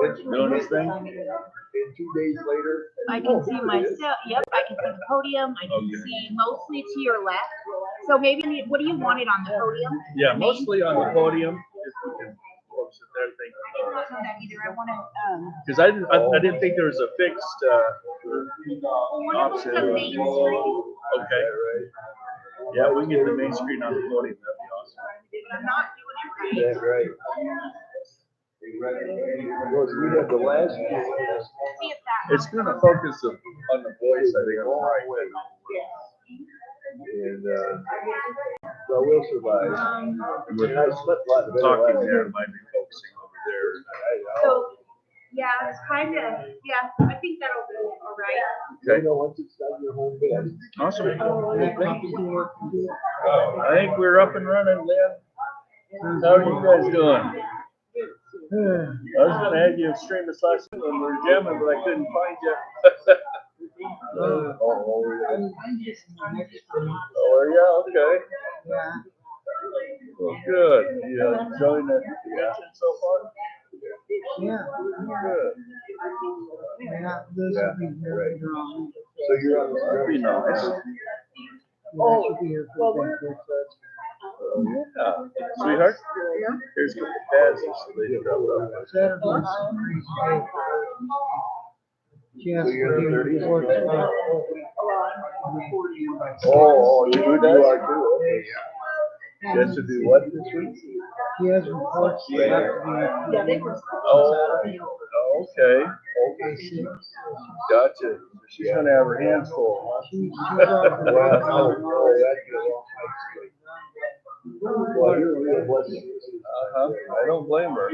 doing his thing. And 2 days later, I can see myself. Yep, I can see the podium. I can see mostly to your left. So maybe, what do you want it on the podium? Yeah, mostly on the podium. If we can focus it there, thank I didn't want that either. I want to. Because I didn't think there was a fixed option. The main screen. Okay. Yeah, we can get the main screen on the podium. That'd be awesome. I'm not doing it right. that's right. Well, we had the last year. See if that. It's going to focus on the voice, I think, on the right. And so we'll survive. And I slept a lot better Talking last there night. might be focusing over there. So, yeah, it's kind of, yeah, I think that'll be all right. You know, once it's on your home bed. Awesome. Well, thank you. I think we're up and running, Lynn. How are you guys doing? I was going to have you stream us last night when we were jamming, but I couldn't find you. Oh, yeah, okay. Well, good. You enjoying the action so far? Yeah. Good. Yeah, right. So you're on the That'd be nice. Yeah. Sweetheart? Yeah. Here's a couple pads just so they can drop it off. Yes, So you're in the 30s? Oh, Oh, you Who do does? are too. Okay. She has to do what this week? She has reports. Yeah, they were. Oh, okay. Okay. Gotcha. She's going to have her hands full. Well, that's well, you're a real blessing. I don't blame her.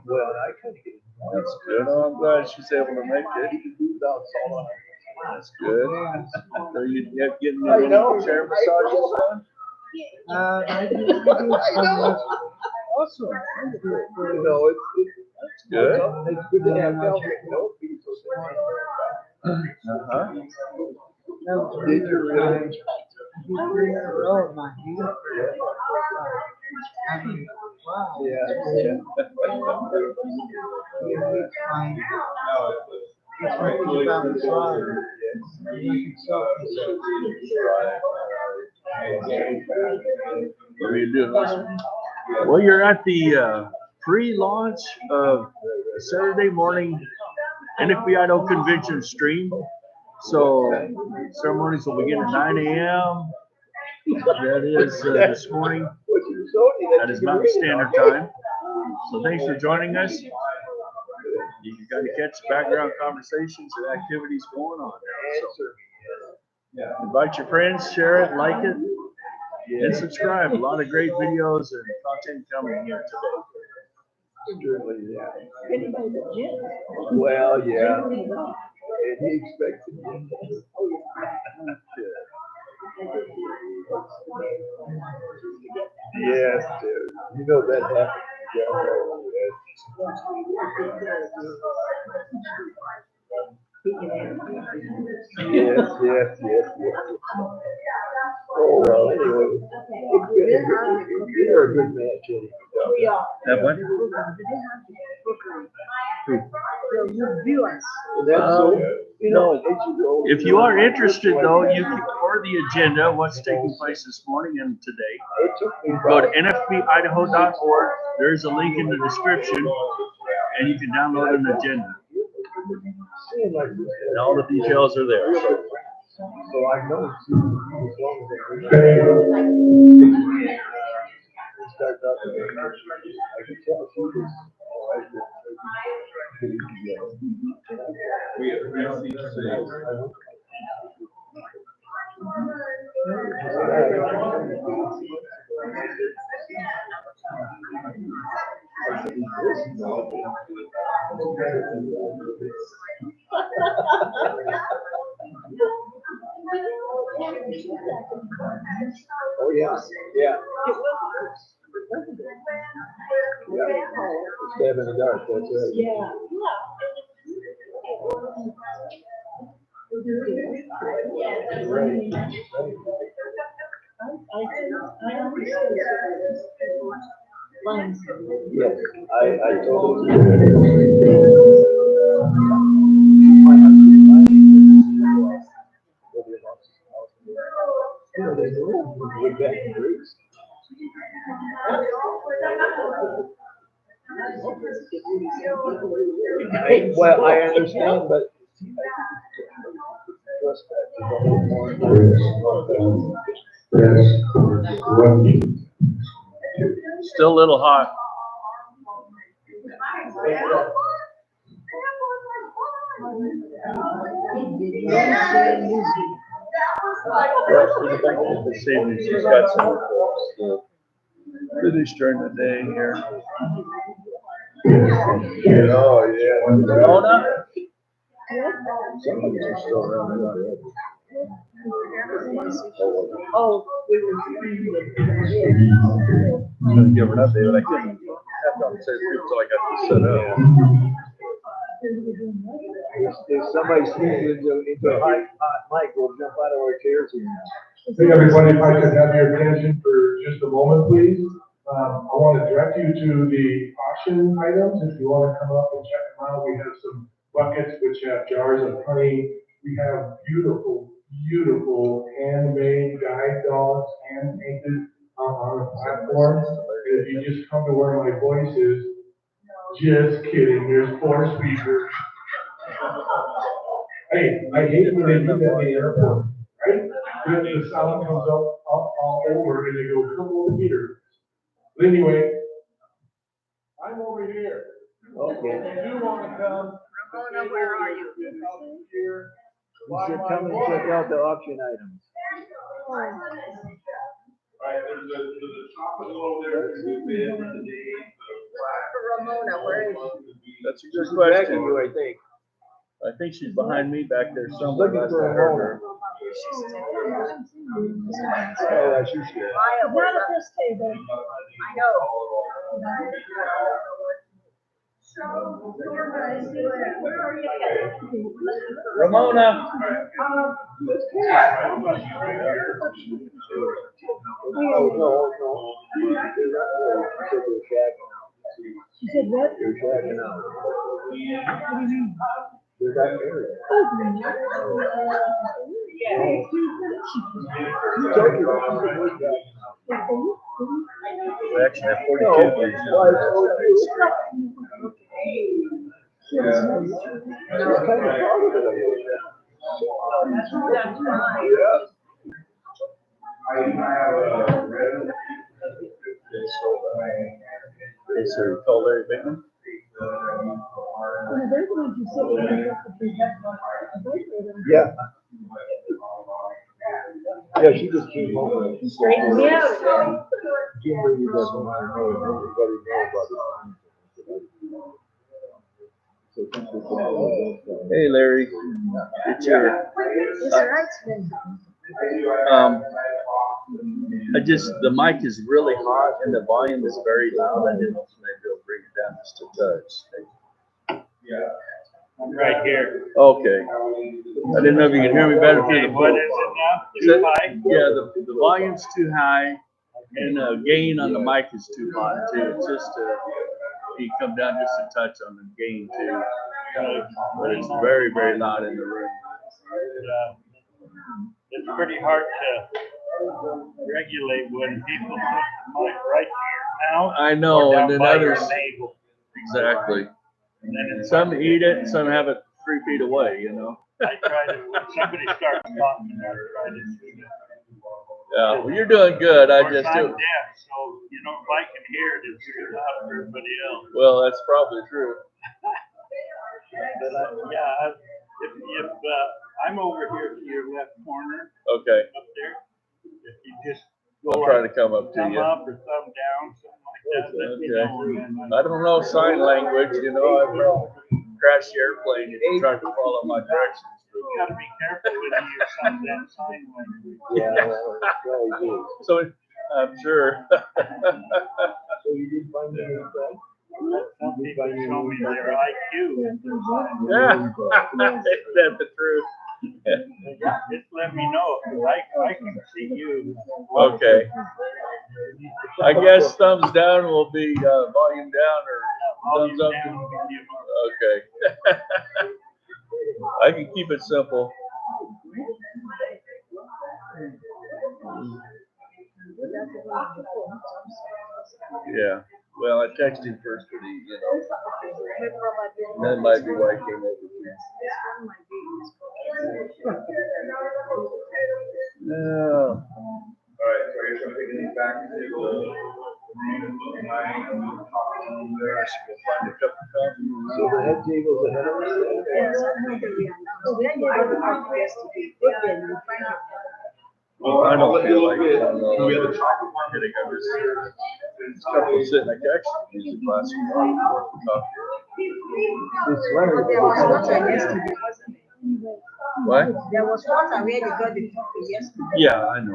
Well, I couldn't get it. that's good. Oh, I'm glad she's able to make it. Without salt on it. That's good. So you getting your chair massages done? I do Awesome. You know, it's Good. It's good to have help. No people. Uh-huh. Did you really? my hand. I mean, wow. Yeah. It's fine. It's like about the side. What are you doing? Well, you're at the pre-launch of Saturday morning NFB Idaho Convention stream. So ceremonies will begin at 9 a.m. That is this morning. That is Mountain Standard Time. So thanks for joining us. You got to catch background conversations and activities going on there. So invite your friends, share it, like it, and subscribe. A lot of great videos and content coming here today. Well, yeah. And he expected it. Yes, dude. You know that happened. Yes. Oh, well, anyway. You're a good match, anyway. That one? If you are interested, though, you can, for the agenda, what's taking place this morning and today, go to nfbidaho.org. There's a link in the description, and you can download an agenda. And all the details are there. So I know as long as starts out, I can tell she was all right. Oh, yeah. Stab in the dark, that's right. Yes, I told him. Well, I understand, but trust Still a little hot. This evening she's got some reports to finish during the day here. Oh, yeah. Ramona? Somebody's still around. Oh. I'm gonna give her an update, but I couldn't have conversations until I got this set up. If somebody sneezes into a hot mic, we'll jump out of our chairs and. Hey, everybody, if I could have your attention for just a moment, please. I want to direct you to the auction items. If you want to come up and check them out, we have some buckets which have jars of honey. We have beautiful, beautiful handmade guide dogs, hand painted on a platform. And if you just come to where my voice is, just kidding, there's 4 speakers. Hey, I hate when they do that in the airport, right? The sound comes up all over and they go, come over here. But anyway, I'm over here. Okay. If you want to come. Ramona, where are you? Here. You should come and check out the auction items. Alright, there's a chocolate over there. Ramona, where is she? That's a good She's back question. you, I think. I think she's behind me back there somewhere. Looking Last for I a heard her. Oh, that's you, sure. Not at this table. I know. Ramona. Oh, no. She said what? You're shacking out. You're not married. We actually have 42 of these now. So you call Larry Bickman? Yeah. Yeah, she just came over. Straighten me out. Kimberly doesn't want to know if everybody knows about it. Hey, Larry. It's your, the mic is really hot and the volume is very loud. I didn't know if maybe I'll bring it down just a touch. I'm right here. Okay. I didn't know if you could hear me better through the What phone. is it now? Too high? Yeah, the volume's too high and the gain on the mic is too hot too. It's just you come down just a touch on the gain too. But it's very, very loud in the room. It's pretty hard to regulate when people put the mic right to your mouth. I know, or and down then by your others, navel. exactly. And then it's Some eat it, and some have it 3 feet away, you know? I try to, when somebody starts talking, I try to do that. Yeah, well, you're doing good. I Of course, just I'm do. deaf, so, you know, if I can hear it, it's too loud for everybody else. Well, that's probably true. But if I'm over here to your left corner, Okay, up there, if you just I'll go try like to come up to thumb you. up or thumb down, something like that, let me Okay. know. And then I don't know sign language, you know, I've crashed the airplane and tried to follow my directions. You gotta be careful when you use some of that sign language. Yeah, well, it's really good. So, I'm sure. So you did find any friends? Some people show me their IQ. Yeah, isn't that the truth? Just let me know, 'cause I can see you. Okay. I guess thumbs down will be volume down or thumbs up. Okay. I can keep it simple. Yeah. Well, I texted him first, but he, that might be why I came over. No. All right, so I guess I'm taking these back to the. Find a cup of coffee. So the head table's ahead of us. Well, I don't feel like it. We have the chocolate one. Getting over this. Couple sitting. I could actually use a glass of coffee. It's running. There was water yesterday, wasn't there? What? There was water where they got the coffee yesterday. Yeah, I know.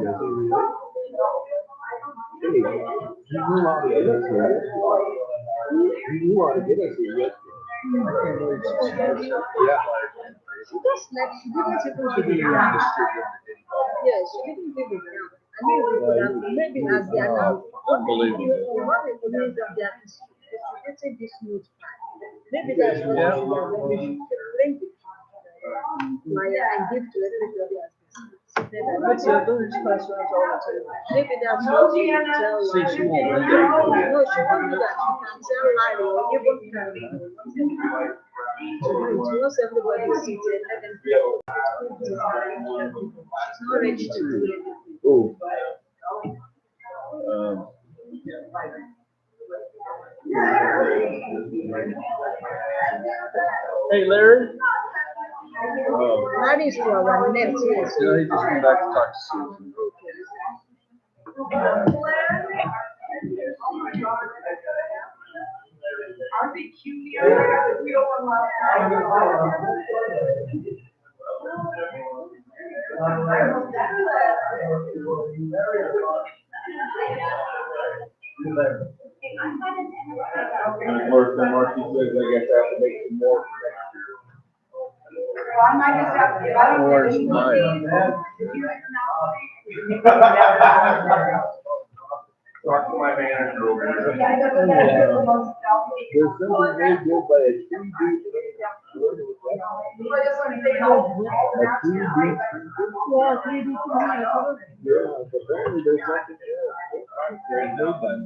Hey, you knew how to get us here. You knew how to get us here yesterday. Yeah. She just like, she didn't even give it down. Yes, she didn't give it down. I mean, we could have, maybe as they are now. Unbelievable. What we could have done, they are distributing this news. Maybe that's what they should have done. They should bring it. Maya and give to everybody as but you're doing questions all the time. Maybe that's what you can tell. See, she won't do that. No, she won't do that. She can tell Larry or even Carrie. Once everybody is seated, let them play. She's not ready to do it. Oh. Hey, Larry. That is for our next year. Yeah, he just came back to talk to Susan. Worse than Marcy says, I guess I have to make some more for next year. Where's Maya? Talk to my manager over here. There's something very good by a tree deep. Yeah, but apparently there's something there. There's no button.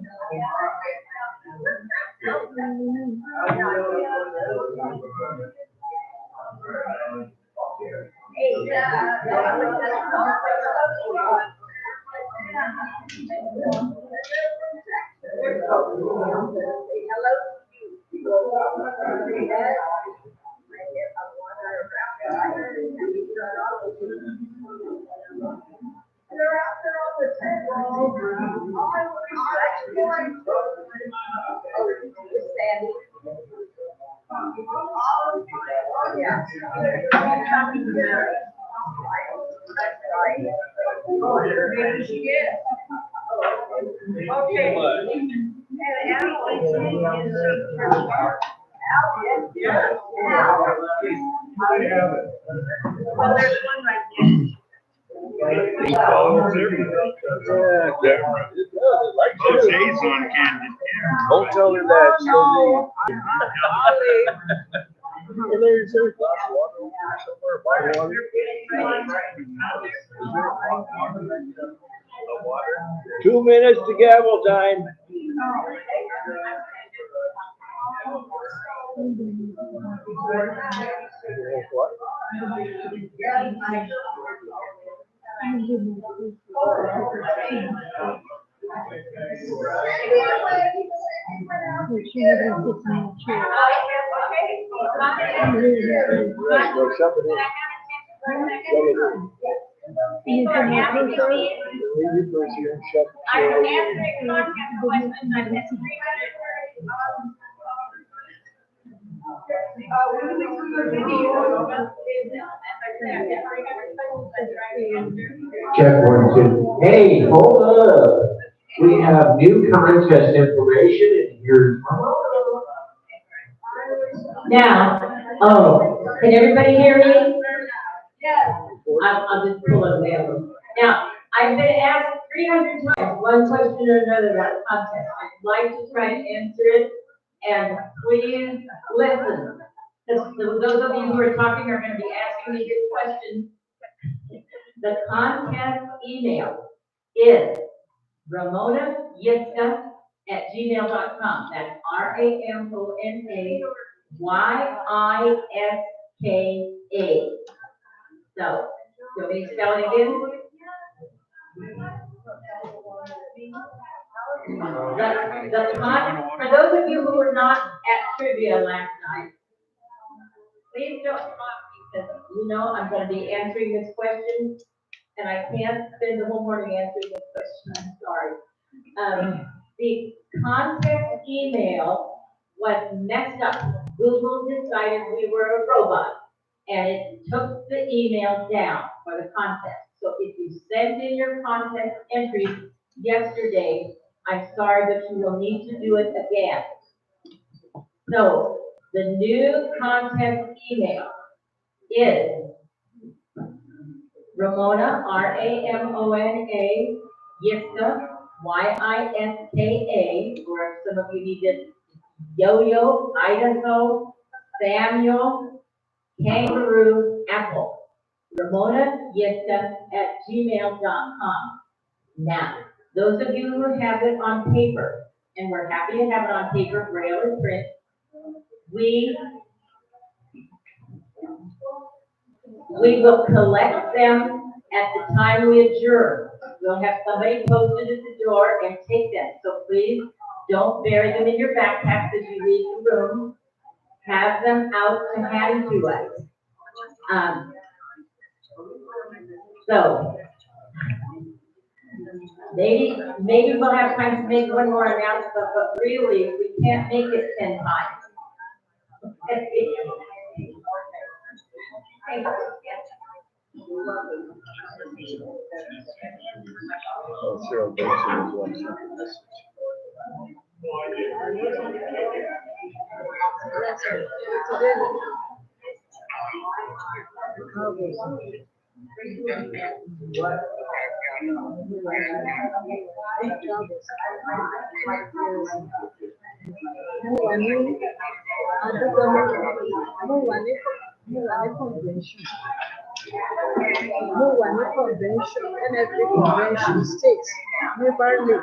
Jay's on Candy. Don't tell her that. She'll leave. Hey, Larry, is there a glass of water over there somewhere? Bottle of water? 2 minutes to gavel time. Check 1, 2. Hey, hold up. We have new contest information and here's. Now, can everybody hear me? Yes. I'll just pull it down. Now, I've been asked 300 times, one question or another about content. I'd like to try and answer it, and please listen. Because those of you who are talking are going to be asking me good questions. The contact email is ramonayska@gmail.com. That's RAMONAYISKA. So, do you want me to spell it again? For those of you who were not at trivia last night, please don't talk because you know I'm going to be answering this question, and I can't spend the whole morning answering this question. I'm sorry. The contact email was messed up. Google decided we were a robot, and it took the email down for the contact. So if you send in your contact entries yesterday, I'm sorry, but you will need to do it again. So the new contact email is Ramona, RAMONA, Yiska, YISKA, or some of you need it, Yo-Yo, Idaho, Samuel, Kangaroo, Apple. Ramona Yiska@gmail.com. Now, those of you who have it on paper, and we're happy to have it on paper, braille or print, we will collect them at the time we adjourn. We'll have somebody posted at the door and take them. So please don't bury them in your backpacks as you leave the room. Have them out to hand to us. So maybe we'll have time to make one more announcement, but really we can't make it 10 times. Oh, Cheryl Dixon is one sent a message. Convention, NFB convention states, February,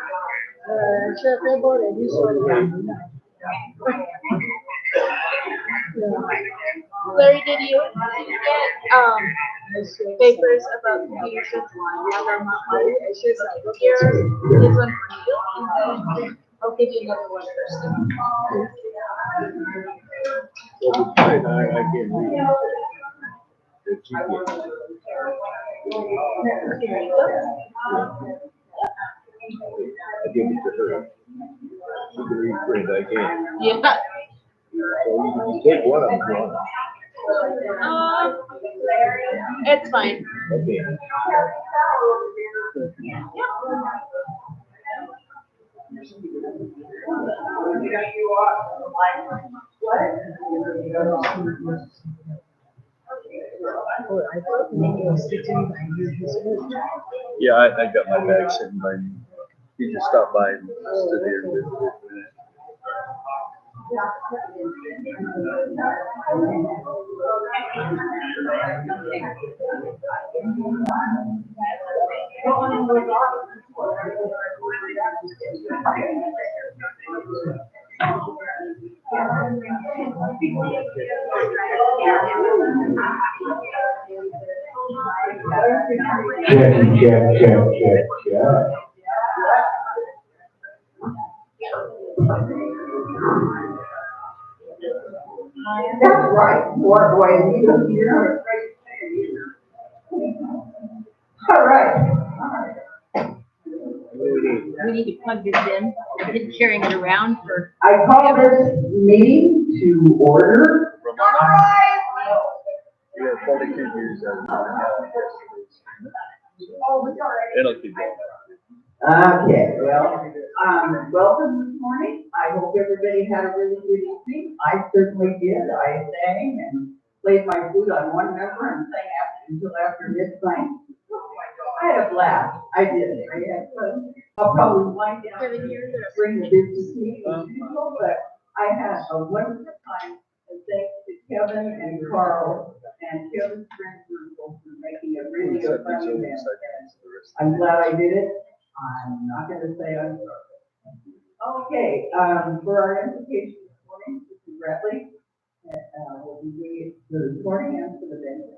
Larry, did you get papers about the fusion? Here's this one for you, and then I'll give you another one first. Well, I can't read. Did you get? Here you go. I gave it to her. She can read print, I can't. Yeah. So you take one of them. It's fine. Okay. Oh, I thought maybe was sitting by his room. Yeah, I got my bag sitting by me. He just stopped by and stood here and did it. Check. That's right, poor boy, you're not afraid to say it either. All right. We need to plug this in. I've been carrying it around for. I call this meeting to order. We have 42 years out of It'll keep going. Okay, well, welcome this morning. I hope everybody had a really good evening. I certainly did. I sang and played my flute on one member and sang until after midnight. I had a blast. I did. I had fun. I'll probably wind down 7 years or bring the business meeting as usual, but I had a wonderful time. And thanks to Kevin and Carl and Kevin's friends for making it really a fun event. I'm glad I did it. I'm not gonna say I'm sorry. Okay, for our invitation this morning, this is Bradley. Will be doing the recording and for the video.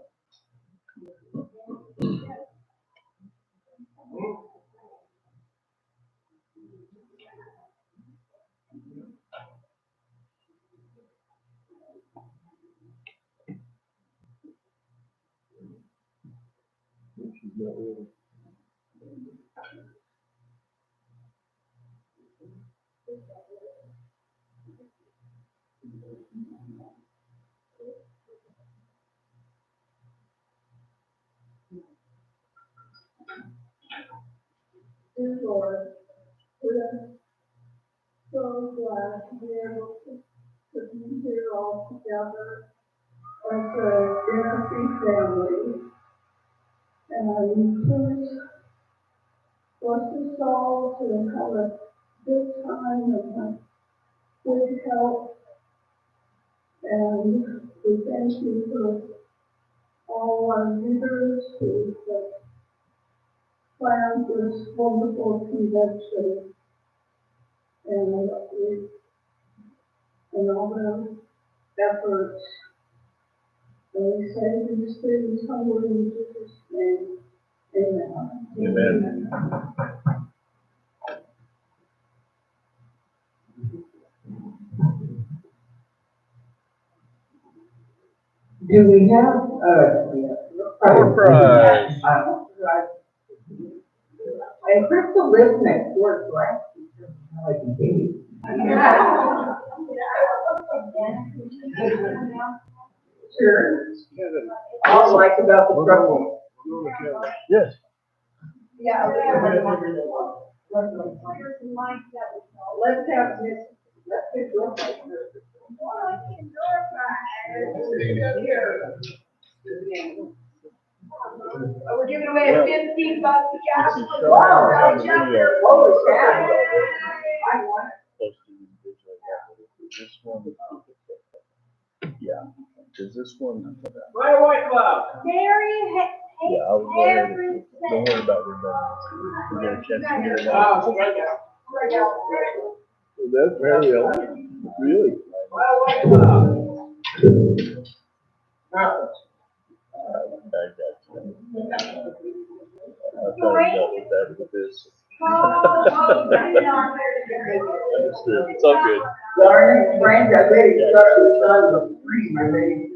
Dear Lord, we're so glad to be able to be here all together as a NFB family. And please bless us all to have a good time and have good health. And we thank you for all our leaders who have planned this wonderful convention. And all their efforts. And we say these things humbly in Jesus' name. Amen. Amen. Do we have, Door prize. And Crystal lives next door, so I can see. Sure. All I like about the trouble. Yes. Yeah. Let's have this, let's get your We're giving away a 15-buck cash. Wow. Holy cow. I want it. This one. Yeah. Is this one? Right away, Club. Mary, Yeah, I'll go ahead. Don't worry about it. We get a chance to hear it out. That's very old. Really? I'll try to deal with that with this. Understood. It's all good. Darn, Frank, I bet you got the son of a free, my baby.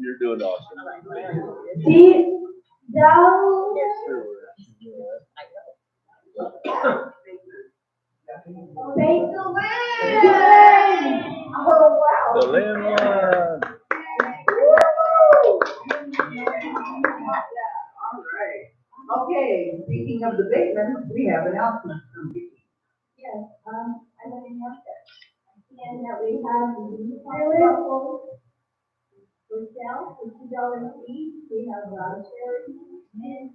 You're doing awesome. see, down. Make the win! Oh, wow. The landline. All right. Okay, speaking of the Batemans, we have an announcement from Vicky. Yes, I want to announce that. And that we have for sale for $2 each. We have cherry, mint,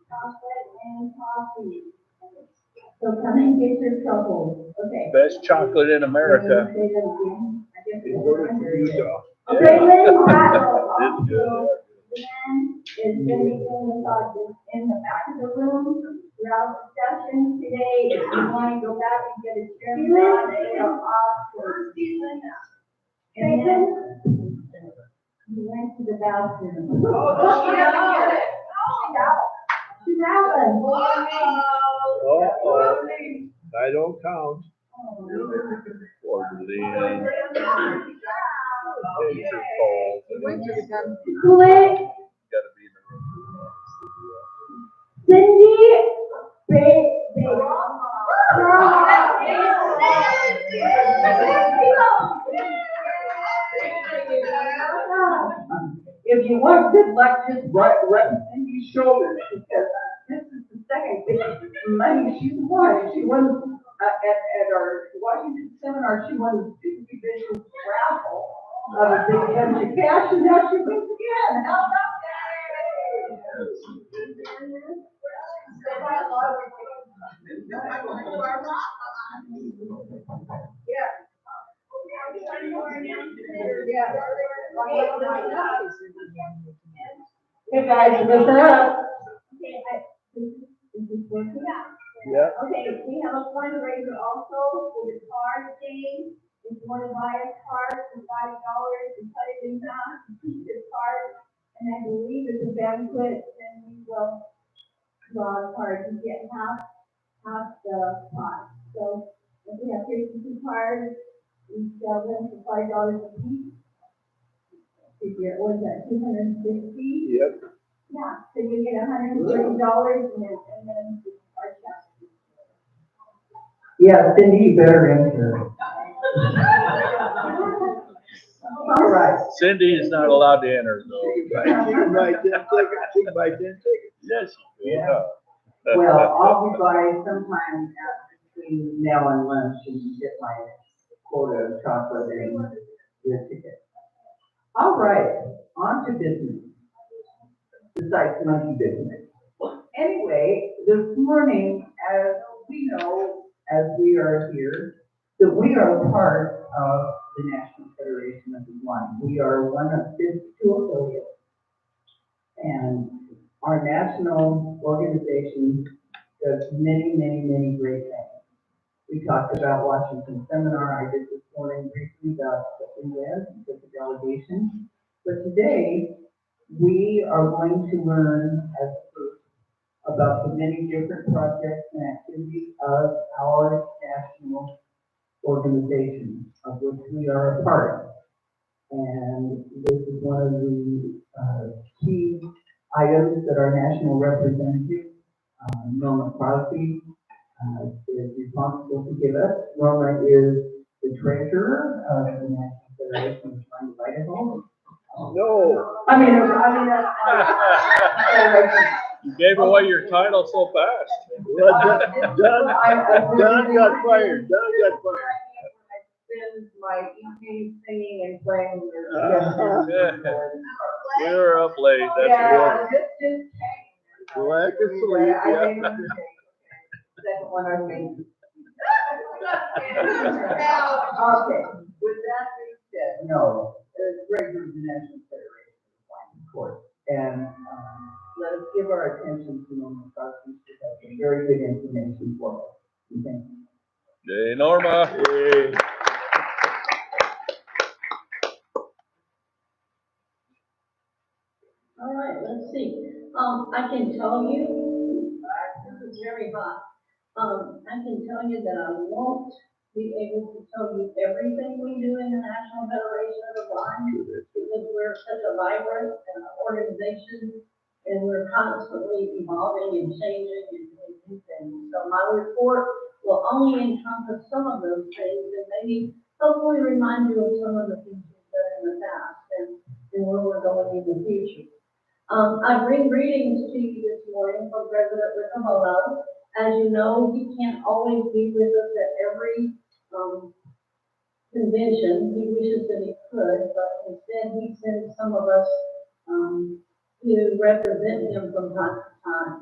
chocolate, and coffee. So come and get your truffles. Okay. Best chocolate in America. Say that again. I guess In Utah. Okay, Lynn, It's good. Lynn is going to be doing massages in the back of the room throughout the session today. If you want to go back and get a chair, they'll ask for and then he went to the bathroom. Oh, she doesn't get it. She's out. I don't count. Or Lynn. Quick. Gotta be in the room. Cindy, If you want good luck, just rub Cindy's shoulders, because this is the second big money she's won. She won at our Washington seminar, she won the Super Division raffle of a big bunch of cash, and now she wins again. How about Hey guys, listen up. Yeah. Okay, we have a fundraiser also for the card thing. If you want to buy a card for $5 and cut it in half, and keep your card. And I believe it's a banquet, then we will draw a card and get half the pot. So if we have 52 cards, we sell them for $5 a piece. Figure, what is that, 250? Yep. Yeah, so you get $130 and then our check. Yeah, Cindy, you better enter. All right. Cindy is not allowed to enter though. She can buy 10 tickets. She can buy 10 tickets. Yes. Yeah. Well, I'll be by sometime between now and lunch and get my quota of chocolate and get a ticket. All right, on to business. Besides monkey business. Anyway, this morning, as we know, as we are here, that we are part of the National Federation of the Blind. We are one of 52 affiliates. And our national organization does many, many, many great things. We talked about Washington seminar I did this morning briefly about the U.S. with the delegation. But today, we are going to learn as a group about the many different projects and activities of our national organization, of which we are a part. And this is one of the key items that our national representative, Norma Crosby, is responsible to give us. Norma is the treasurer of the National Federation of Blind Idaho. No. I mean, You gave away your title so fast. Well, Don got fired. Don got fired. I spend my evening singing and playing. We were up late, that's Yeah, why. just Black asleep, I yeah. made a mistake. Second one I made. Okay, with that being said, no, Gregory is the National Federation of Blind, of course. And let us give our attention to Norma Crosby. She has some very good information for us. Thank you. Hey, Norma. Hey. All right, let's see. I can tell you, this is very hot. I can tell you that I won't be able to tell you everything we do in the National Federation of the Blind because we're such a vibrant organization and we're constantly evolving and changing and doing new things. So my report will only encompass some of those things and maybe hopefully remind you of some of the things we've done in the past and where we're going in the future. I bring greetings to you this morning from President Riccobolo. As you know, he can't always be with us at every convention. He wishes that he could, but instead he sends some of us to represent him from time to time.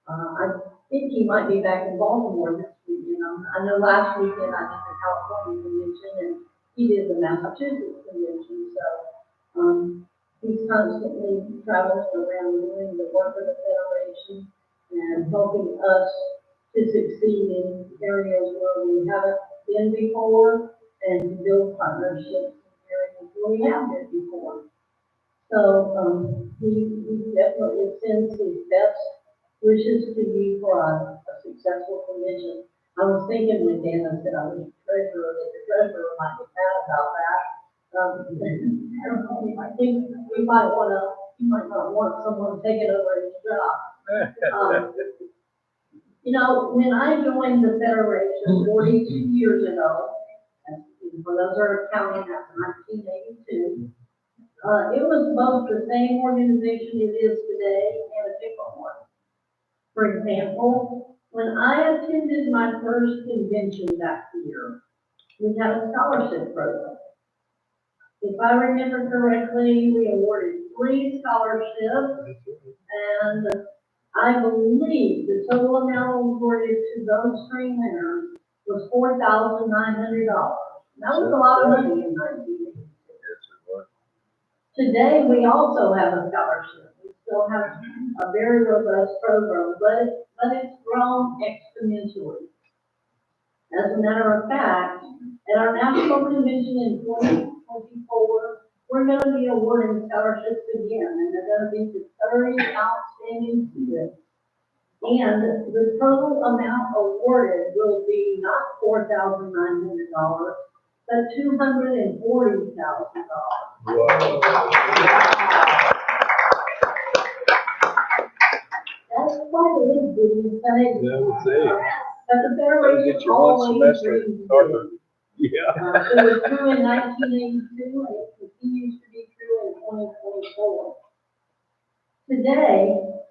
I think he might be back in Baltimore this week. I know last weekend I did the California convention and he did the Massachusetts convention. So he's constantly travels around doing the work of the Federation and helping us to succeed in areas where we haven't been before and to build partnerships in areas where we have been before. So he definitely sends his best wishes to you for a successful convention. I was thinking when Dana said I was the treasurer, that the treasurer might be mad about that. I think you might not want someone taking over his job. When I joined the Federation 42 years ago, and for those who are counting, that's 1982, it was both the same organization it is today and a different one. For example, When I attended my first convention that year, we had a scholarship program. If I remember correctly, we awarded 3 scholarships, and I believe the total amount awarded to those 3 winners was $4,900. That was a lot of money in 1980. Today, we also have a scholarship. We still have a very robust program, but it's grown exponentially. As a matter of fact, at our national convention in 2024, we're going to be awarding scholarships again, and they're going to be to 30 outstanding students. And the total amount awarded will be not $4,900, but $240,000. That's quite a big thing. Yeah, I would say. But the Federation Get your one always semester dreams started. big. Yeah. It was true in 1982, and it continues to be true in 2024. Today,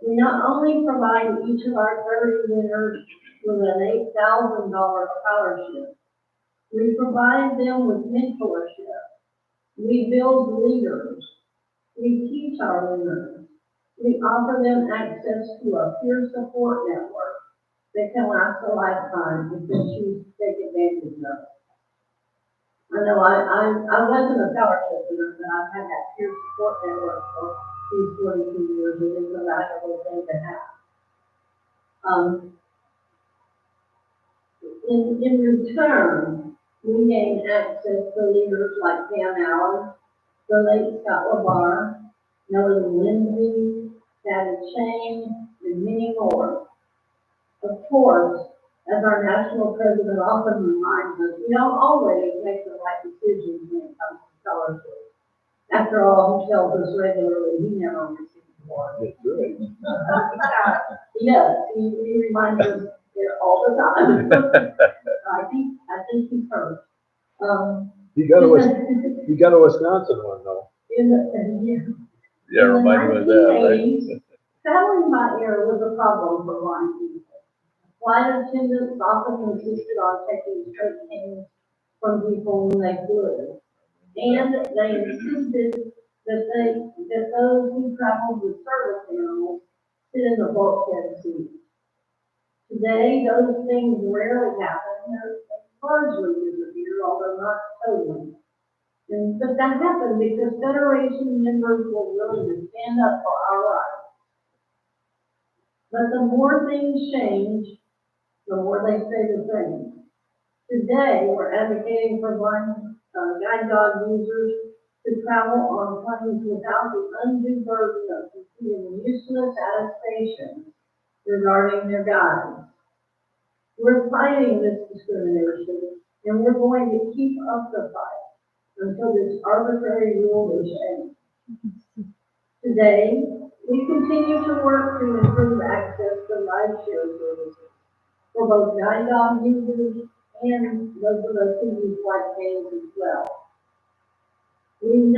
we not only provide each of our 30 winners with an $8,000 scholarship, we provide them with mentorship. We build leaders. We teach our winners. We offer them access to a peer support network that can last a lifetime if they choose to take advantage of it. I know I wasn't a scholarship winner, but I've had that peer support network for these 42 years, and it's a valuable thing to have. In return, we gain access to leaders like Pam Allen, the late Scott LaBar, Melody Lindsay, Patty Chang, and many more. Of course, as our national president often reminds us, we don't always make the right decisions when it comes to scholarships. After all, he tells us regularly he never received one. That's right. Yes, he reminds us there all the time. I think he's heard. You got a Wisconsin one though. Yeah, remind me of that, right? Traveling by air was a problem for blind people. Flight attendants often insisted on taking straight payments from people when they flew. And they insisted that those who traveled with service animals sit in the bulkhead seat. Today, those things rarely happen. They're largely disappeared, although not totally. But that happened because Federation members were willing to stand up for our rights. But the more things change, the more they stay the same. Today, we're advocating for blind guide dog users to travel on planes without the undue burden of completing useless attestations regarding their guides. We're fighting this discrimination, and we're going to keep up the fight until this arbitrary rule is changed. Today, we continue to work to improve access to rideshare services for both guide dog users and those of us who use flight canes as well. We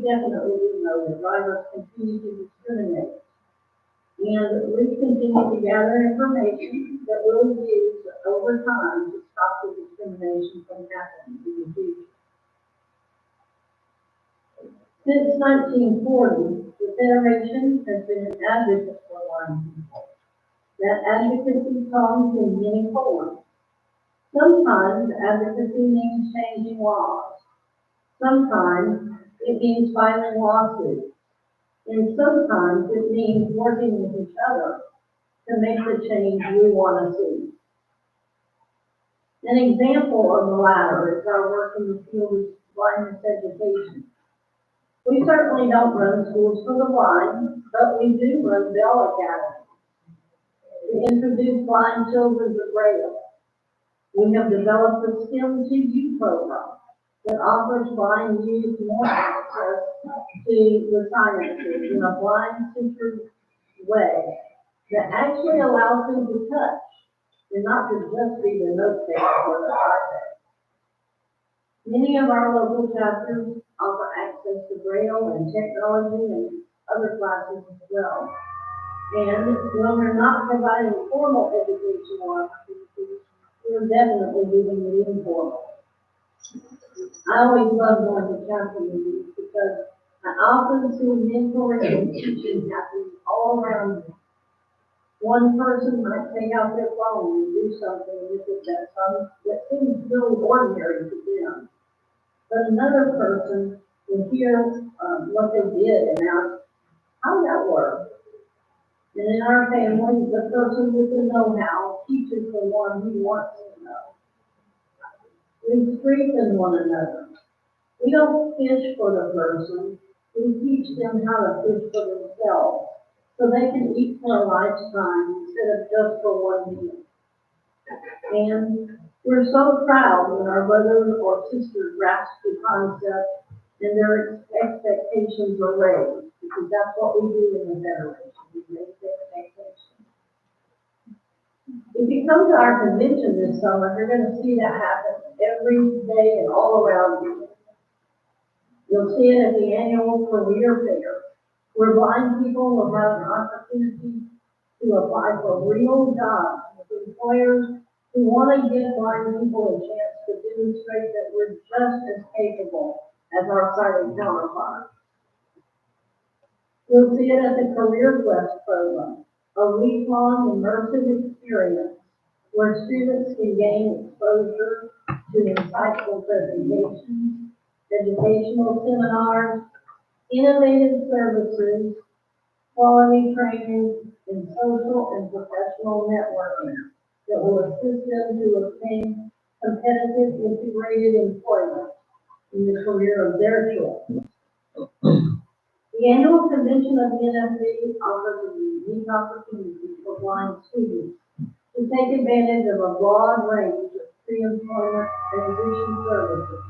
definitely know that drivers continue to discriminate. And we continue to gather information that we'll use over time to stop the discrimination from happening in the future. Since 1940, the Federation has been an advocate for blind people. That advocacy comes in many forms. Sometimes advocacy means changing laws. Sometimes it means filing lawsuits. And sometimes it means working with each other to make the change we want to see. An example of the latter is our work in the field of blindness education. We certainly don't run schools for the blind, but we do run Bell Academy to introduce blind children to Braille. We have developed a STEM to You program that offers blind youth more access to the sciences in a blind-centered way that actually allows them to touch and not to just be the note taker or the iPad. Many of our local chapters offer access to Braille and technology and other classes as well. And when we're not providing formal educational opportunities, we're definitely giving the informal. I always love going to council meetings because I often see mentoring and teaching happening all around me. One person might take out their phone and do something with it that seems really ordinary to them. But another person will hear what they did and ask, how did that work? And in our family, the person with the know-how teaches the one who wants to know. We strengthen one another. We don't fish for the person, we teach them how to fish for themselves, so they can eat for a lifetime instead of just for one meal. And we're so proud when our brother or sister grasps the concept and their expectations are raised, because that's what we do in the Federation, we raise expectations. If you come to our convention this summer, you're going to see that happen every day and all around you. You'll see it at the annual career fair, where blind people will have an opportunity to apply for real jobs with employers who want to give blind people a chance to demonstrate that we're just as capable as our sighted counterparts. You'll see it at the Career Quest program, a week-long immersive experience where students can gain exposure to insightful presentations, educational seminars, innovative services, quality training, and social and professional networking that will assist them to obtain competitive integrated employment in the career of their choice. The annual convention of the NFB offers a unique opportunity for blind students to take advantage of a broad range of pre-employment transition services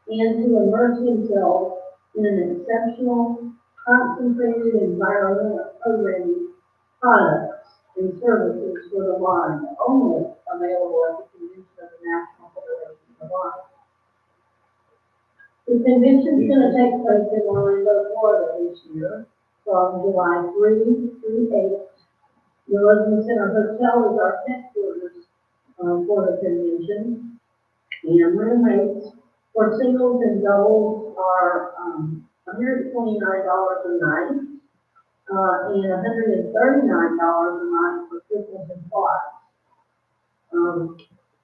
and to immerse themselves in an exceptional, concentrated environment of programming, products, and services for the blind only available at the convention of the National Federation of Blind. The convention is going to take place in Orlando, Florida this year, from July 3 through 8. The Logan Center Hotel is our headquarters for the convention, and room rates for singles and doubles are $129 a night and $139 a night for triples and quads.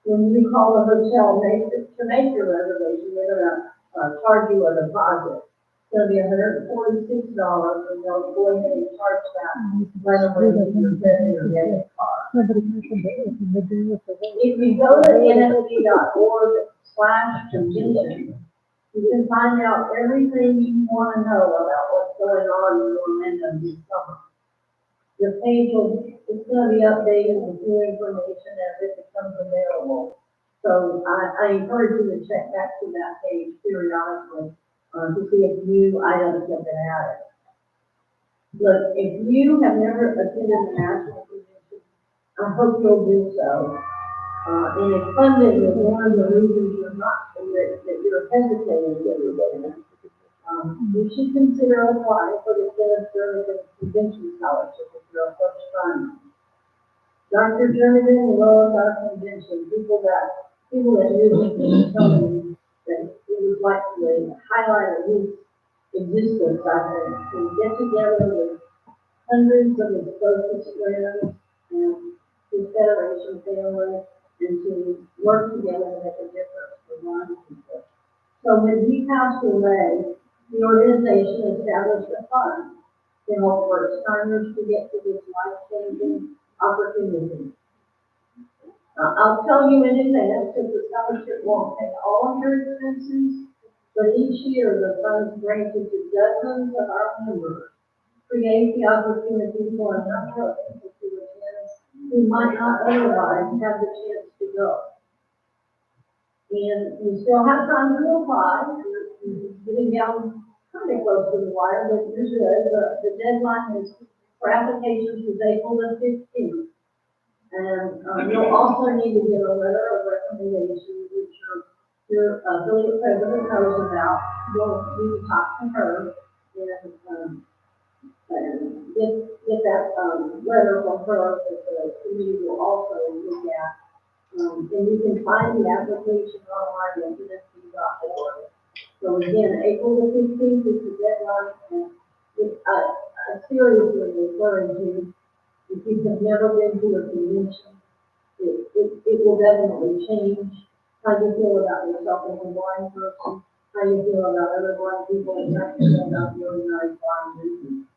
When you call the hotel to make your reservation, they're going to charge you a deposit. It's going to be $146, and they'll go ahead and charge that right away with your credit or debit card. If you go to nfb.org/convention, you can find out everything you want to know about what's going on in Orlando this summer. The page it's going to be updated with new information as it becomes available. So I encourage you to check back to that page periodically to see if new items have been added. Look, if you have never attended the National Convention, I hope you'll do so. And if funding is one of the reasons that you're hesitating every day, you should consider applying for the Senate Service Convention Scholarship if you're a first timer. Dr. Jernigan loves our convention. People that usually tell me that it was like the highlight of his existence, I think, to get together with hundreds of his closest friends and his Federation family and to work together to make a difference for blind people. So when he passed away, the organization established a fund to help first-timers to get to this life-changing opportunity. I'll tell you in advance that the scholarship won't pay all of your expenses, but each year the funds granted to dozens of our members create the opportunity for a number of people to attend who might not otherwise have the chance to go. And you still have time to apply. You're getting down kind of close to the wire, but you're good. The deadline is for applications is April the 15th. And you'll also need to get a letter of recommendation, which your affiliate president knows about. You'll need to talk to her and and get that, letter from her that the committee will also look at. And you can find the application online at NFB.org. So again, April the 15th is the deadline, and I seriously encourage you, if you have never been to a convention, it will definitely change how you feel about yourself as a blind person, how you feel about other blind people, and how you feel about your United Blind movement.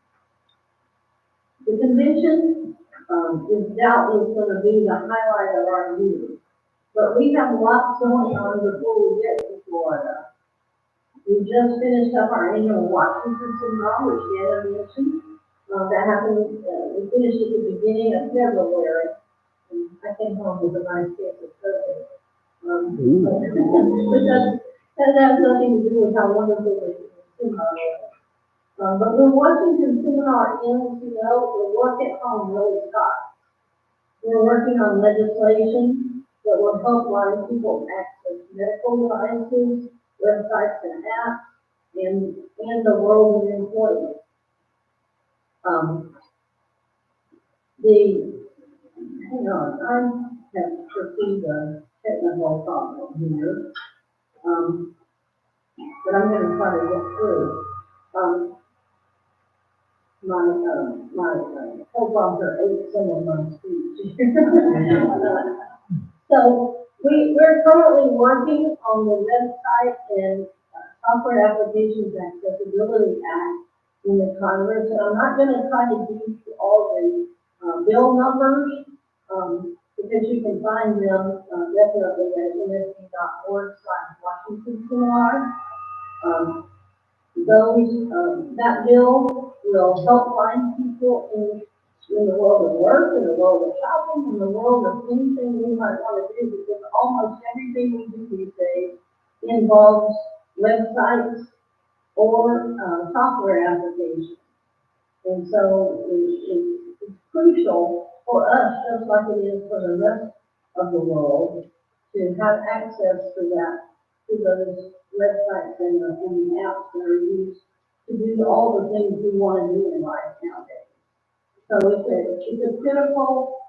The convention, is doubtless going to be the highlight of our year, but we have lots going on before we get to Florida. We just finished up our annual Washington Seminar, which Deanna mentioned. That happened, we finished at the beginning of February. And I came home with a nice case of COVID. But that has nothing to do with how wonderful the seminar was. But the Washington Seminar ends, the work at home really stops. We're working on legislation that will help blind people access medical devices, websites and apps, and the world of employment. Hang on, I have perceived a technical problem here. But I'm gonna try to get through. My co-sponsor ate some of my speech. So we're currently working on the website and Software Applications Accessibility Act in the Congress, and I'm not gonna try to give you all the bill numbers, because you can find them definitely at nsb.org/Washington Seminar. That bill will help blind people in the world of work, in the world of shopping, in the world of anything we might want to do, because almost everything we do these days involves websites or software applications. And so it's crucial for us, just like it is for the rest of the world, to have access to those websites and the apps that are used to do all the things we want to do in life nowadays. So it's a critical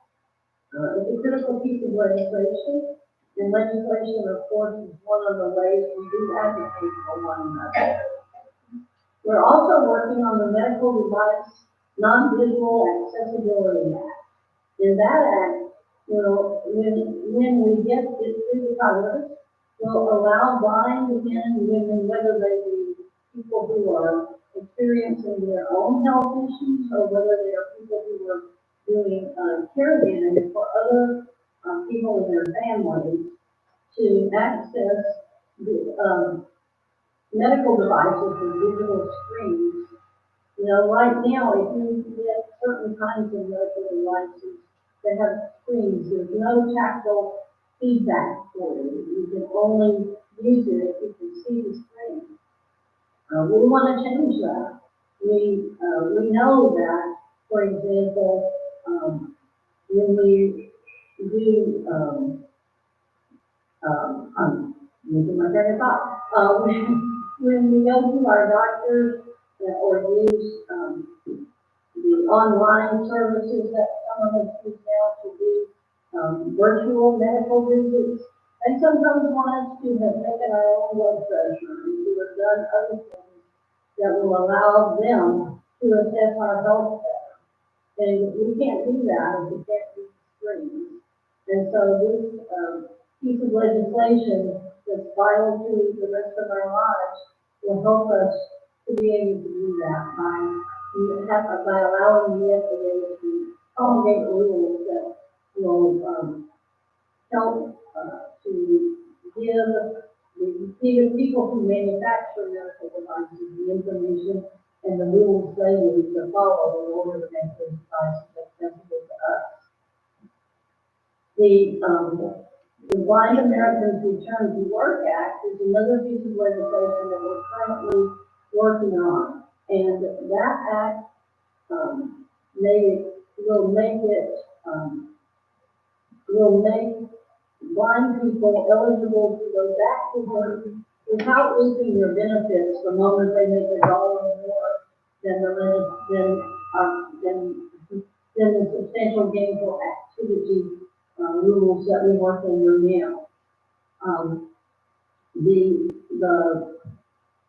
piece of legislation, and legislation, of course, is one of the ways we do advocate for one another. We're also working on the Medical Device Non-Visual Accessibility Act. In that act, when we get it through the Congress, will allow blind men and women, whether they be people who are experiencing their own health issues or whether they are people who are doing caregiving for other people in their families, to access the medical devices with digital screens. Right now, if you get certain kinds of medical devices that have screens, there's no tactile feedback for you. You can only use it if you can see the screen. We want to change that. We know that, for example, when we do, I'm losing my train of thought. When we go to our doctors or use the online services that some of us use now to do virtual medical visits, they sometimes want us to have taken our own blood pressure and to have done other things that will allow them to assess our health better. And we can't do that if we can't use the screens. And so this piece of legislation that's vital to the rest of our lives will help us to be able to do that by allowing the FDA to promulgate rules that will help to give people who manufacture medical devices the information and the rules they need to follow in order to make those devices accessible to us. The Blind Americans Return to Work Act is another piece of legislation that we're currently working on. And that act will make blind people eligible to go back to work without losing their benefits the moment they make $1 more than the substantial gainful activity rules that we work under now. The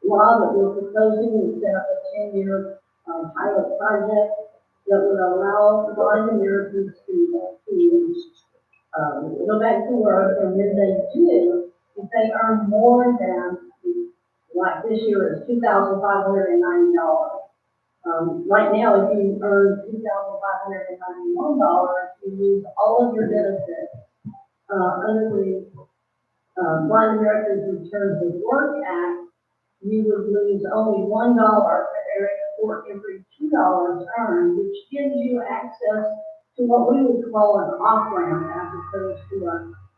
law that we're proposing is set up a 10-year pilot project that would allow blind Americans to go back to work, and when they do, if they earn more than, like this year, it's $2,590. Right now, if you earn $2,591, you lose all of your benefits. Under the Blind Americans Return to Work Act, you would lose only $1 for every $2 earned, which gives you access to what we would call an off-ramp as opposed to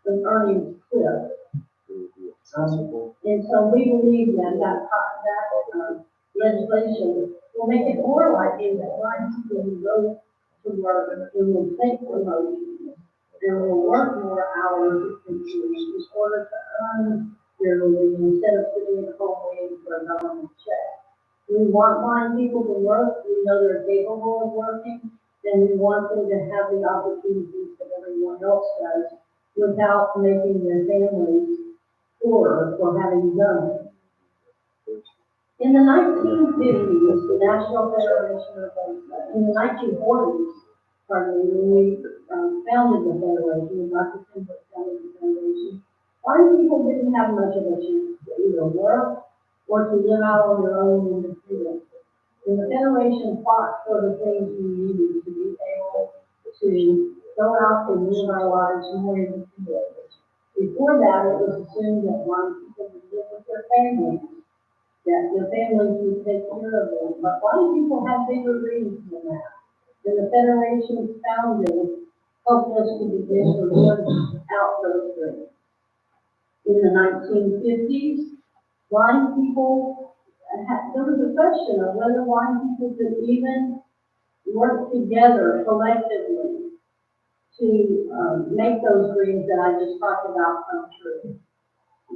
an earnings cliff. And so we believe that legislation will make it more likely that blind people who go to work and will take promotions and will work more hours in order to earn their living instead of sitting at home waiting for a government check. We want blind people to work. We know they're capable of working, and we want them to have the opportunities that everyone else does without making their families poorer for having done it. In the 1950s, the National Federation of, in the 1940s, when we founded the Federation, Dr. Kimball founded the Federation, blind people didn't have much of a chance to either work or to live out on their own independence. And the Federation fought for the things we needed to be able to go out and live our lives more independently. Before that, it was assumed that blind people would live with their families, that their families would take care of them. But blind people have bigger dreams than that. And the Federation's founding helped us to begin to live out those dreams. In the 1950s, blind people, there was a question of whether blind people could even work together collectively to make those dreams that I just talked about come true.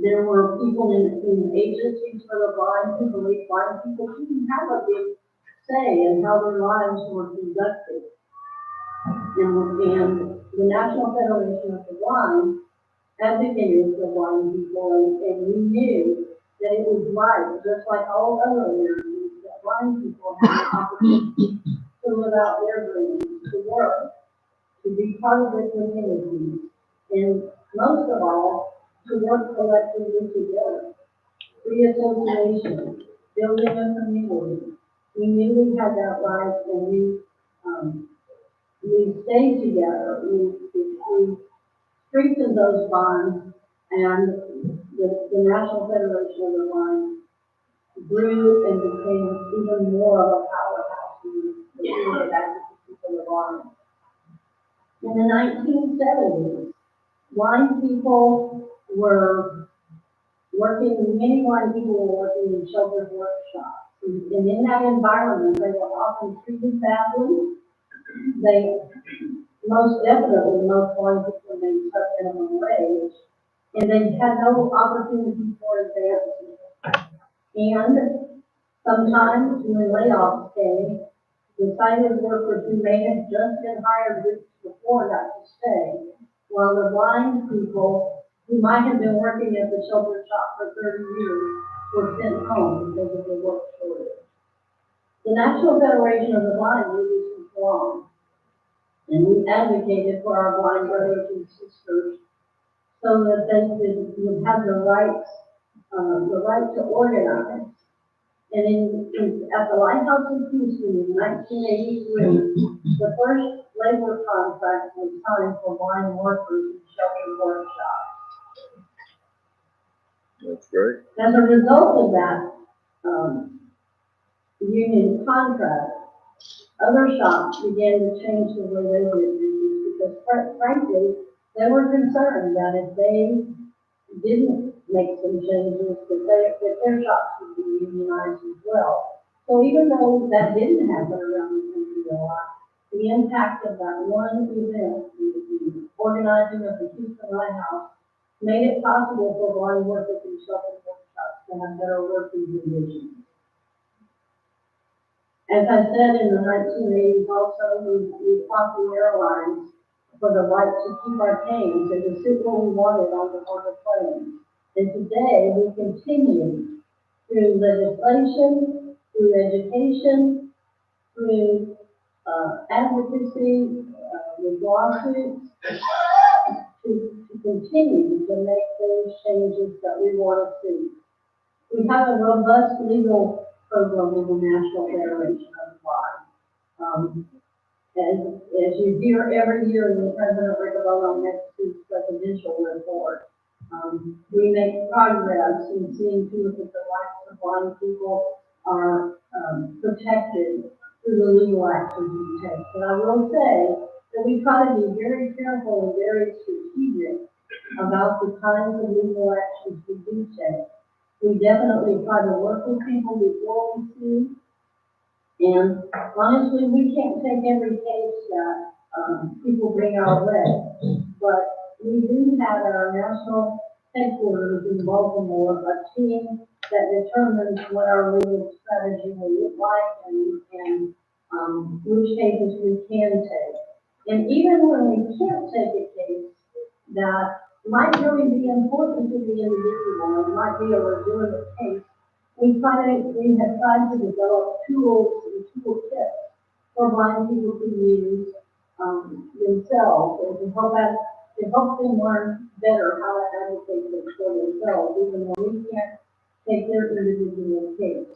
There were people in agencies for the blind who believed blind people didn't have a big say in how their lives were conducted. And the National Federation of the Blind advocated for blind people, and we knew that it was right, just like all other Americans, that blind people had the opportunity to live out their dreams, to work, to be part of their community, and most of all, to work collectively together. Free association, building a community. We knew we had that right, and we stayed together. We strengthened those bonds, and the National Federation of the Blind grew and became even more of a powerhouse in the field of advocacy for the blind. In the 1970s, blind people were working, many blind people were working in children's workshops. And in that environment, they were often treated badly. They, most definitely, most blind people made such minimum wage, and they had no opportunity for advancement. And sometimes when layoffs came, the sighted workers who may have just been hired weeks before got to stay, while the blind people who might have been working at the shelter shop for 30 years were sent home because of the work shortage. The National Federation of the Blind knew this was wrong, and we advocated for our blind brothers and sisters so that they would have the right to organize. And at the Lighthouse in Houston in 1983, the first labor contract was signed for blind workers in shelter workshops. That's great. As a result of that union contract, other shops began to change the way they did business because, frankly, they were concerned that if they didn't make some changes, that their shops would be unionized as well. So even though that didn't happen around the country a lot, the impact of that one event, the organizing of the Houston Lighthouse, made it possible for blind workers in shelter workshops to have better working conditions. As I said in the 1980s also, we fought the airlines for the right to keep our canes and to sit where we wanted on the planes. And today we continue through legislation, through education, through advocacy, with lawsuits, to continue to make those changes that we want to see. We have a robust legal program with the National Federation of Blind. As you hear every year in the President Riccoboni next week's presidential report, we make progress in seeing to it that the rights of blind people are protected through the legal actions we take. But I will say that we try to be very careful and very strategic about the kinds of legal actions we do take. We definitely try to work with people before we sue. And honestly, we can't take every case that people bring our way. But we do have at our national headquarters in Baltimore a team that determines what our legal strategy will look like and which cases we can take. And even when we can't take a case that might really be important to the individual, it might be a legitimate case, we have tried to develop tools and toolkits for blind people to use themselves and to help them learn better how to advocate for themselves, even though we can't take their individual case.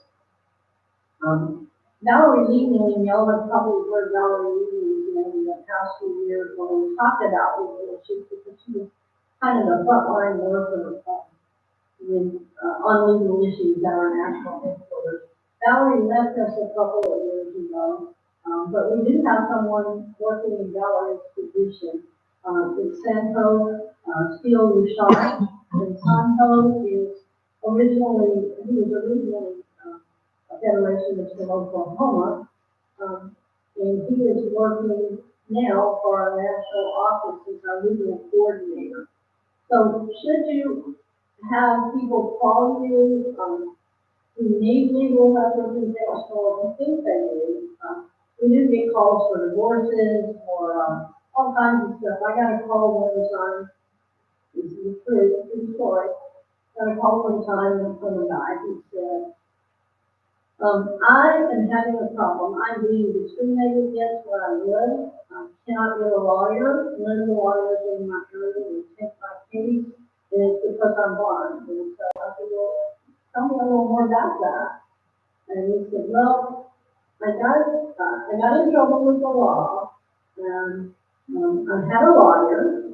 Valerie Evening, y'all have probably heard Valerie Evening in the past few years when we talked about legal issues, because she was kind of the frontline worker on legal issues at our national headquarters. Valerie left us a couple of years ago, but we do have someone working in Valerie's position. It's Santo Steele Richard, and Santo is originally a Federation of Oklahoma, and he is working now for our national office as our legal coordinator. So should you have people call you who need legal representation or who think they do, we do get calls for divorces or all kinds of stuff. I got a call one time, this is a true story, got a call one time from a guy who said, I am having a problem. I'm being discriminated against where I live. I cannot get a lawyer. None of the lawyers in my area will take my case, and it's because I'm blind. And so I said, well, tell me a little more about that. And he said, well, I got in trouble with the law, and I had a lawyer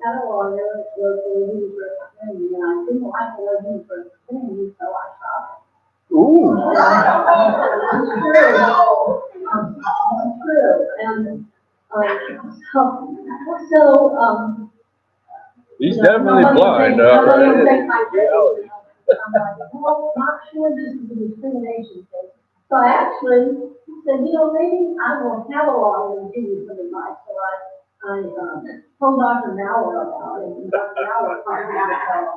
locally who was representing me, and I didn't like the way he was representing me, so I shot him. Ooh. That's true. And He's definitely blind. Nobody will take my case. I'm like, well, not sure this is a discrimination case. So I actually said, maybe I will have a lawyer and give you some advice. So I told Dr. Mauer about it, and Dr. Mauer contacted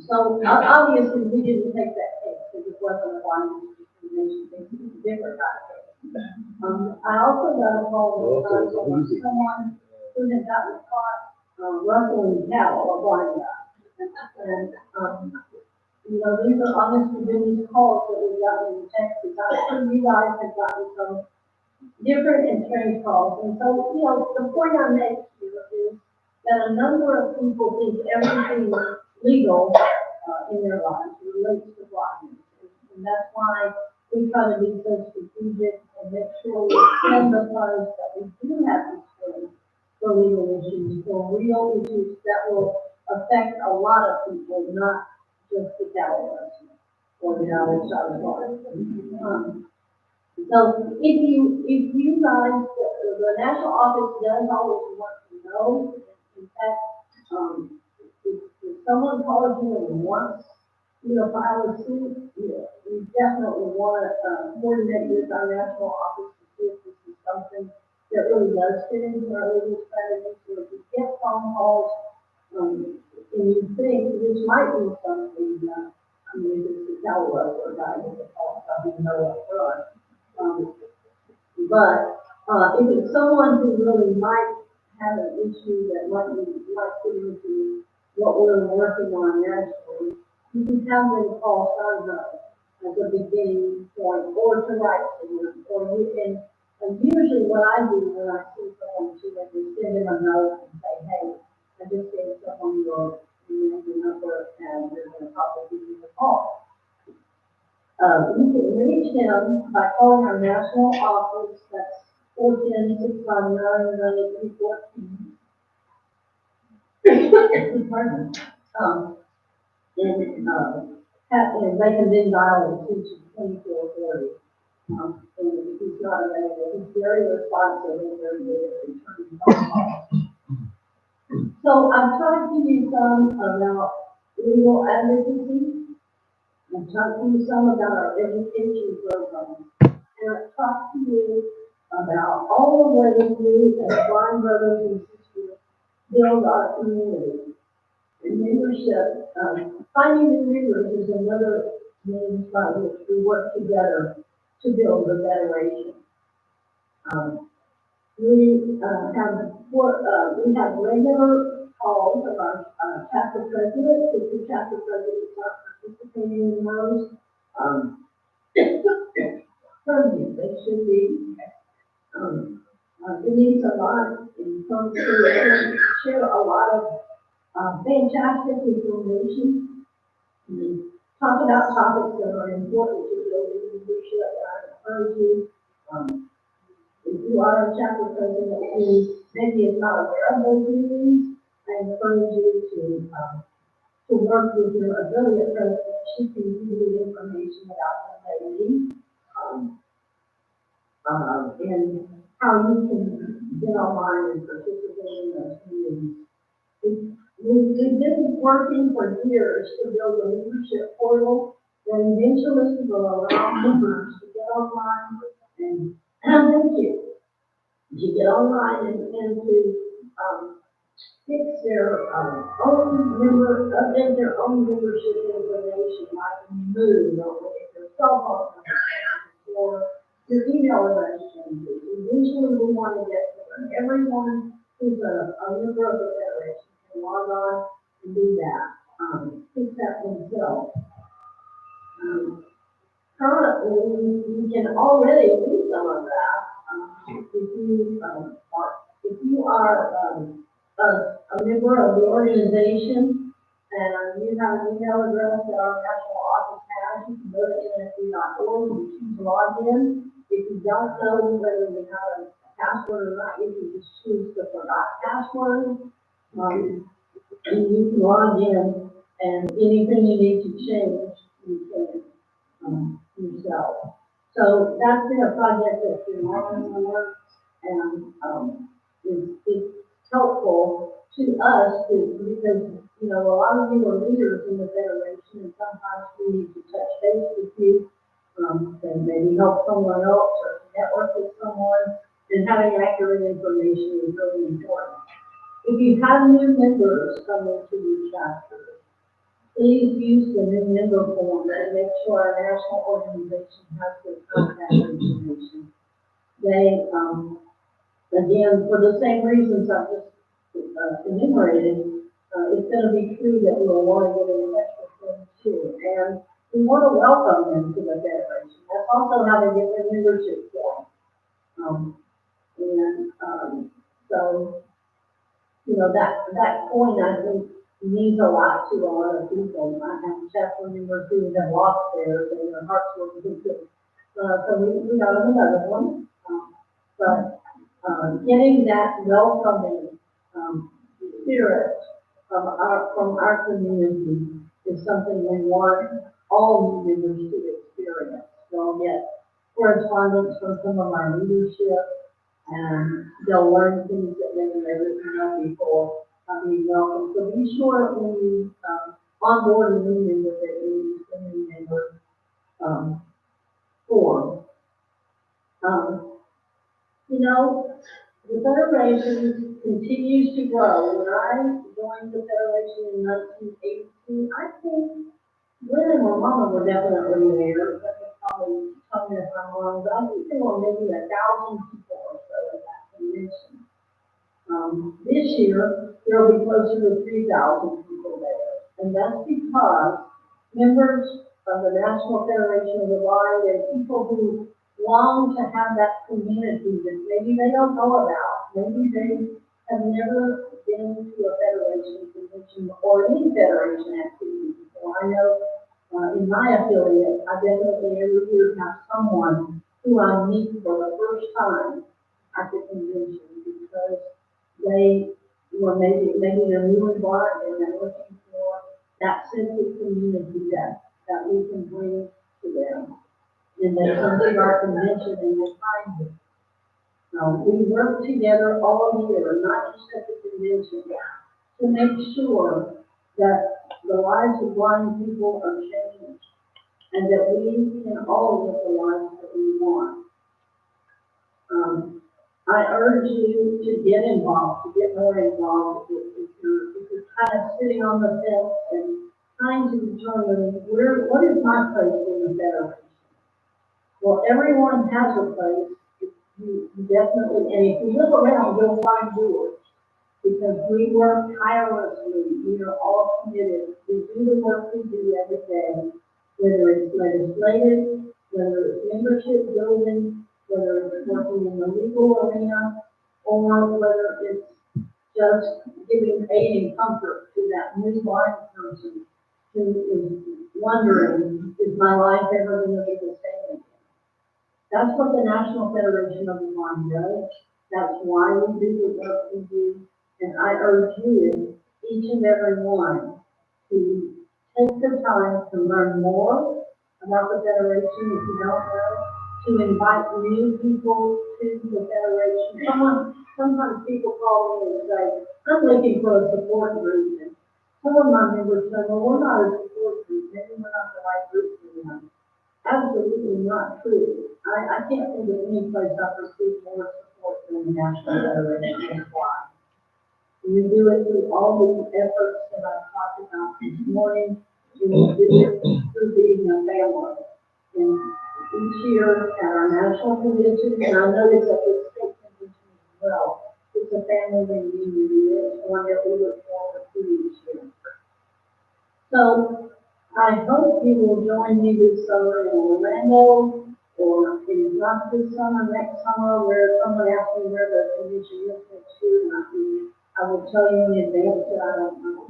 so obviously we didn't take that case because it wasn't a blind discrimination case. It was a different kind of case. I also got a call from someone who had gotten caught rustling cattle, a blind guy. And these are honest to goodness calls that we've gotten in Texas. I'm sure you guys have gotten some different and strange calls. And so, the point I make here is that a number of people think everything legal in their lives relates to blindness. And that's why we try to be so strategic and make sure we spend the funds that we do have to spend for legal issues, for real issues that will affect a lot of people, not just the Cowboys or the other side of the line. So if you guys, the national office does always want to know. In fact, if someone calls you and wants you to file a suit, you definitely want to coordinate with our national office to see if this is something that really does fit into our legal strategy. So if you get phone calls and you think this might be something, if it's the Cowboy or a guy with a call, something know up front. But, if it's someone who really might have an issue that might fit into what we're working on nationally, you can have them call Sunrise as a beginning point, or to write to them, or you can, and usually what I do when I see someone, is I just send them a note and say, hey, I just gave someone your number, and they're gonna probably give you a call. You can reach them by calling our national office, that's 410-659-9314. Pardon me. And they can then dial into 2440. And if he's not available, he's very responsive and very good at returning phone calls. So I've talked to you some about legal advocacy. I've talked to you some about our education programs. And I've talked to you about all the ways we as blind brothers and sisters build our community. And membership, finding the members is another means by which we work together to build a federation. We have regular calls of our chapter presidents. If the chapter president is not participating in those, they should be. It needs a lot in terms of share a lot of fantastic information. Talk about topics that are important to building leadership. I encourage you, if you are a chapter president who maybe is not aware of those meetings, I encourage you to work with your affiliate president. She can give you the information about what they need, and how you can get online and participate in those meetings. We've been working for years to build a leadership portal that eventually will allow members to get online and thank you. To get online and to fix their own update their own membership information, like when you move, or if their cell phone number, or your email address changes. Eventually, we want to get to everyone who's a member of the federation can log on and do that, fix that themselves. Currently, you can already do some of that. If you are a member of the organization and you have an email address that our national office has, you can go to NFB.org and choose login. If you don't know whether you have a password or not, you can just choose the forgot password. And you can log in, and anything you need to change, you can yourself. So that's been a project that's been long in the works, and it's helpful to us because, you know, a lot of you are leaders in the federation, and sometimes we need to touch base with you, and maybe help someone else or network with someone, and having accurate information is really important. If you have new members coming to your chapter, please use the new member form and make sure our national organization has their contact information. They, again, for the same reasons I just enumerated, it's going to be true that we'll want to get in touch with them too. And we want to welcome them to the federation. That's also how they get their membership form. So, you know, that point, I think, means a lot to a lot of people. I have chapter members who have lost theirs and their hearts were good. So we got another one. But getting that welcoming spirit from our community is something we want all new members to experience. They'll get correspondence from some of our leadership, and they'll learn things that maybe they didn't know before. Being welcome. So be sure when you onboard a new member that you use the new member form. You know, the federation continues to grow. When I joined the federation in 1982, I think Glenn and my mama were definitely there, but probably tell me if I'm wrong, but I think there were maybe 1,000 people or so at that convention. This year, there'll be closer to 3,000 people there. And that's because members of the National Federation of the Blind and people who long to have that community that maybe they don't know about, maybe they have never been to a federation convention or any federation activity before. I know in my affiliate, I definitely every year have someone who I meet for the first time at the convention because they were maybe they're newly blind and they're looking for that sense of community that we can bring to them. And they come to our convention and they find it. We work together all year, not just at the convention, to make sure that the lives of blind people are changed and that we can all live the lives that we want. I urge you to get involved, to get more involved. If you're kind of sitting on the fence and trying to determine what is my place in the federation. Well, everyone has a place. You definitely, and if you look around, you'll find yours. Because we work tirelessly, we are all committed. We do the work we do every day, whether it's legislative, whether it's membership building, whether it's working in the legal arena, or whether it's just giving aid and comfort to that new blind person who is wondering, is my life ever going to be the same again? That's what the National Federation of the Blind does. That's why we do the work we do. And I urge you, each and every one, to take the time to learn more about the Federation if you don't know, to invite new people to the Federation. Sometimes people call me and say, I'm looking for a support group. And some of my members say, well, we're not a support group. Maybe we're not the right group for them. Absolutely not true. I can't think of any place I've received more support than the National Federation of the Blind. We do it through all these efforts that I've talked about this morning. We do it through being a family. And each year at our national convention, and I notice at the state convention as well, it's a family reunion. It's one that we look forward to each year. So I hope you will join me this summer in Orlando, or in not this summer, next summer, where someone asked me where the convention is next year, I will tell you in advance that I don't know.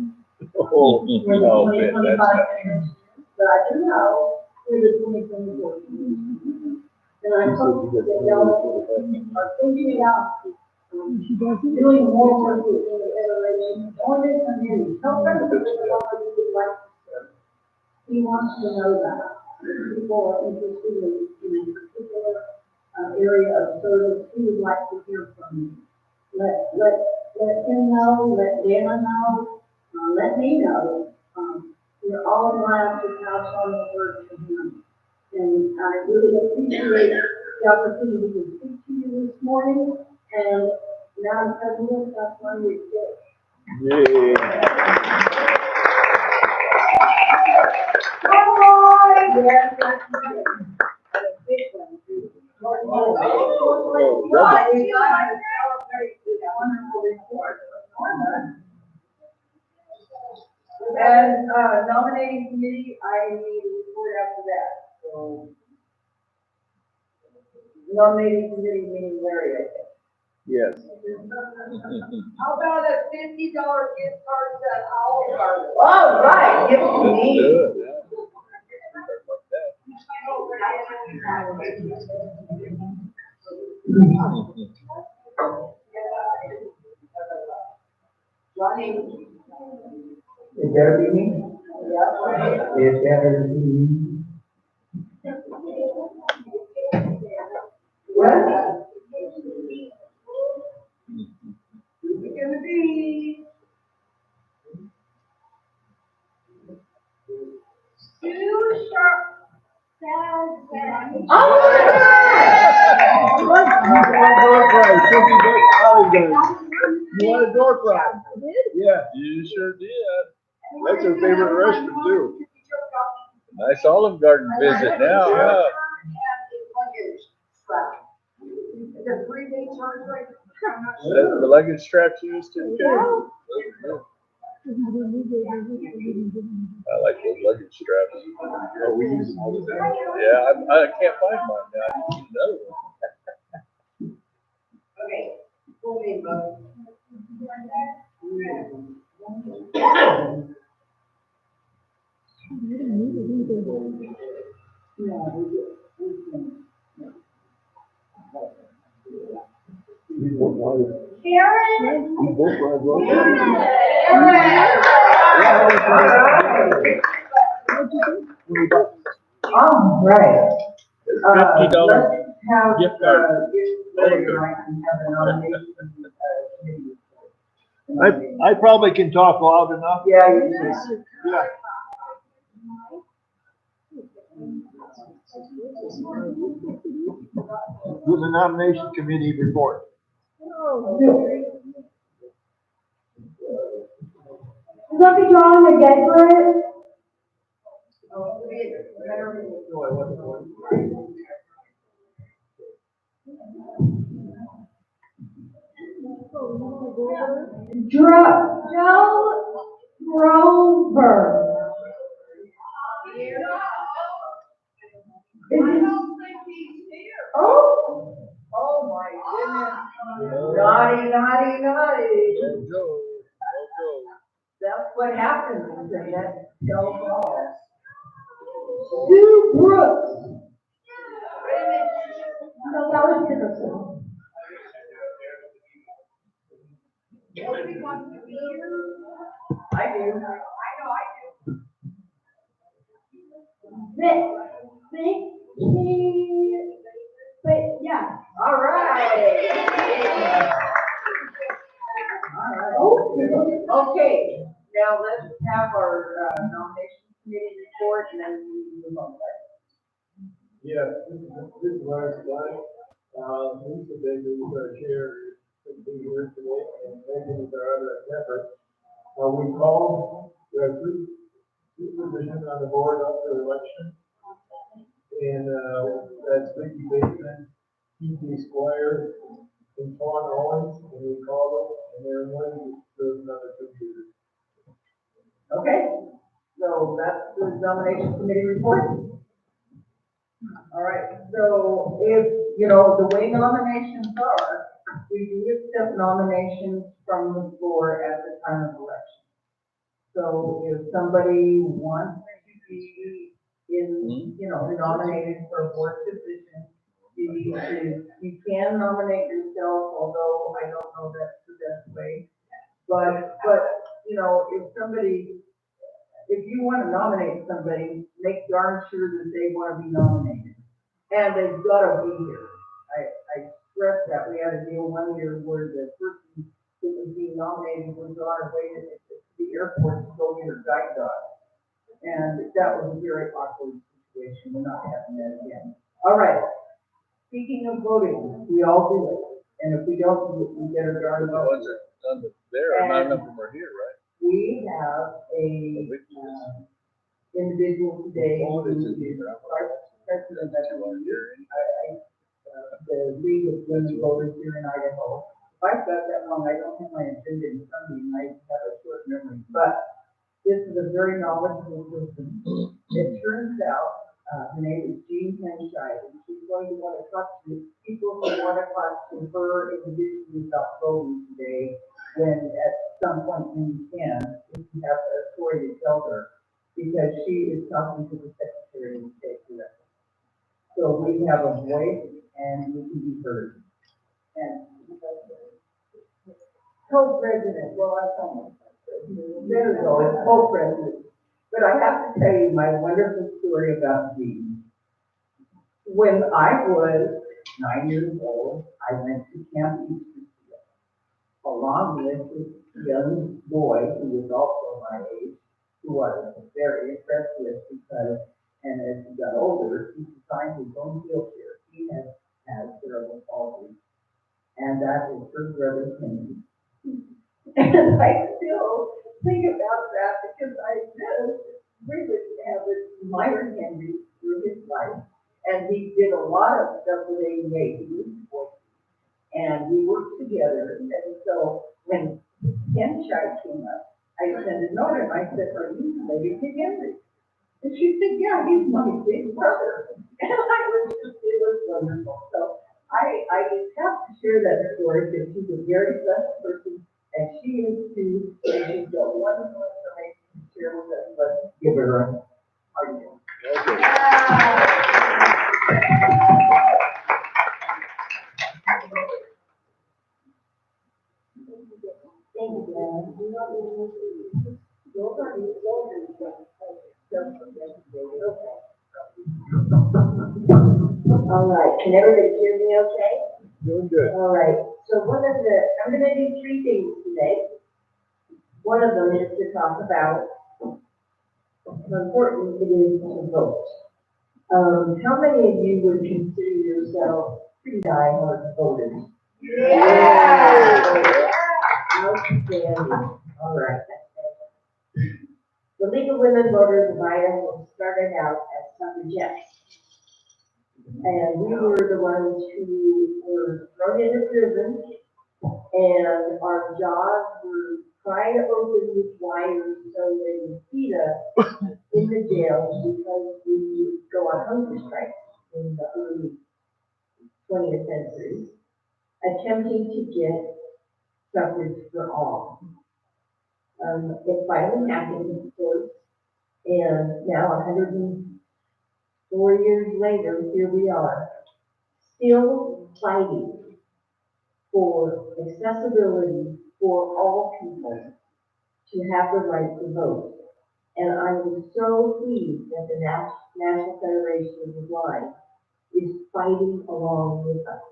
Oh, Where the 2025 convention is, but I do know where the 2024 convention is. And I hope that y'all are thinking about doing more work with the federation, join the community. Tell them that they want to do like this. He wants to know that. People are interested in a particular area of service. He would like to hear from you. Let him know, let Dana know, let me know. We're all glad to pass on the word to him. And I really appreciate the opportunity to speak to you this morning. And Madam President, that's my report. Yes, that's right. And a big one, too. And nominating committee, I need a report after that. So nominating committee meaning Larry, I think. yes. How about a $50 gift card to Olive Garden? All right, give it to me. Johnny. It better be me. It better be me. What? Who's it gonna be? Sue Sharp. Oh my God! You want a door prize, You want a door prize? Yeah, you sure did. That's her favorite restaurant too. Nice Olive Garden visit now, huh? Is it 3-day charge right? I'm not The sure. the luggage straps you used to carry. I like those luggage straps. Oh, we use them all the time. Yeah, I can't find mine now. I need another one. Okay. Full name, vote. Karen? We both ride well. All right. It's $50 Let's have, gift card. Larry and I can have a nomination, committee. I probably can talk loud enough. Yeah, you do. Yeah. Do the nomination committee report. Is that be drawing a dead for it? No, I wasn't going. Joe Grover. Oh, Oh, my goodness. Naughty, naughty, naughty. Joe. That's what happens when they let go balls. Sue Brooks. No, that was Nicholson. Nobody wants to be here. I do. I know I do. But yeah. All right. All right. Okay, now let's have our nomination committee report and then we move on. Yes, this is Lars Black. Lisa Baker is our chair, could be here today, and Megan is our other member. We called, we have three positions on the board up for election. And, that's Vicky Bateman, Keith Squire, and Fawn Owens, and we called them, and they're willing to serve another 2 years. Okay, so that's the nomination committee report. All right, so if, you know, the way nominations are, we do accept nominations from the floor at the time of election. So if somebody wants to be you know, nominated for a board position, you can nominate yourself, although I don't know that's the best way. But, you know, if you want to nominate somebody, make darn sure that they want to be nominated. And they've got to be here. I stressed that. We had a deal one year where the person who was being nominated was on her way to the airport to go get her guide dog. And that was a very awkward situation. We're not having that again. All right. Speaking of voting, we all do it. And if we don't do it, we get our darn The vote. ones that are done there, none of them are here, right? We have a individual today who is president of the League of Women Voters here in Idaho. If I've got that wrong, I don't have my agenda in front of me, and I have a short memory. But this is a very knowledgeable person. It turns out, her name is Jean Henshide, and she's going to want to talk to people who want to talk to her individually about voting today, when at some point when you can, if you have a story to tell her, because she is talking to the Secretary of State directly. So we have a voice and we can be heard. And co-president, well, that's almost. There we go, it's co-president. But I have to tell you my wonderful story about Jean. When I was 9 years old, I went to Camp East, along with this young boy who was also my age, who I was very impressed with because, and as he got older, he designed his own wheelchair. He has cerebral palsy, and that is her brother Henry. And I still think about that because I just really have admired Henry through his life, And he did a lot of stuff with ADA, and we worked together. And so when Ken Shai came up, I sent a note and I said, are you related to Henry? And she said, yeah, he's my big brother. And it was wonderful. So I just have to share that story because she's a very blessed person, and she is too. And she's got wonderful information to share with us. Let's give her a hard time. Thank you. All right, can everybody hear me okay? Doing good. All right, so I'm gonna do three things today. One of them is to talk about how important it is to vote. How many of you would consider yourselves pretty diehard voters? Yeah! Outstanding. All right. The League of Women Voters of Idaho started out as suffragettes. And we were the ones who were thrown into prison, and our jobs were try to open these wires so they would feed us in the jails because we would go on hunger strikes in the early 20th century, attempting to get suffrage for all. It finally happened, of course, and now 104 years later, here we are, still fighting for accessibility for all people to have the right to vote. And I am so pleased that the National Federation of the Blind is fighting along with us.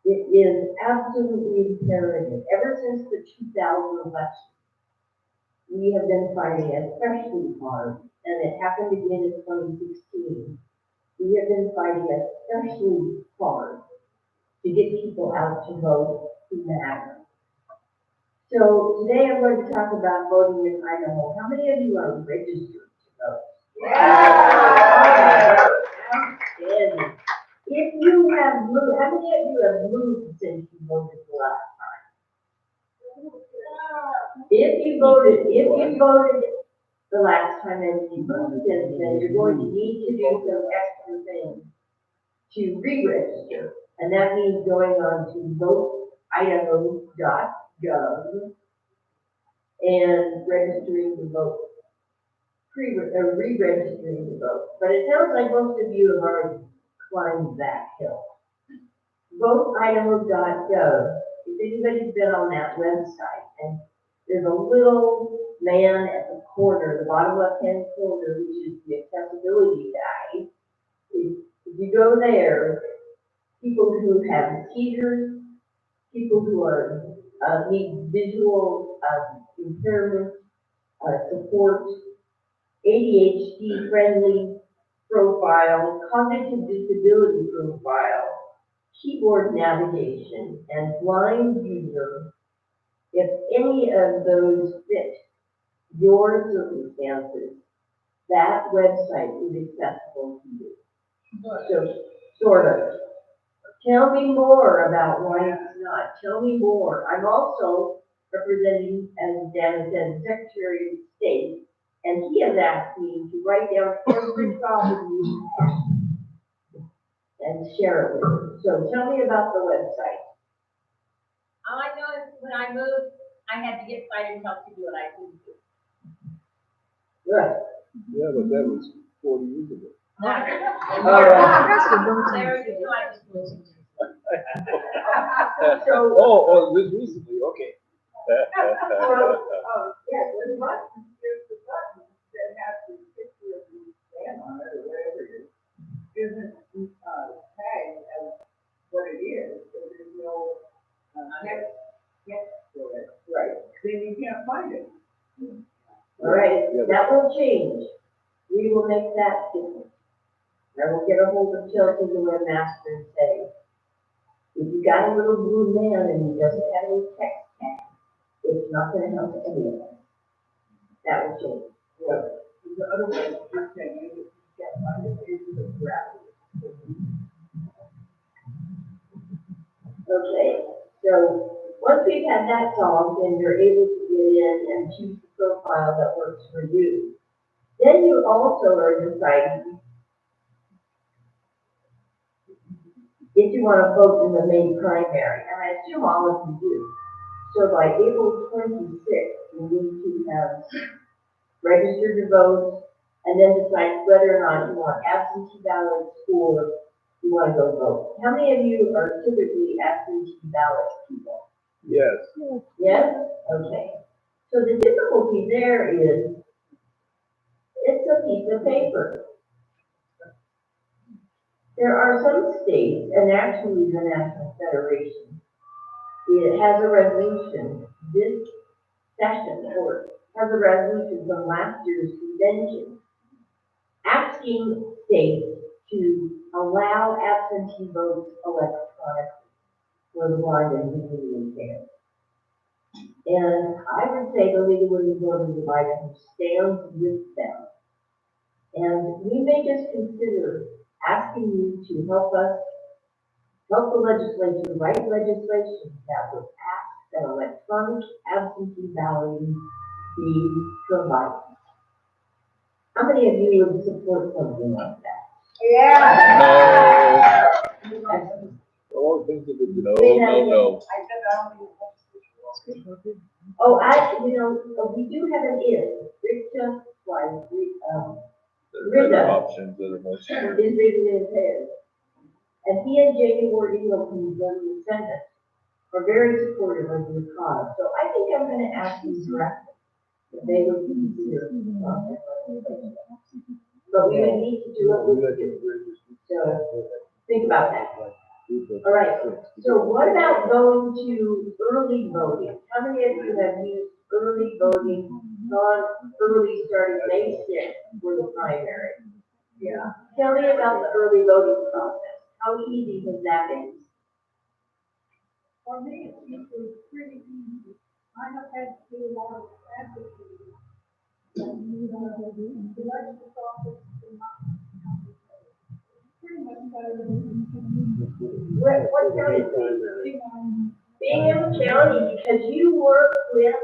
It is absolutely imperative. Ever since the 2000 election, we have been fighting especially hard, and it happened again in 2016. We have been fighting especially hard to get people out to vote who matter. So today I'm going to talk about voting in Idaho. How many of you are registered to vote? Yeah! Outstanding. If you have moved, how many of you have moved since you voted the last time? If you voted the last time and you voted since then, you're going to need to do some extra things to re-register. And that means going on to voteidaho.gov and registering to vote, re-registering to vote. But it sounds like most of you have already climbed that hill. Voteidaho.gov, if anybody's been on that website, and there's a little man at the corner, the bottom left-hand corner, which is the accessibility guide. If you go there, people who have seizures, people who are need visual impairment support, ADHD friendly profile, cognitive disability profile, keyboard navigation, and blind user. If any of those fit your circumstances, that website is accessible to you. So, sort of. Tell me more about why it's not. Tell me more. I'm also representing, as Dan said, Secretary of State, and he has asked me to write down every problem you have and share it with him. So tell me about the website. All I know is when I moved, I had to get fighting help to do what I couldn't do. Good. Yeah, but that was 40 years ago. All right. Oh, this recently, okay. Yes, there's the button that has the picture of the man on it or whatever it is. Isn't tagged as what it is, so there's no text for it. Right. Then you can't find it. All right, that will change. We will make that different. I will get a hold of Chelsea, the webmaster, and say, if you got a little blue man and he doesn't have any text tag, it's not going to help anyone. That will change. Yeah. The other way, you're saying is if you can't find it, it's a graphic. Okay, so once we've had that solved and you're able to get in and choose the profile that works for you, then you also are deciding if you want to vote in the main primary, and I assume all of you do. So by April 26th, you need to have registered to vote and then decide whether or not you want absentee ballots or you want to go vote. How many of you are typically absentee ballot people? Yes. Yes? Okay. So the difficulty there is, it's a piece of paper. There are some states, and actually the National Federation, it has a resolution, this session, or has a resolution from last year's convention, asking states to allow absentee votes electronically for the blind and visually impaired. And I would say the League of Women Voters Alliance stands with them. And we may just consider asking you to help us, help the legislature write legislation that would ask that electronic absentee balloting be provided. How many of you would support something like that? Yeah. All things that we No. I said I don't. Oh, we do have an if. Rick just, There are options that are most. is visually impaired. And he and Jamie Ward Eagle from the Senate are very supportive of your cause. So I think I'm gonna ask you directly if they would consider. But we would need to do it with you. So think about that. All right, so what about going to early voting? How many of you have used early voting, early starting May 6th for the primary? Yeah. Tell me about the early voting process. How easy has that been? For me, it was pretty easy. I have had to do a lot of advocacy. The election process is not pretty much better than. What county? Bingham County, because you work with,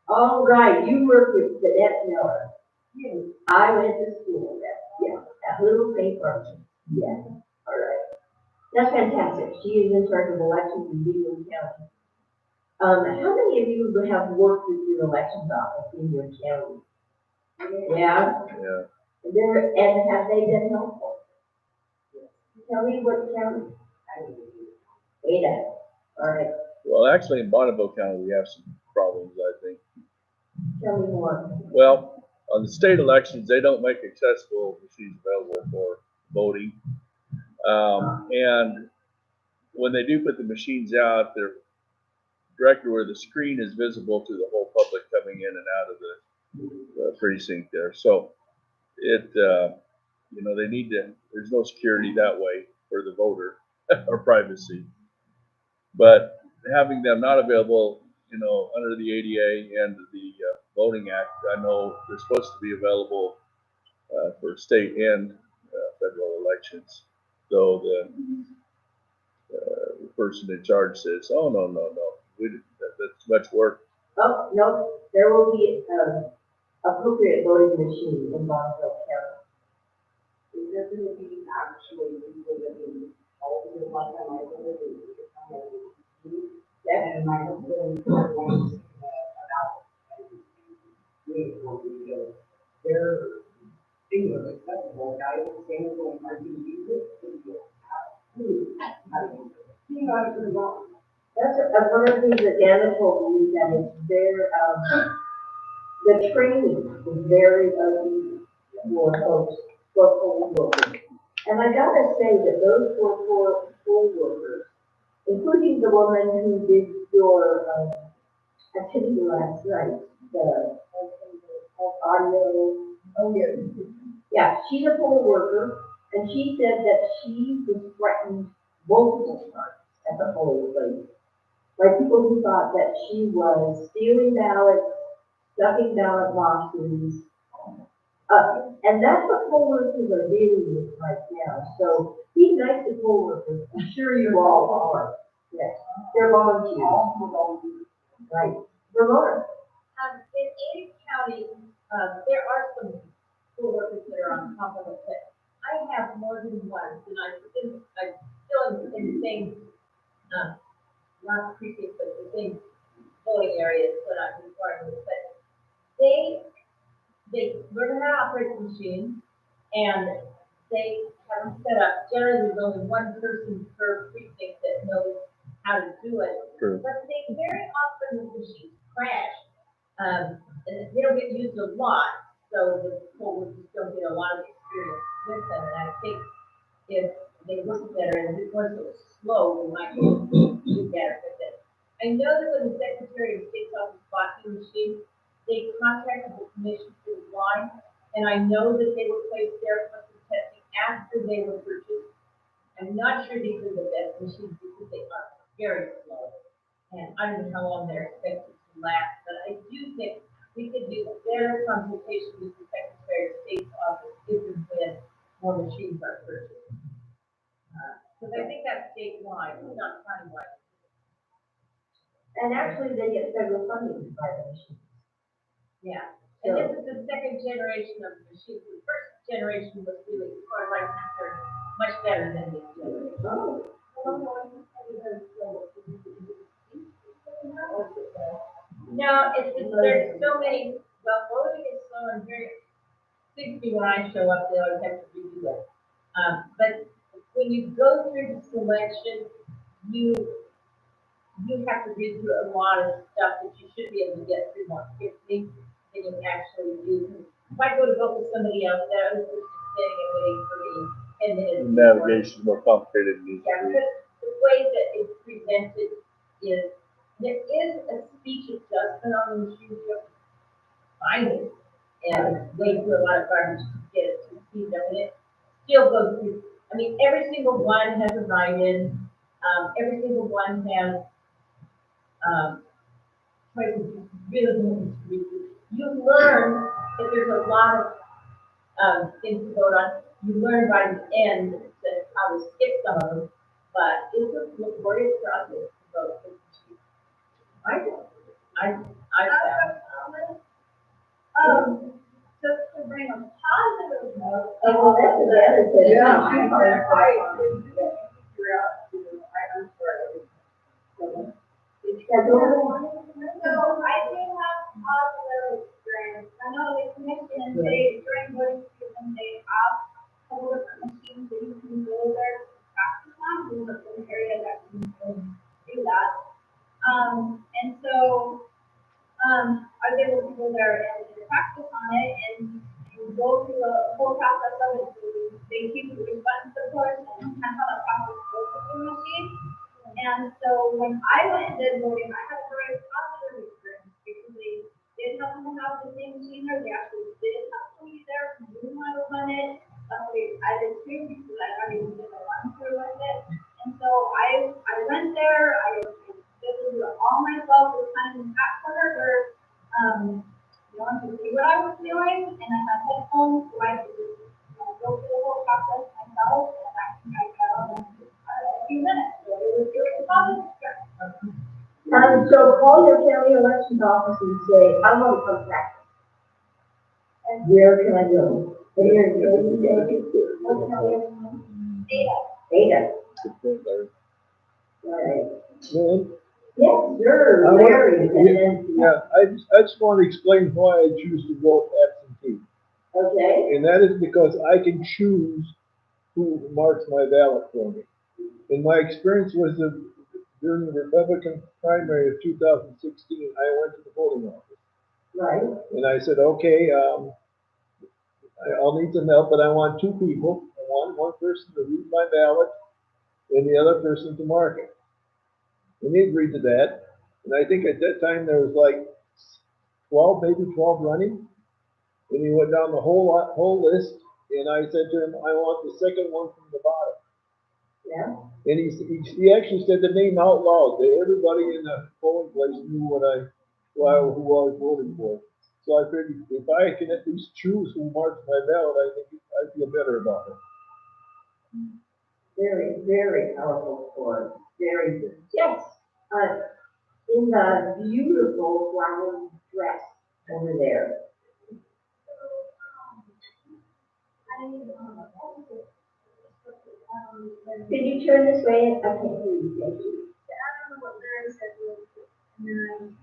all right, you work with Danette Miller. I went to school there, yeah, at Little St. Martin, yeah, all right. That's fantastic. She is in charge of elections in Bingham County. How many of you have worked with your elections office in your county? Yeah? Yeah. And have they been helpful? Tell me what county? Idaho. All right. Well, actually, in Bonneville County, we have some problems, I think. Tell me more. Well, on the state elections, they don't make accessible machines available for voting. And when they do put the machines out, they're directly where the screen is visible to the whole public coming in and out of the precinct there. So it, they need to, there's no security that way for the voter or privacy. But having them not available, under the ADA and the Voting Act, I know they're supposed to be available for state and federal elections. So the person in charge says, "Oh no, that's too much work." Oh, no, there will be appropriate voting machines in Bonneville County. Is there going to be actually people that will all the like that I live in? And my husband was about their English accessible guys saying going to use it. That's one of the things that Dana told me, that it's their, the training is very easy for folks, for poll workers. And I gotta say that those poll workers, including the woman who did your activity last night, the audio. Oh, yeah. Yeah, she's a poll worker, and she said that she was threatened multiple times at the polling place by people who thought that she was stealing ballots, stuffing ballot boxes, And that's what poll workers are dealing with right now, so be nice to poll workers, I'm sure you all are. Yes, they're volunteers. Right, Vermont. In Ada County, there are some poll workers that are on top of it, but I have more than one, and I'm still in the same, not precinct, but the same voting areas that I'm requiring, but they learn how to operate the machine, and they have them set up. Generally, there's only one person per precinct that knows how to do it. True. But they very often the machines crash, and they don't get used a lot, so the pollers just don't get a lot of experience with them. And I think if they work better and it weren't so slow, we might do better with it. I know that when the Secretary of State's office bought the machine, they contacted the commission to apply, and I know that they were placed there for some testing after they were purchased. I'm not sure these are the best machines because they are very slow, and I don't know how long they're expected to last, but I do think we could do better consultation with the Secretary of State's office if and when more machines are purchased. Because I think that's statewide, it's not countywide. And actually, they get federal funding to buy the machine. Yeah, and this is the second generation of the machines. The first generation was really, as far as I'm concerned, much better than this generation. No, there's so many, well, voting is slow and very, seems to be when I show up, they always have to redo it. But when you go through the selection, you have to read through a lot of stuff that you should be able to get through more quickly than you actually do. If I go to vote with somebody else, that other person's standing and waiting for me 10 minutes. Navigation is more complicated than it needs Yeah, to be. but the way that it's presented is, there is a speech adjustment on the machine, you have to find it and wait for a lot of garbage to get it to speed up, and it still goes through. I mean, every single one has a write-in, every single one has, choices you really need to read through. You learn that there's a lot of, things to vote on. You learn by the end that how to skip some of them, but it's a laborious process to vote. I found. Just to bring a positive note. Oh, that's the other thing. Yeah. I'm sorry. So I do have positive experience. I know the commission, they, during voting season, they have a couple different machines that you can go there to practice on. There's an area that can do that. And so, I was able to go there and practice on it and go through the whole process of it. So they keep the response support and kind of how the process goes with the machine. And so when I went and did voting, I had a very positive experience because they did happen to have the same machine there. They actually did have somebody there who knew how to run it. Luckily, I did too because I already did a run through with it. And so I went there, I did it all myself. It was kind of in that corner where, you know, to see what I was doing, and I had headphones, so I could just, go through the whole process myself, and I think I got on in a few minutes. So it was a positive experience. So call your county elections office and say, I want to come practice. And where can I go? There, what county? Ada. Right. Man, Yes, sir, I want- Larry, and then, yeah, I just want to explain why I choose to vote absentee. okay, And that is because I can choose who marks my ballot for me. And my experience was that during the Republican primary of 2016, I went to the voting office. right, And I said, okay, I'll need some help, but I want two people. I want one person to read my ballot and the other person to mark it. And he agreed to that. And I think at that time there was like 12, maybe 12 running. And he went down the whole list. And I said to him, I want the second one from the bottom. yeah, And he actually said the name out loud. That everybody in the polling place knew who I was voting for. So I figured if I can at least choose who marks my ballot, I think I feel better about it. Very, very powerful story, very good. Yes, in the beautiful flower dress over there. Can you turn this way? I can't hear you, thank you. I don't know what Larry said was, and then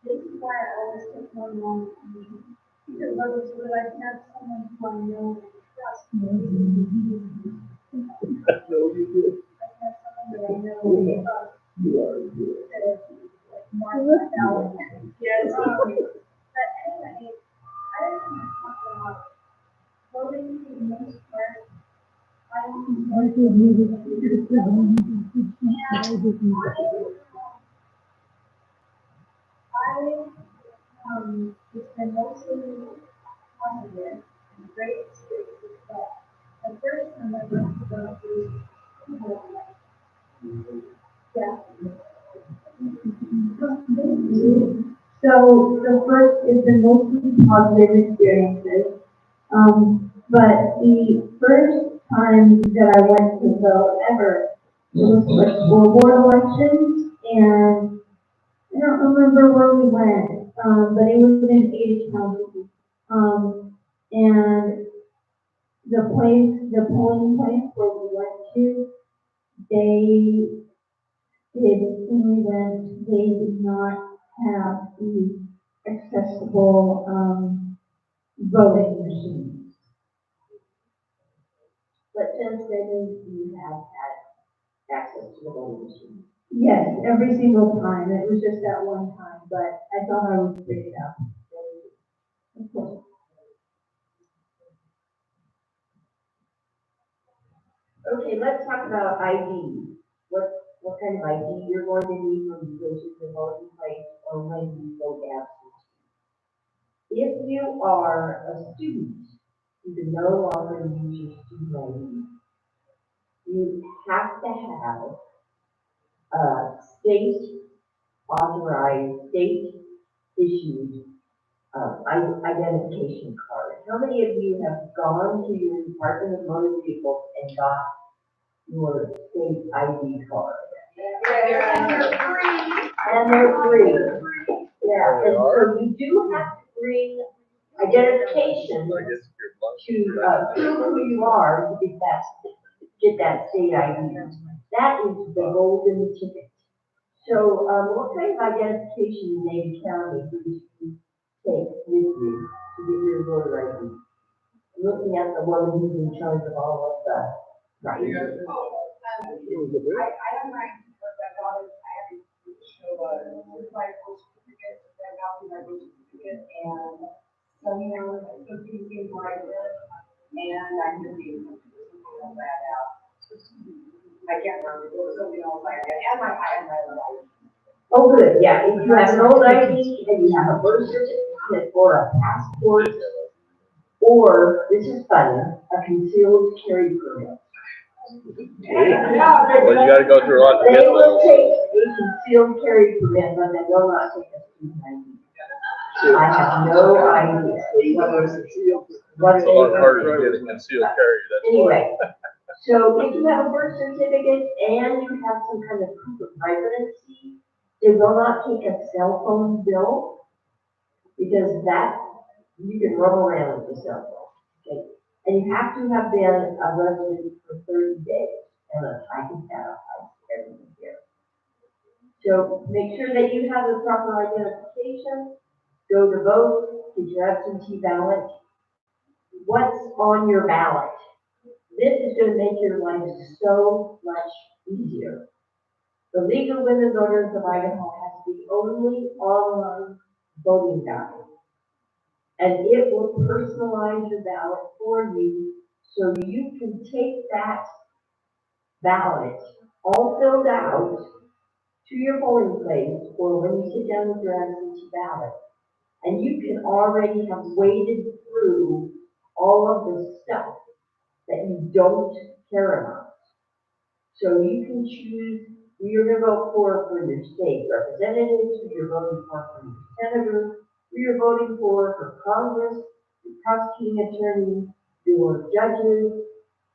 this is why I always take my mom with me, because I was so that I can have someone who I know and trust. No, you did. I can have someone that I know and trust. You are good. Instead of like mark my ballot. Yes. But anyway, I just want to talk about voting for the most part. I don't know. It's been mostly positive and great experiences, but the first time I went to the yeah. So the first is the mostly positive experiences. But the first time that I went to vote ever, it was for school board elections, and I don't remember where we went, but it was in Ada County. And the polling place where we went to, they when we went, they did not have the accessible, voting machines. But since then, you have had access to the voting machine. Yes, every single time. It was just that one time, but I thought I would bring it up. Of course. Okay, let's talk about ID. What kind of ID you're going to need when you go to the voting place or when you vote absentee. If you are a student, you can no longer use your student ID. You have to have a state authorized, state issued identification card. How many of you have gone to your Department of Motor Vehicles and got your state ID card? And they're free. And they're free. Yeah, and so you do have to bring identification to prove who you are to get that state ID. That is the golden ticket. So, what kind of identification in Ada County do you take with you to get your voter ID? Looking at the woman who's in charge of all of the, right? I have my, I got it, I have to show a certified birth certificate, that copy of my birth certificate, and some, associated where I live, and I can be something else that out. I can't remember, there was something else like that, and I have my own ID. Oh, good, yeah, if you have an old ID and you have a birth certificate or a passport, or, this is funny, a concealed carry permit. Well, you gotta go through a lot to get They will those. take a concealed carry permit, but they will not take a student ID. I have no idea. What It's a lot harder to get a concealed carry, that's why. Anyway, so if you have a birth certificate and you have some kind of proof of residency, they will not take a cell phone bill, because that, you can roam around with the cell phone. Okay? And you have to have been a resident for 30 days, and I can have everything here. So make sure that you have the proper identification, go to vote, get your absentee ballot. What's on your ballot? This is going to make your life so much easier. The League of Women Voters of Idaho has the only online voting ballot. And it will personalize your ballot for you, so you can take that ballot all filled out to your polling place, or when you sit down with your absentee ballot. And you can already have waded through all of the stuff that you don't care about. So you can choose who you're gonna vote for your state representatives, who you're voting for your senators, who you're voting for Congress, your prosecuting attorney, your judges,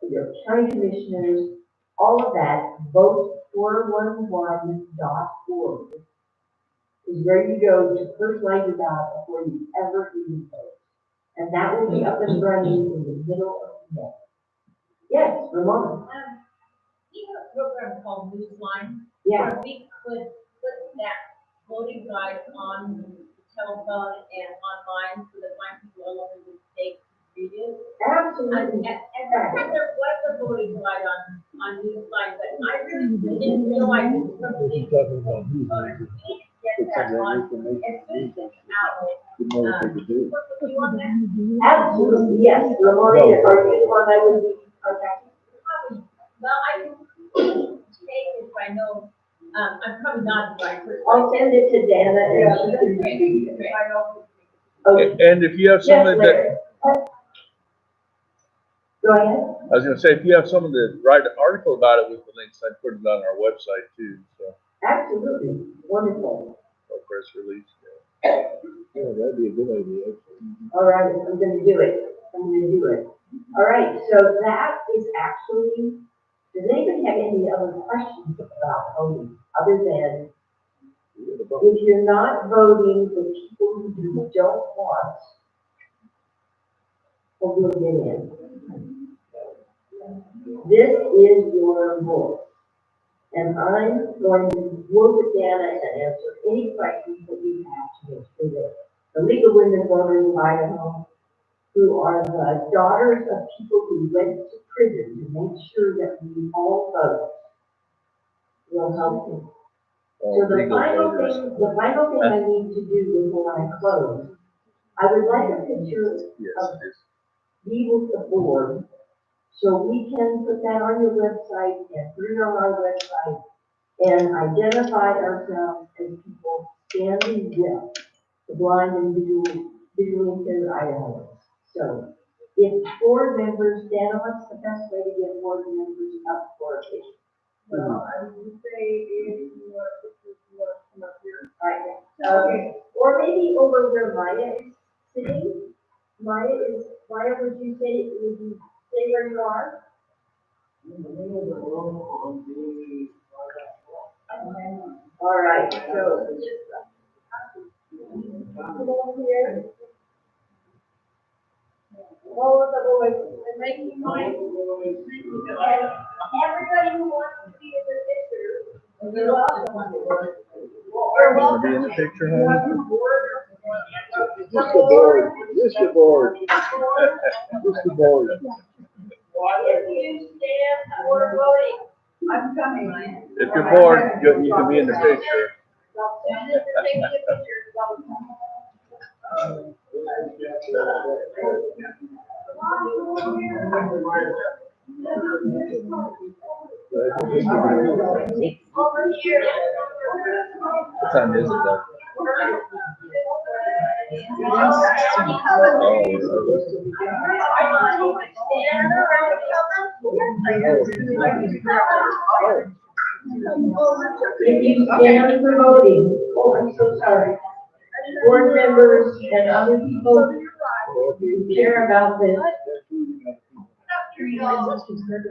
your county commissioners, all of that, vote411.org is where you go to personalize your ballot before you ever even vote. And that will be up and running in the middle of May. Yes, Ramona? We have a program called Newsline. Yeah. Where we could put that voting guide on the telephone and online so that my people all over the state can read it. Absolutely. And there was a voting guide on Newsline, but I really didn't realize it was something. Get that on and put it out. Absolutely, yes. Ramona, are you the one I would be contacting? Well, I can take it if I know, I'm probably not the right person. I'll send it to Dana and she can read it. Okay. And if you have Yes, someone that, Larry. Go ahead. I was gonna say, if you have someone that write an article about it with the links, I'd put it on our website too, so. Absolutely, wonderful. Or press release. Yeah, that'd be a good idea. All right, I'm gonna do it. All right, so that is actually, does anybody have any other questions about voting other than if you're not voting for people who you don't want, or will get in? This is your voice. And I'm going to work with Dana and answer any questions that you have to make sure that the League of Women Voters of Idaho, who are the daughters of people who went to prison to make sure that we all vote, will help you. So the final thing I need to do before I close, I would like a picture of me with the board, so we can put that on your website and put it on our website and identify ourselves as people standing with the blind and visually impaired Idahoans. So if board members, Dana, what's the best way to get board members up for a vision? Well, I would say if you want to come up here. Right. Or maybe over where Maya is sitting. Maya, would you say where you are? All right, so come over here. All of the boys, and make you mind. Everybody who wants to be in the picture, you're welcome. You're welcome. Be in the picture, honey? Just the board. Just the board. Just the board. If you stand for voting, I'm coming. If you're bored, you can be in the picture. take a picture. Over here. What time is it though? If you stand for voting, oh, I'm so sorry. Board members and other people who care about this.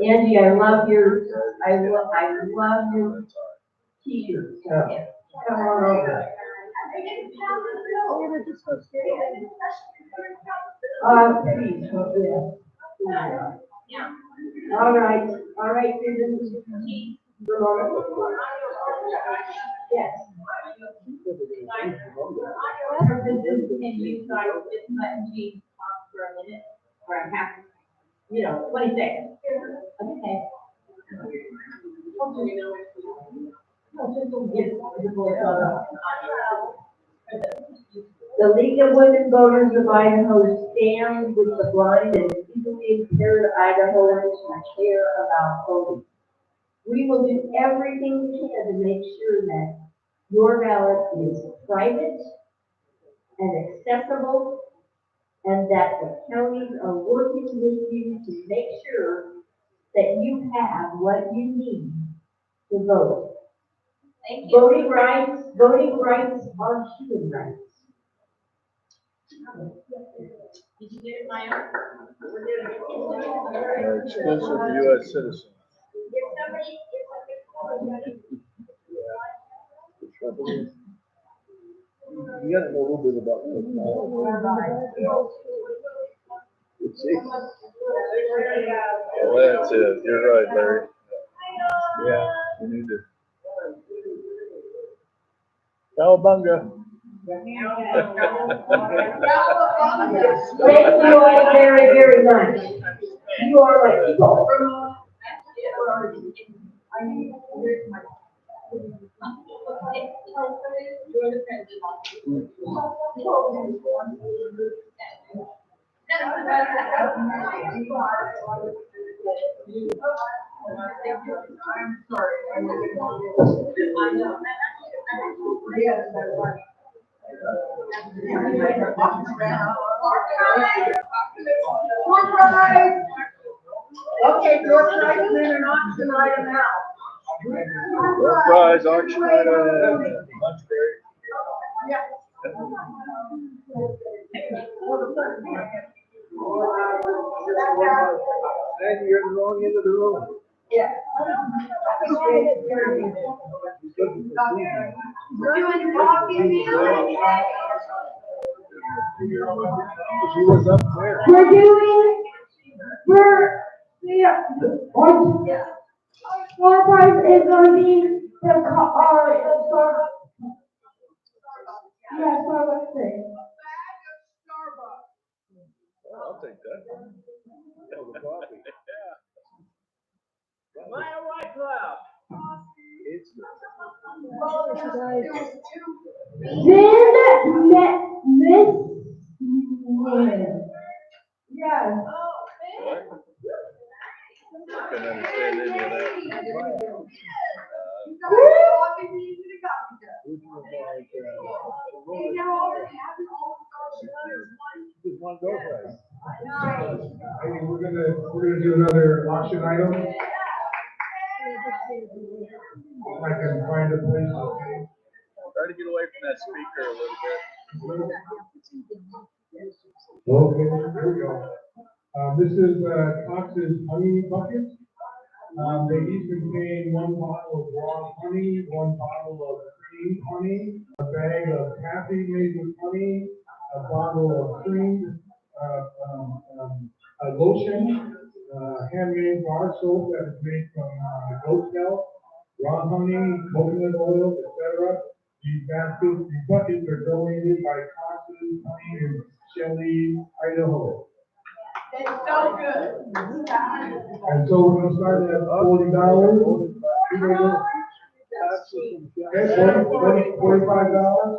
Angie, I love your t-shirt, so come on over. Please, yeah. All right, Susan. Yes. And you guys just let Jean talk for a minute, or a half, 20 seconds. Okay. The League of Women Voters of Idaho stands with the blind and visually impaired Idahoans who care about voting. We will do everything we can to make sure that your ballot is private and accessible, and that the counties are working with you to make sure that you have what you need to vote. Thank you. Voting rights are human rights. Did you get it, Maya? Exclusive U.S. citizen. If somebody. You gotta know a little bit about Oh, that's it. You're right, Larry. Yeah, you need to. Cowabunga. Thank you all very, very much. You are my people. Okay, door prize and auction item now. Door prize auction item. That's great. And you're the wrong end of the room. Yeah. We're doing coffee. She was up there. Our prize is gonna be the store. Yeah, Starbucks thing. I'll take that. Oh, the coffee. Yeah. Maya White Cloud. It's Yes. what? I can understand any of that. We're gonna do another auction item. If I can find a place to pay. Try to get away from that speaker a little bit. Okay, here we go. This is, Cox's honey bucket. They each contain one bottle of raw honey, one bottle of cream honey, a bag of taffy made with honey, a bottle of cream, a lotion, handmade bar soap that is made from, goat milk, raw honey, coconut oil, etc. These buckets are donated by Cox's Honey in Shelley, Idaho. It's so good. And so we're gonna start at $40. Okay, $45,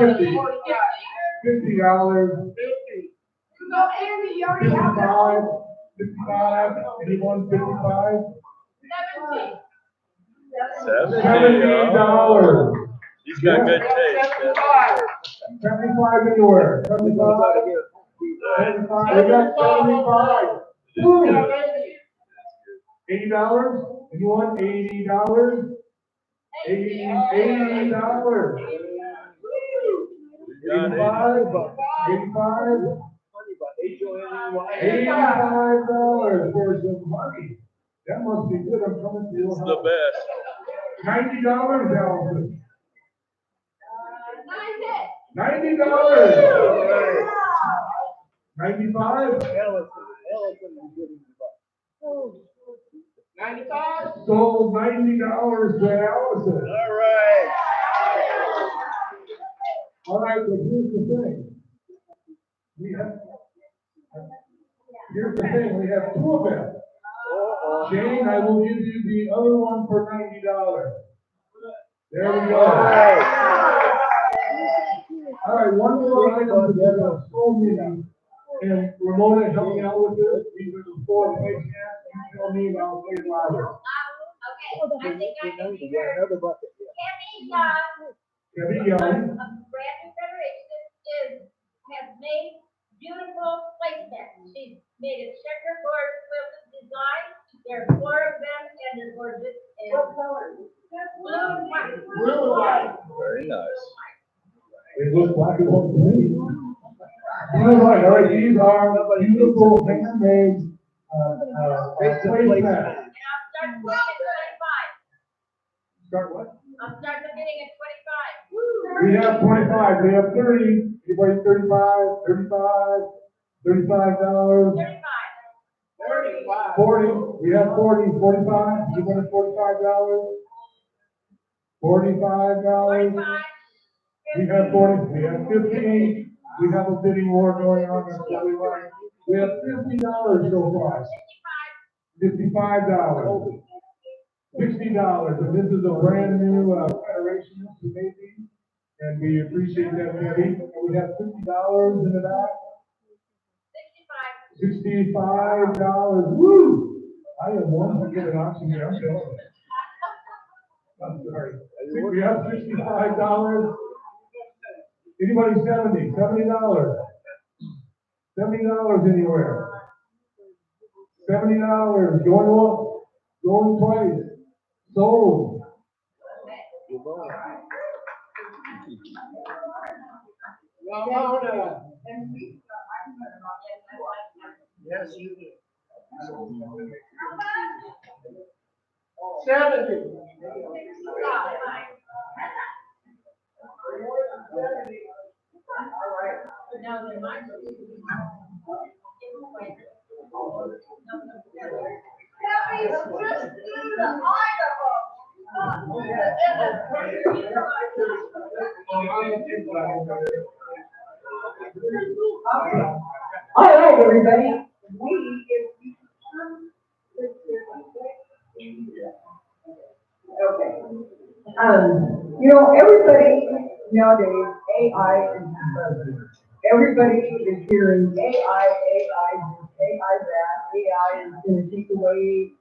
50 $50. No, Amy, you already have that. 55, anyone 55? 70. $70. He's got good taste. 75 anywhere, 75. 75, we got 75. $80, anyone, $80? $80. 85. $85 for some money. That must be good, I'm coming to your It's house. the best. $90, Allison. $90. All 95? $95. Sold $90 to Allison. All right. All right, but here's the thing. Here's the thing, we have two of them. Shane, I will give you the other one for $90. There we go. All right, one more item, because there are so many. And Ramona, help me out with this. These are the four places. You tell me and I'll say it louder. Okay, I think I can hear. Another bucket. Tammy Young. Debbie Young. Of Brand New Federation has made beautiful placemats. She's made a checkerboard quilted design. There are 4 of them and they're gorgeous. What color? Blue and white. Blue and white. Very nice. It looks black and white to me. Blue and white, all right, these are beautiful handmade, placemats. And I'll start bidding at 25. Start what? I'll start the bidding at 25. We have 25, we have 30, anybody 35, 35, $35, 35. 40, we have 40, 45, you want $45? $45, 45. we have 40, we have 50, we have a bidding war going on, that's what we want. We have $50 so far. $55, $60, and this is a brand new, Federation, this is amazing, and we appreciate that, Debbie, and we have $50 in the back. 65. $65, woo! I am one to get an auction here, I'm telling you. I'm sorry. We have $65. Anybody $70? $70. $70 anywhere. $70, going up, going twice, sold. Yes, you do. 70. Now, then mine. All right, everybody. Okay. Everybody nowadays, AI is buzzing. Everybody is hearing AI that, AI is gonna take away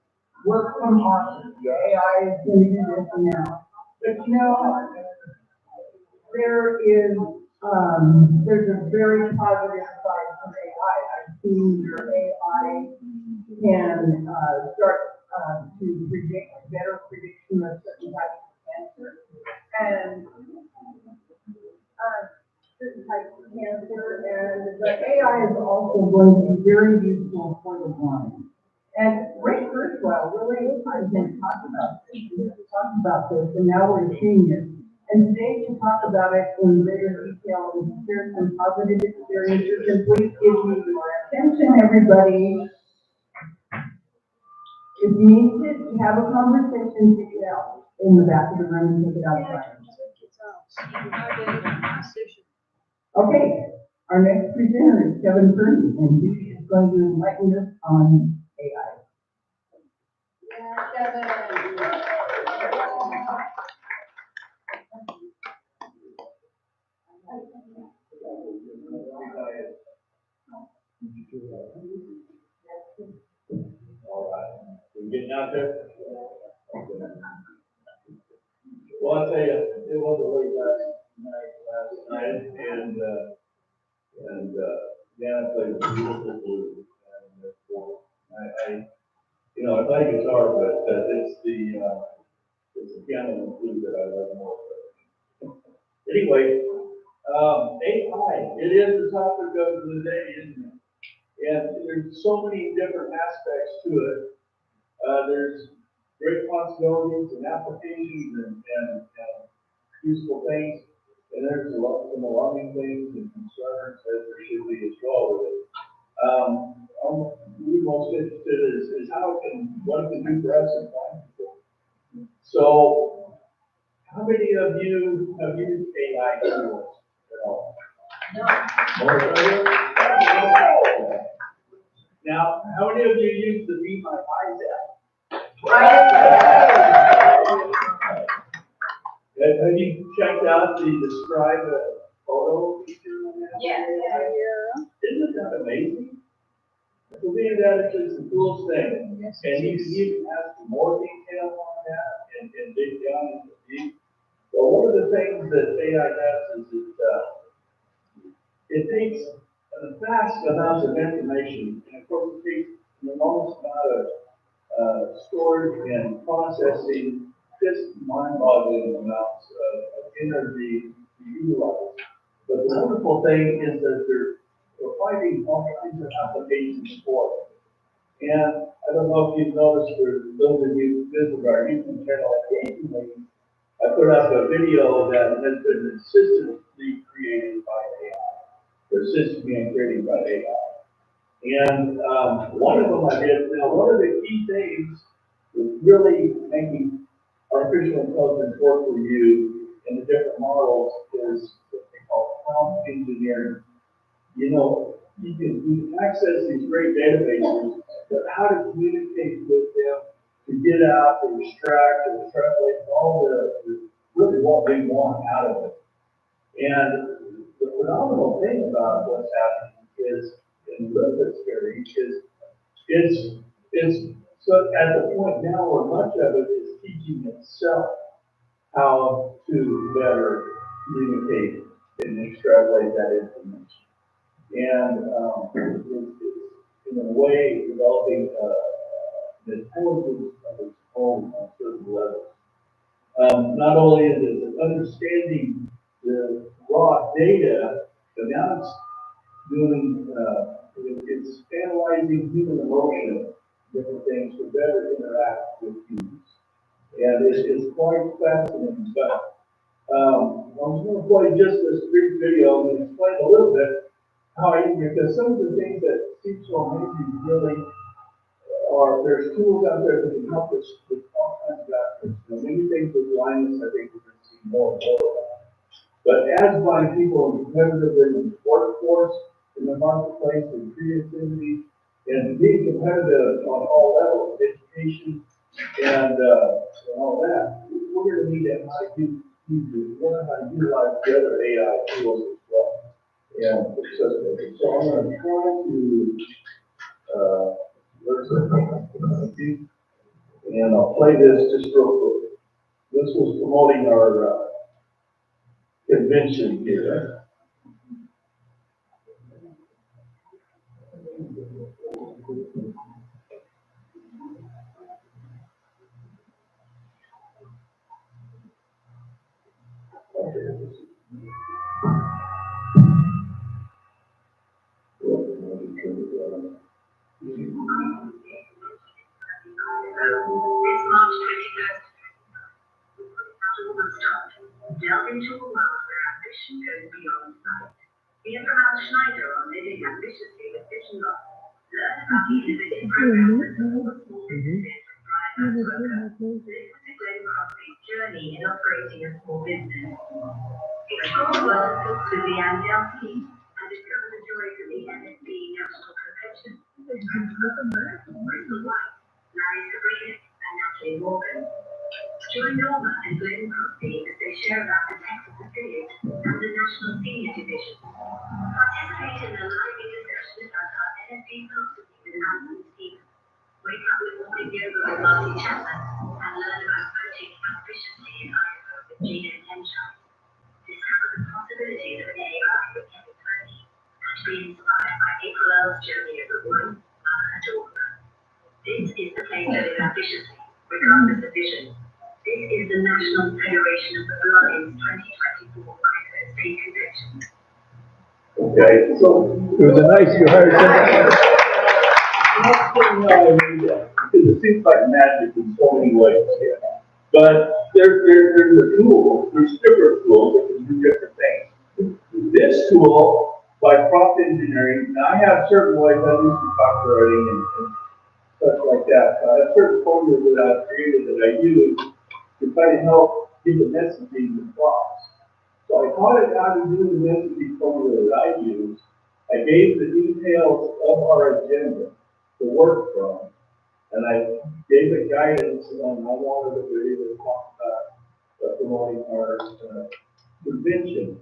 work from office, AI is gonna do this and that. But there's a very positive side to AI. I've seen where AI can, start, to predict better prediction of certain types of cancer. And, certain types of cancer, and the AI is also going to be very useful for the blind. And Ray Kurzweil really, I think, talked about this, and now we're seeing it. And today to talk about it in greater detail and share some positive experiences, and please give me your attention, everybody. If you need to have a conversation, take it out in the back of the room, take it outside. Okay, our next presenter is Kevin Purdy, and he is going to enlighten us on AI. All right, we getting out there? Well, I tell you, it was a late last night, and Deanna played a beautiful blues, and I play guitar, but it's the piano and blues that I love more. Anyway, AI, it is the topic of the day, isn't it? And there's so many different aspects to it. There's great possibilities and applications and useful things, and there's some alarming things and concerns as there should be as well with it. I'm most interested is what it can do for us and blind people. So, how many of you have used AI tools at all? No. Most of you? Now, how many of you use the Be My Eyes app? Have you checked out the Describe a Photo feature? Yeah. Isn't that amazing? To me, that is just the coolest thing. And you can even ask for more detail on that and dig down into the deep. Well, one of the things that AI does is it takes a vast amount of information, and of course it takes an enormous amount storage and processing just mind-boggling amounts of energy to utilize. But the wonderful thing is that they're finding all kinds of applications for it. And I don't know if you've noticed, for those of you who visit our YouTube channel occasionally, I put up a video that has been assistantly created by AI, or assisted me in creating by AI. And one of them I did, one of the key things with really making artificial intelligence work for you in the different models is what they call prompt engineering. You know, you can access these great databases, but how to communicate with them to get out and extract and extrapolate all the really what we want out of it. And the phenomenal thing about what's happening is, in Elizabeth's experience, it's so at the point now where much of it is teaching itself how to better communicate and extrapolate that information. And it's in a way developing an intelligence of its own on certain levels. Not only is it understanding the raw data, but now it's doing, it's analyzing human emotion, different things to better interact with humans. And it's quite fascinating stuff. I'm going to play just this brief video and explain a little bit how, because some of the things that seem so amazing really are, there's tools out there that can help us with all kinds of aspects. Many things with blindness, I think we're going to see more and more of that. But as blind people competitive in the workforce, in the marketplace, in creativity, and being competitive on all levels, education, and all that, we're going to need to learn how to utilize the other AI tools as well. And so I'm going to try to and I'll play this just real quick. This was promoting our convention here. It's March 21st. Delve into a world where ambition goes beyond sight. Hear from Al Schneider on living ambitiously with vision loss. Learn about the innovative programs that support small businesses from Brian Asworker. Listen to Glenn Crosby's journey in operating a small business. Explore world books with Leanne Delsky and discover the joys of the NFB National Convention. Crystal White, Larry Sabrina, and Natalie Morgan. Join Norma and Glenn Crosby as they share about the Texas affiliate and the National Senior Division. Participate in the lively discussion about our NFB philosophy with Anthony Stevens. Wake up with morning yoga with Marty Chapman and learn about coaching ambitiously in Idaho with Gina Hemshire. Discover the possibilities of AI with Kevin Tony and be inspired by April Earl's journey as a woman, mother, and daughter. This is the place that is ambitiously, regardless of vision. This is the National Federation of the Blind's 2024 Idaho State Convention. Okay, so it was a nice, you hired somebody. Because it seems like magic in so many ways here. But there's a tool, there's different tools that can do different things. This tool, by prompt engineering, now I have certain ways I do some copywriting and stuff like that. So I have certain formulas that I've created that I use to try to help get the messaging across. So I taught it how to do the messaging formula that I use. I gave the details of our agenda to work from, and I gave it guidance on how long it was able to talk about promoting our convention.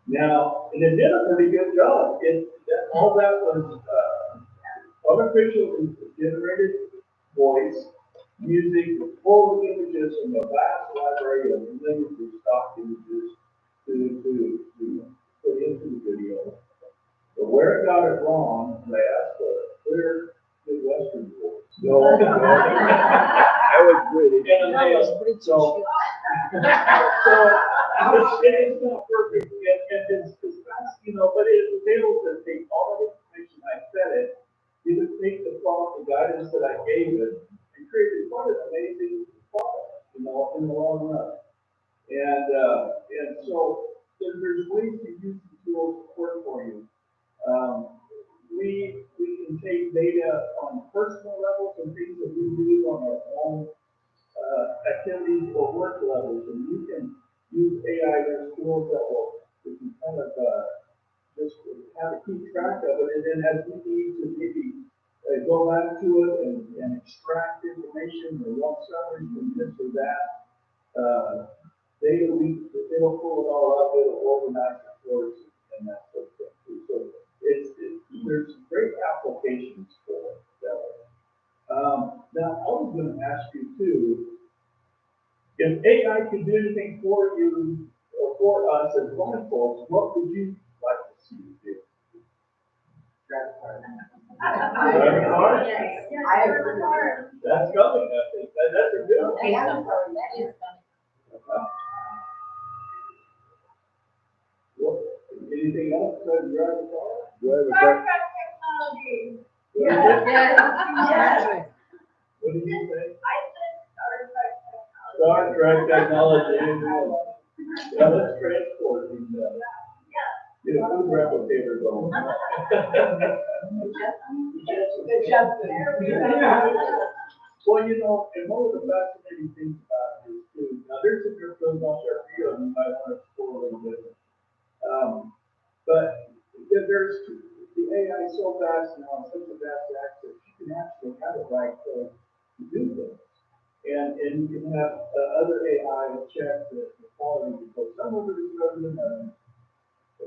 Now, and it did a pretty good job. All that was artificial generated voice, music, full images from a vast library of images, stock images to put into the video. But where it got it wrong, they asked for a clear Midwestern voice. So No, no. That was pretty. So, it's not perfect, and it's fast, but it was able to take all the information I fed it, you would take the thought, the guidance that I gave it, and create quite an amazing product, in the long run. And so, there's ways to use the tools to work for you. We can take data on personal levels and things that we do on our own activities or work levels, and you can use AI as tools that will we can kind of just have to keep track of it, and then as we need to maybe go back to it and extract information or want summaries from this or that data, it'll pull it all up, it'll organize it for us, and that sort of thing too. So there's great applications for it that way. Now, I was going to ask you too, if AI could do anything for you or for us as blind folks, what would you like to see it do? That's coming, I think. That's a good one. Anything else? Drive a car? Drive a Star car. Trek technology. What did you say? I said Star Trek technology. Star Trek technology. Yeah, let's transport these, get a food replicator going. Well, and one of the fascinating things about this too, now there's some different I'll share for you, and you might want to explore a little bit. But there's the AI is so fast now, and such a vast access, you can actually have it right to do things. And you can have other AI check the quality, because some of it is better than others.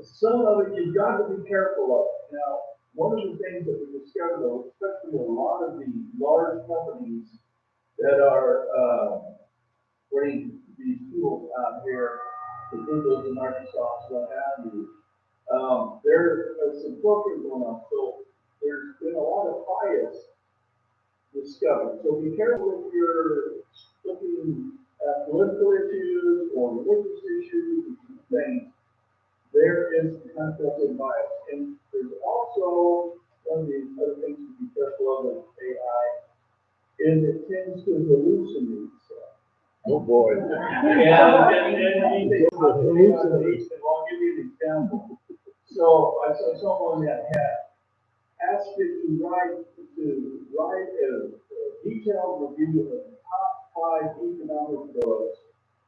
Some of it you've got to be careful of. Now, one of the things that we discovered, though, especially a lot of the large companies that are putting these tools out here, the Googles and Microsofts, what have you, there's some filtering going on. So there's been a lot of bias discovered. So be careful if you're looking at political issues or religious issues and things. There is conflicting bias. And there's also one of the other things to be careful of with AI is it tends to hallucinate stuff. Oh boy. And anything about hallucination, I'll give you an example. So I saw someone that had asked it to write a detailed review of the top 5 economic books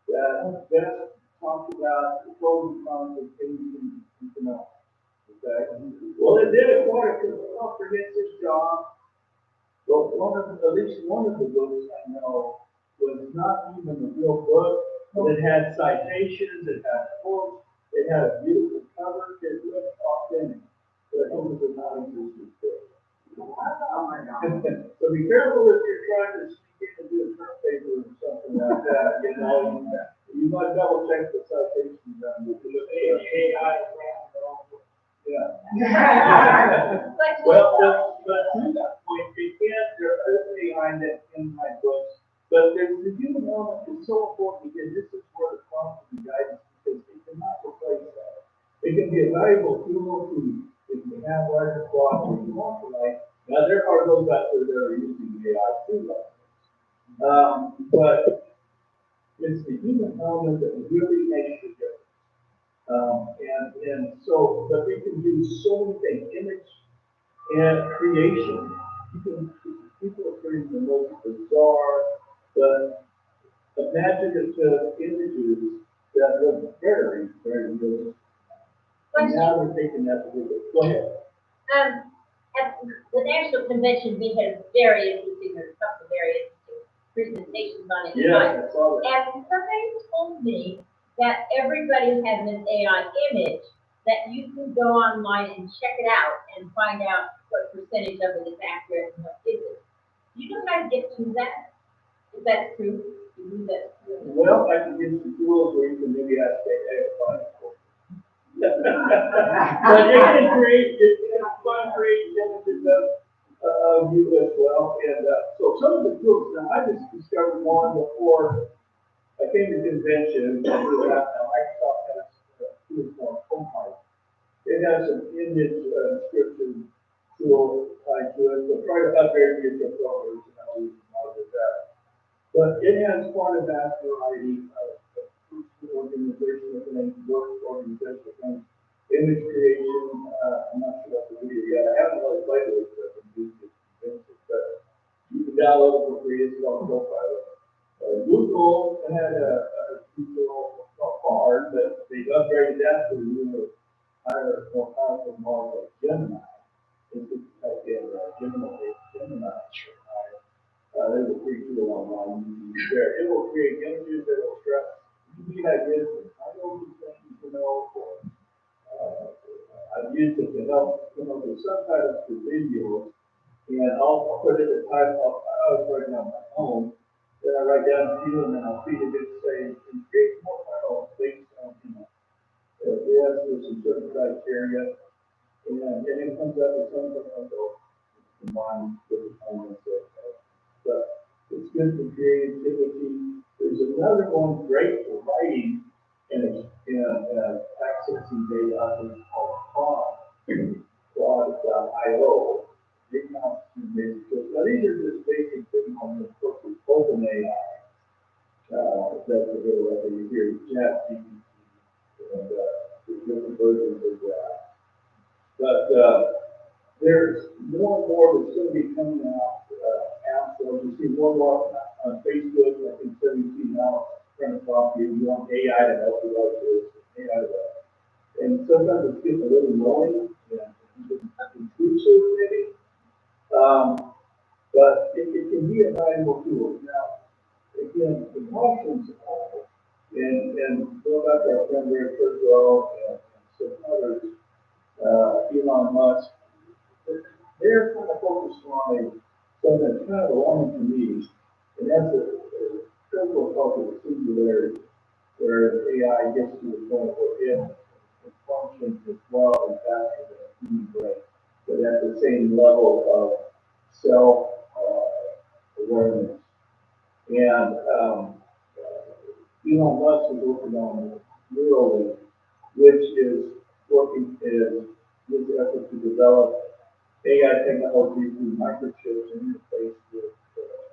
that best talk about the pros and cons of things you can know. Okay? Well, it did quite a comprehensive job, but at least one of the books I know was not even a real book, but it had citations, it had quotes, it had a beautiful cover, it looked authentic, but it was a non-existent book. Oh my God. So be careful if you're trying to sneak in and do a term paper or something like that, you might double check the citations on the AI. Yeah. Well, but to that point, there is AI that in my books, but the human element is so important because this is where the prompts and guidance, because it cannot replace that. It can be a valuable tool to, if you have larger plots or you want to write. Now, there are those out there that are using AI too, but it's the human element that really makes the difference. And so, but we can do so many things, image and creation. People are creating the most bizarre, but imaginative images that look very, very good. And now we're taking that to do it. Go ahead. At the National Convention, we had a very interesting presentations on it. Yes, I saw that. And somebody told me that everybody has an AI image that you can go online and check it out and find out what percentage of it is accurate and what isn't. Do you know how to get to that? Is that true? Well, I can give you tools where you can maybe ask AI to find it for you. But you can create images of you as well. And so So some of the tools, now I just discovered one before I came to convention, Microsoft has a tool called Copilot. It has an image description tool tied to it, so try to upgrade your controllers and all these models of that. But it has quite a vast variety of organizational things, work organizational things, image creation, I'm not sure about the video yet, I haven't really played with it, but you can download it for free, it's called Copilot. Google had a tool called Bard, but they upgraded that to higher, more powerful model like Gemini. It's like Gemini. There's a free tool online you can use there. It will create images that will stress. You can ideas. I know these things to know for. I've used it to help come up with subtitles for videos, and I'll put it in type. I was writing on my phone. Then I write down a few, and then I'll feed it to say, create more titles based on yes, there's some certain criteria, and it comes up with something like those combined with the elements but it's good for creativity. There's another one great for writing and accessing data out there called Quad.io. They count some basic tools. Now these are just basic things on the course with OpenAI. That's available you hear ChatGPT and the different versions of that. But there's more and more that's going to be coming out. Apps, so you see more and more on Facebook. I think 17 now trying to talk to you. You want AI to help you out with this, AI to help. And sometimes it gets a little annoying, intrusive maybe. But it can be a valuable tool. Now, again, the cautions are, and go back to our friend Rick Kurzweil and some others, Elon Musk. They're kind of focused on something that's kind of alarming to me, and that's a critical culture of singularity, where AI gets to the point where it functions as well and faster than a human brain, but at the same level of self awareness. And Elon Musk is working on Neuralink, which is working is his effort to develop AI technology through microchips interface with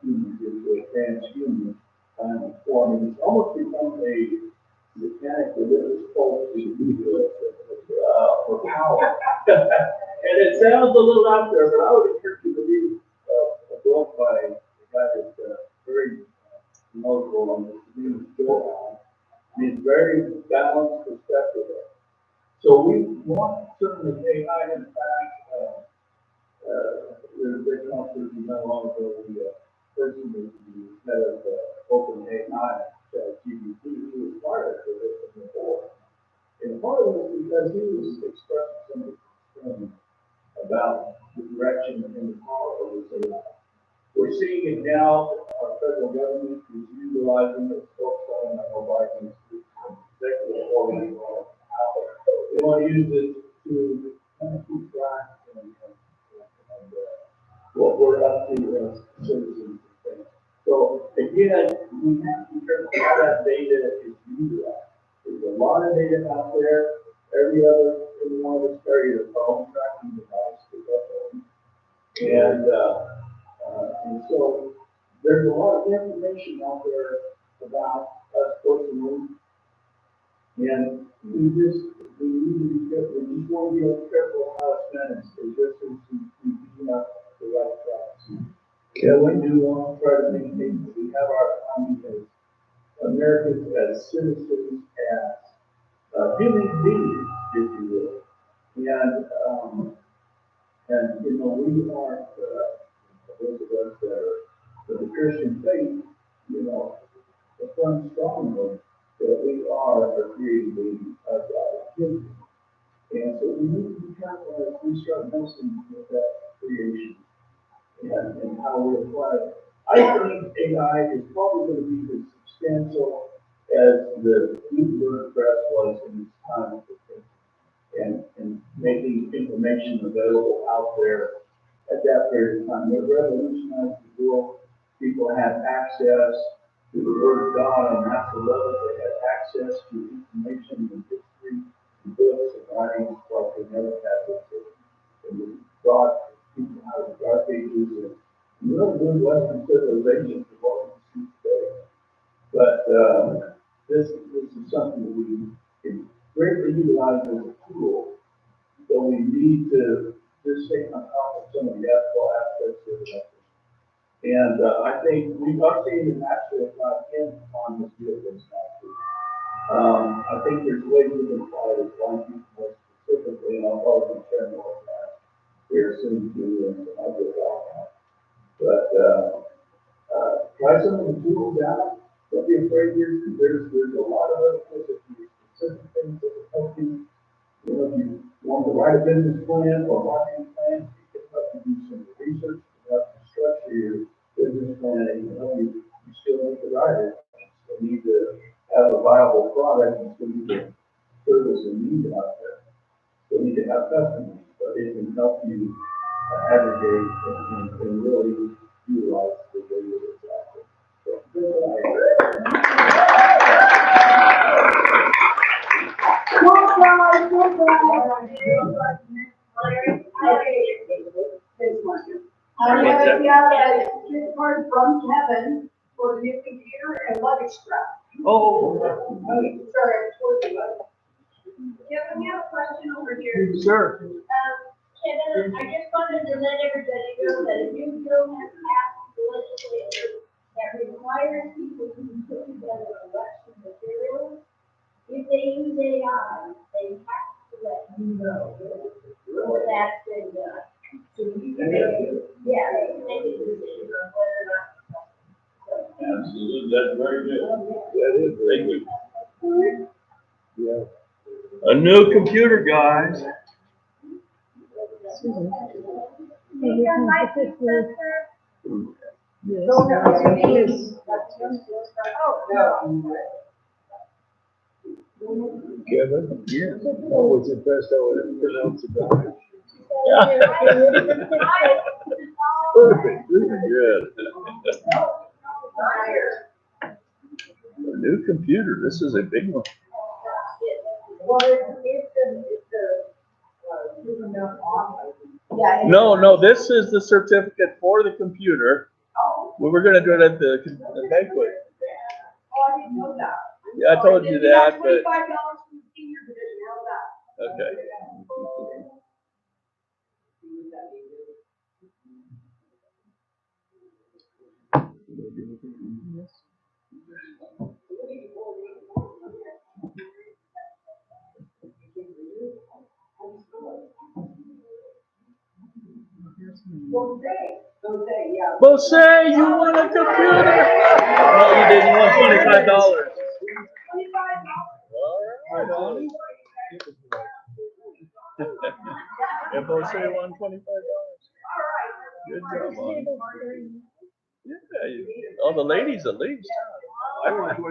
humans into a transhuman kind of form. And it's almost become a mechanic religious cult for power. And it sounds a little out there, but I would encourage you to read a book by a guy that's very knowledgeable on this. His name is Joe. And he's very balanced perspective. So we want certainly AI, in fact, there's a big controversy not long ago, the person who head of OpenAI, GPT, who was fired for this in the board. And part of it was because he was expressing some concern about the direction and the power of this AI. We're seeing it now, our federal government is utilizing it, folks on Biden, executive order, they want to use it to kind of keep track and what we're up to as citizens. So again, we have to be careful how that data is utilized. There's a lot of data out there. Every one of us carry a phone tracking device with our phone. And so there's a lot of information out there about us personally. And we need to be careful. We just want to be careful how it's managed. It's just as we do not the right tracks. Yeah, we do want to try to maintain that we have our economy as Americans, as citizens, as human beings, if you will. And you know, we are those of us that are of the Christian faith, you know, affirm strongly that we are a created being of God. And so we need to be careful as we start messing with that creation and how we apply it. I think AI is probably going to be as substantial as the Gutenberg press was in its time, and making information available out there at that period of time. It revolutionized the world. People had access to the Word of God on a massive level. They had access to information and history and books and writings like they never had before. And it brought people out of the dark ages and really good Western civilization to what we see today. But this is something that we can greatly utilize as a tool. So we need to just stay on top of some of the ethical aspects of it. And I think we've updated actually about 10 on this vehicles now. I think there's ways we can apply it as blind people more specifically, and I'll probably share more of that here soon too, and I'll get out that. But try some of the tools out. Don't be afraid. There's a lot of other specific things that will help you. You know, if you want to write a business plan or marketing plan, you can help you do some research to help you structure your business plan, and you still need to write it. You need to have a viable product, and still need to service a need out there. So you need to have customers, but it can help you aggregate and really utilize the data that's out there. So, We have a gift card from Kevin for the new computer and luggage strap. Oh. Okay, sorry, I told you about it. Kevin, we have a question over here. Sure. Kevin, I just wanted to let everybody know that a new bill has passed the legislature that requires people to put together election materials. If they use AI, they have to let you know that's been done. So you can make, they can make a decision on whether or not. Absolutely, that's very good. That is very good. Yeah. A new computer, guys. Kevin? Yeah. I was impressed how it pronounced it. Perfect. This is good. A new computer. This is a big one. No, this is the certificate for the computer. We were gonna do it at the banquet. Oh, I didn't know that. Yeah, I told you that, but. $25 from the senior division, how's that? Okay. Bose, you want a computer? No, you didn't. You want $25. All right, and Bose won $25. Good job, Bonnie. Yeah, all the ladies at least. I want to.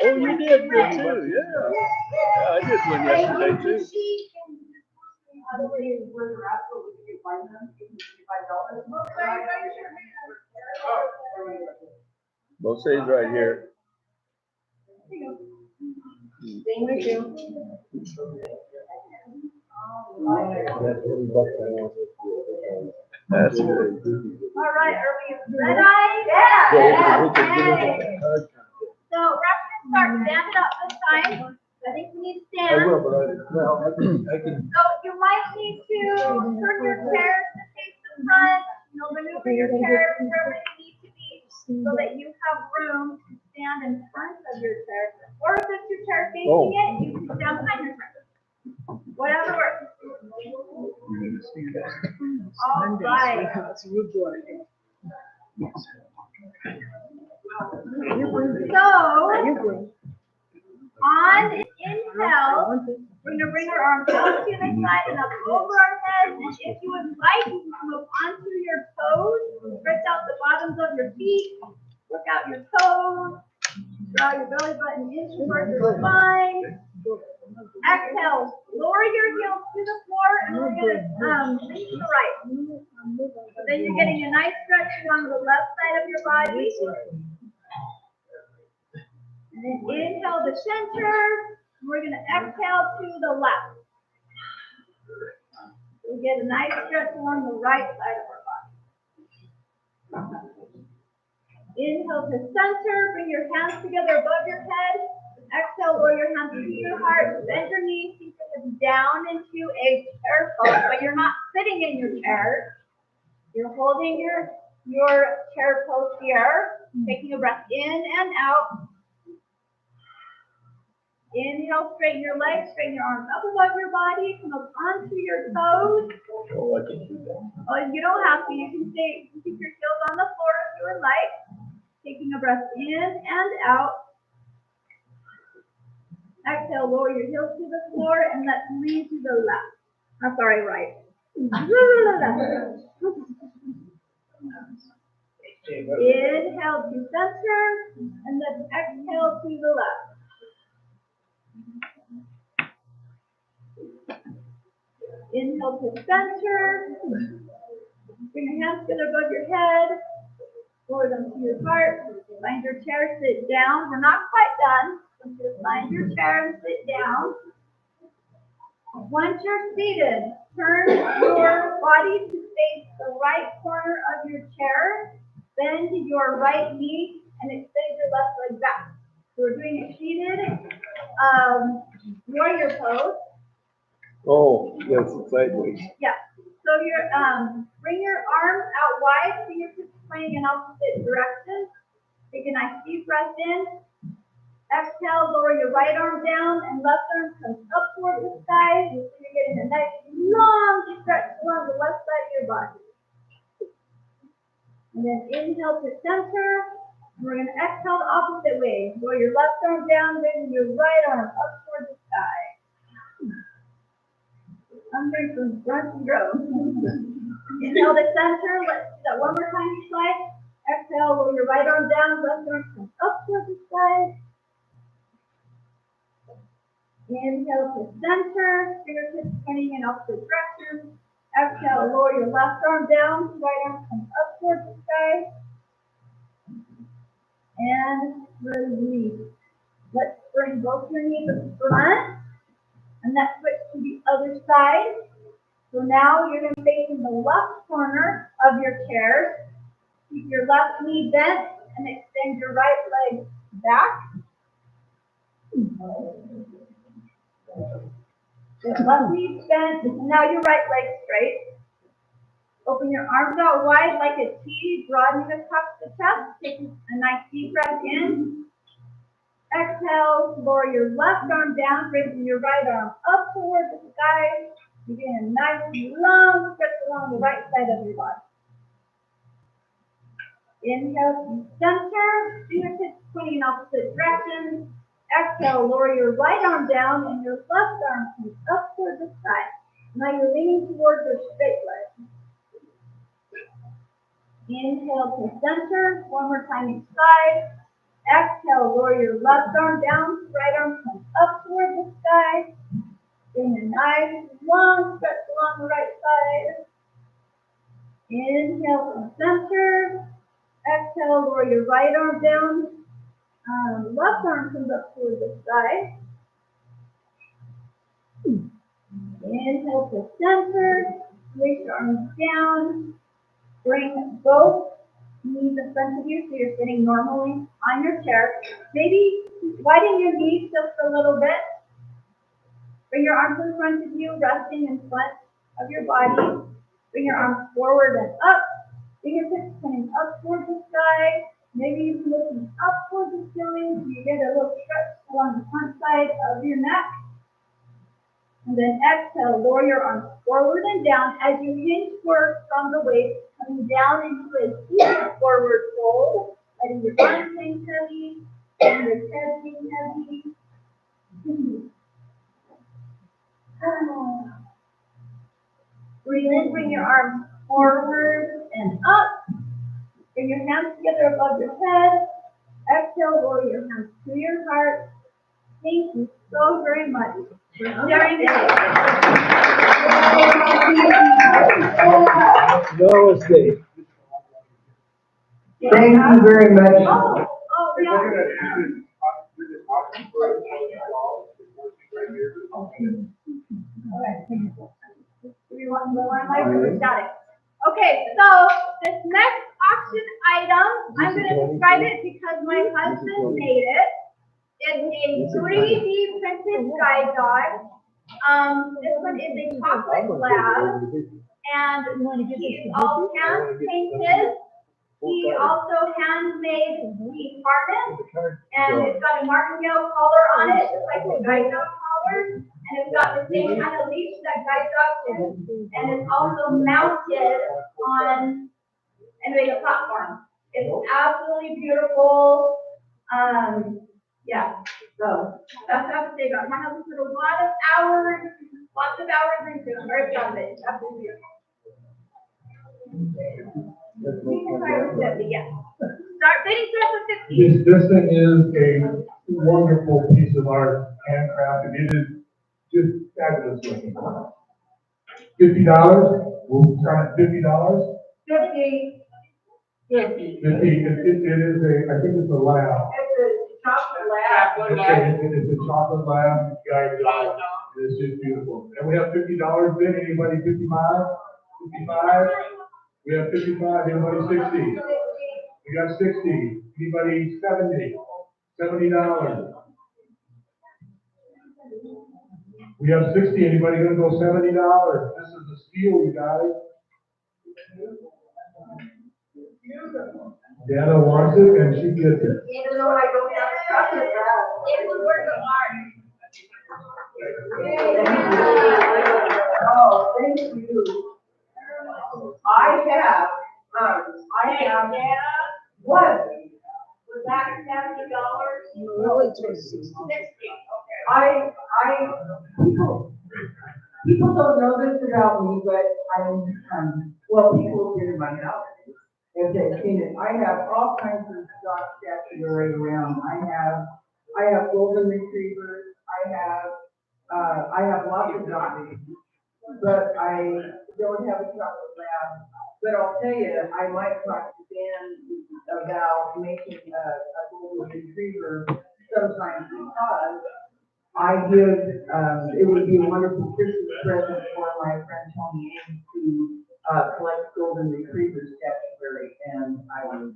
Oh, you did good too. Yeah, I did win yesterday too. Bose's right here. Thank you. That's good. All right, are we ready? Yeah. So we're actually start standing up this time. I think we need to stand. I will, but I can. So you might need to turn your chairs to face the front, maneuver your chairs wherever you need to be so that you have room to stand in front of your chair. Or if it's your chair facing it, you can stand behind your chair. Whatever works. All right. So, on inhale, we're going to bring our arms up to the side and up over our heads. And if you would like, you can move onto your toes, stretch out the bottoms of your feet, look out your toes, draw your belly button in towards your spine. Exhale, lower your heels to the floor and we're gonna, lean to the right. So then you're getting a nice stretch along the left side of your body. And then inhale to center. We're gonna exhale to the left. We get a nice stretch along the right side of our body. Inhale to center. Bring your hands together above your head. Exhale, lower your hands to your heart. Bend your knees, sink your hips down into a chair pose, but you're not sitting in your chair. You're holding your chair pose here. Taking a breath in and out. Inhale, straighten your legs, straighten your arms up above your body, come up onto your toes. Oh, I can do that. Oh, you don't have to, you can keep your heels on the floor if you would like. Taking a breath in and out. Exhale, lower your heels to the floor and let's lean to the left. I'm sorry, right. Inhale to center and then exhale to the left. Inhale to center. Bring your hands together above your head. Lower them to your heart. Find your chair, sit down. We're not quite done. So just find your chair and sit down. Once you're seated, turn your body to face the right corner of your chair. Bend your right knee and extend your left leg back. So we're doing a seated warrior pose. Oh, yes, it's sideways. Yeah. So you're bring your arms out wide, fingertips pointing in opposite directions. Take a nice deep breath in. Exhale, lower your right arm down and left arm comes up towards the sky. So you're getting a nice long stretch along the left side of your body. And then inhale to center. And we're going to exhale the opposite way. Lower your left arm down, bring your right arm up towards the sky. I'm doing some grunts and groans. Inhale to center. Let's do that one more time each side. Exhale, roll your right arm down, left arm comes up towards the sky. Inhale to center, fingertips pointing in opposite directions. Exhale, lower your left arm down, right arm comes up towards the sky. And release. Let's bring both your knees in front. And let's switch to the other side. So now you're going to face in the left corner of your chair. Keep your left knee bent and extend your right leg back. Your left knee bent, and now your right leg straight. Open your arms out wide like a T, broaden across the chest. Take a nice deep breath in. Exhale, lower your left arm down, raising your right arm up towards the sky. You get a nice long stretch along the right side of your body. Inhale to center, fingertips pointing in opposite directions. Exhale, lower your right arm down and your left arm comes up towards the sky. Now you're leaning towards your straight leg. Inhale to center, one more time each side. Exhale, lower your left arm down, right arm comes up towards the sky. Bring a nice long stretch along the right side. Inhale to center. Exhale, lower your right arm down. Left arm comes up towards the sky. Inhale to center. Reach your arms down. Bring both knees in front of you so you're sitting normally on your chair. Maybe widen your knees just a little bit. Bring your arms in front of you, resting in front of your body. Bring your arms forward and up. Fingertips pointing up towards the sky. Maybe even looking up towards the ceiling so you get a little stretch along the front side of your neck. And then exhale, lower your arms forward and down as you hinge forward from the waist, coming down into a deep forward fold, letting your arms hang heavy, and your head hang heavy. Breathe in, bring your arms forward and up. Bring your hands together above your head. Exhale, lower your hands to your heart. Thank you so very much during the day. Thank you very much. Oh, yeah. Got it. Okay, so this next auction item, I'm gonna describe it because my husband made it. It's a 3D printed guide dog. This one is a chocolate lab, and he's all hand painted. He also handmade the harness, and it's got a martingale collar on it, just like the guide dog collar. And it's got the same kind of leash that guide dogs do, and it's also mounted on a platform. It's absolutely beautiful. Yeah, so that's how to say about it. My husband put a lot of hours into it. I'm very proud of it. It's absolutely beautiful. You can try with 50, yeah. Start bidding starts with 50. This thing is a wonderful piece of art, handcrafted. It is just fabulous looking. $50, we'll start at $50. 50. It is I think it's a lab. It's a chocolate lab. It's a chocolate lab, guide dog. It's just beautiful. And we have $50 bid. Anybody 55? 55? We have 55. Anybody 60? We got 60. Anybody 70? $70. We have 60. Anybody gonna go $70? This is a steal, you guys. Dana wants it and she gets it. Even though I don't have a chocolate lab, it was worth of art. Oh, thank you. I have what? Was that $70? No, it was 60. 60, okay. People don't know this about me, but well, people get in my house. If they've seen it, I have all kinds of stock statuary around. I have golden retrievers. I have lots of dogs, but I don't have a chocolate lab. But I'll tell you, I might talk to Dan about making a golden retriever sometime because it would be a wonderful Christmas present for my friend Tony Ames to collect golden retriever statuary, and I would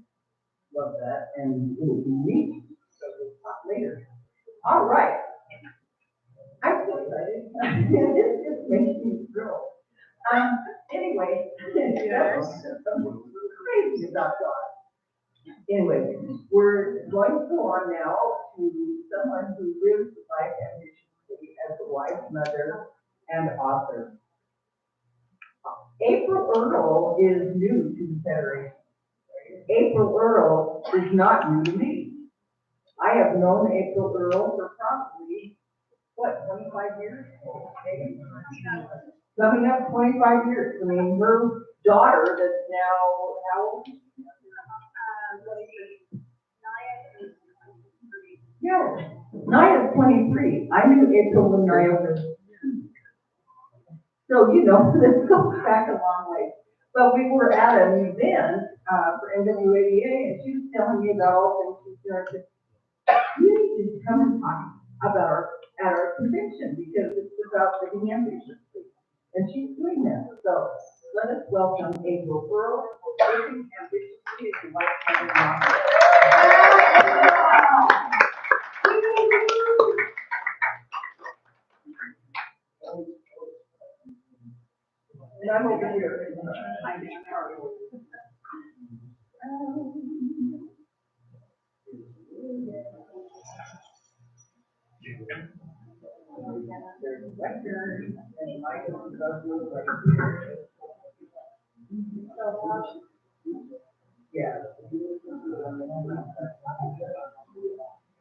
love that, and it would be neat, so we'll talk later. All right. I'm so excited. This just makes me thrilled. Anyway, yes. Crazy about God. Anyway, we're going to go on now to someone who lives life ambitiously as a wife, mother, and author. April Earl is new to the Federation. April Earl is not new to me. I have known April Earl for probably, 25 years? Maybe? Coming up 25 years. I mean, her daughter that's now, how old? Yeah, Naya's 23. I knew April when Naya was 2. So, this goes back a long way. But we were at an event for NWADA, and she was telling me about all things she's doing. You need to come and talk about at our convention because it's about living ambitiously. And she's doing that. So let us welcome April Earl for living ambitiously as a lifetime mom. And I'm over here. Yeah.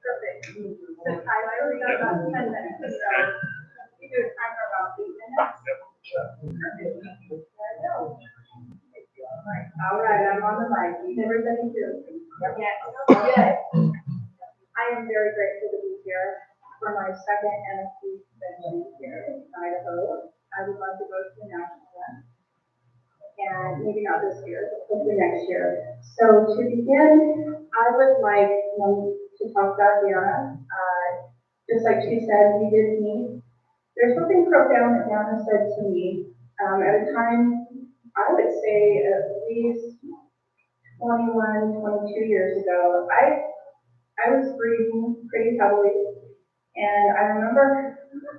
Perfect. So Tyler, we got about 10 minutes. So you do a timer about 8 minutes. All right, I'm on the mic. Is everybody here? Yes. Yes. I am very grateful to be here for my second NFB convention. election here in Idaho. I would love to go to the national one. And maybe not this year, but hopefully next year. So to begin, I would like to talk about Deanna. Just like she said, we did meet. There's something profound that Deanna said to me at a time, I would say at least 21, 22 years ago. I was breathing pretty heavily, and I remember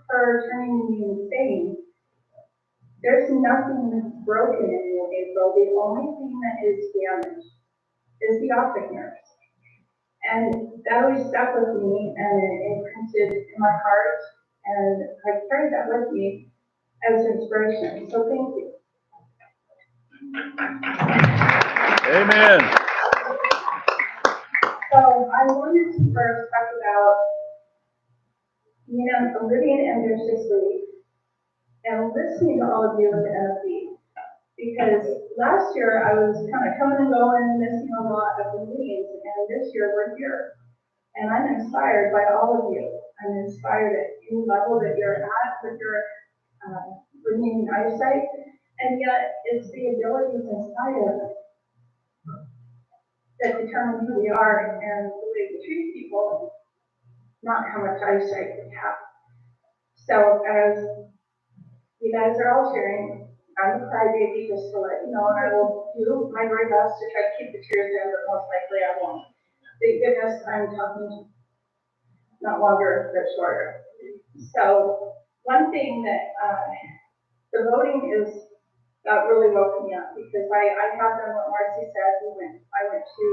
her turning to me and saying, "There's nothing that's broken in you, April. The only thing that is damaged is the optic nerves." And that always stuck with me, and it imprinted in my heart, and I carried that with me as inspiration. So thank you. Amen. So I wanted to first talk about, living ambitiously and listening to all of you in the NFB. Because last year I was kind of coming and going, missing a lot of the meetings, and this year we're here. And I'm inspired by all of you. I'm inspired at any level that you're at with your remaining eyesight, and yet it's the abilities inside of us that determine who we are and the way we treat people, not how much eyesight we have. So as you guys are all sharing, I'm a crybaby, just to let you know, and I will do my very best to try to keep the tears in, but most likely I won't. Thank goodness I'm talking not longer, but shorter. So one thing that the voting is really woke me up, because I have done what Marcy said. I went to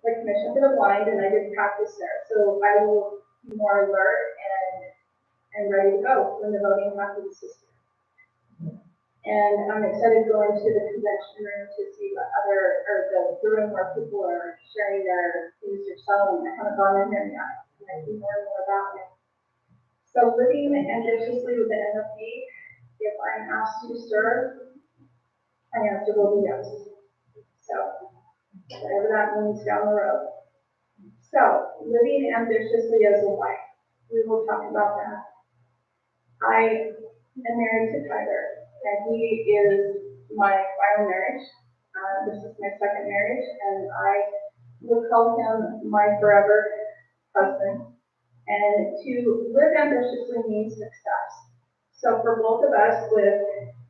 the Commission for the Blind, and I did practice there. So I will be more alert and ready to go when the voting happens this year. And I'm excited to go into the convention room to see what the room where people are sharing their things they're selling. I haven't gone in there yet, and I can learn more about it. So living ambitiously with the NFB, if I'm asked to serve, my answer will be yes. So whatever that means down the road. So living ambitiously as a wife, we will talk about that. I am married to Tyler, and he is my final marriage. This is my second marriage, and I would call him my forever husband. And to live ambitiously means success. So for both of us, with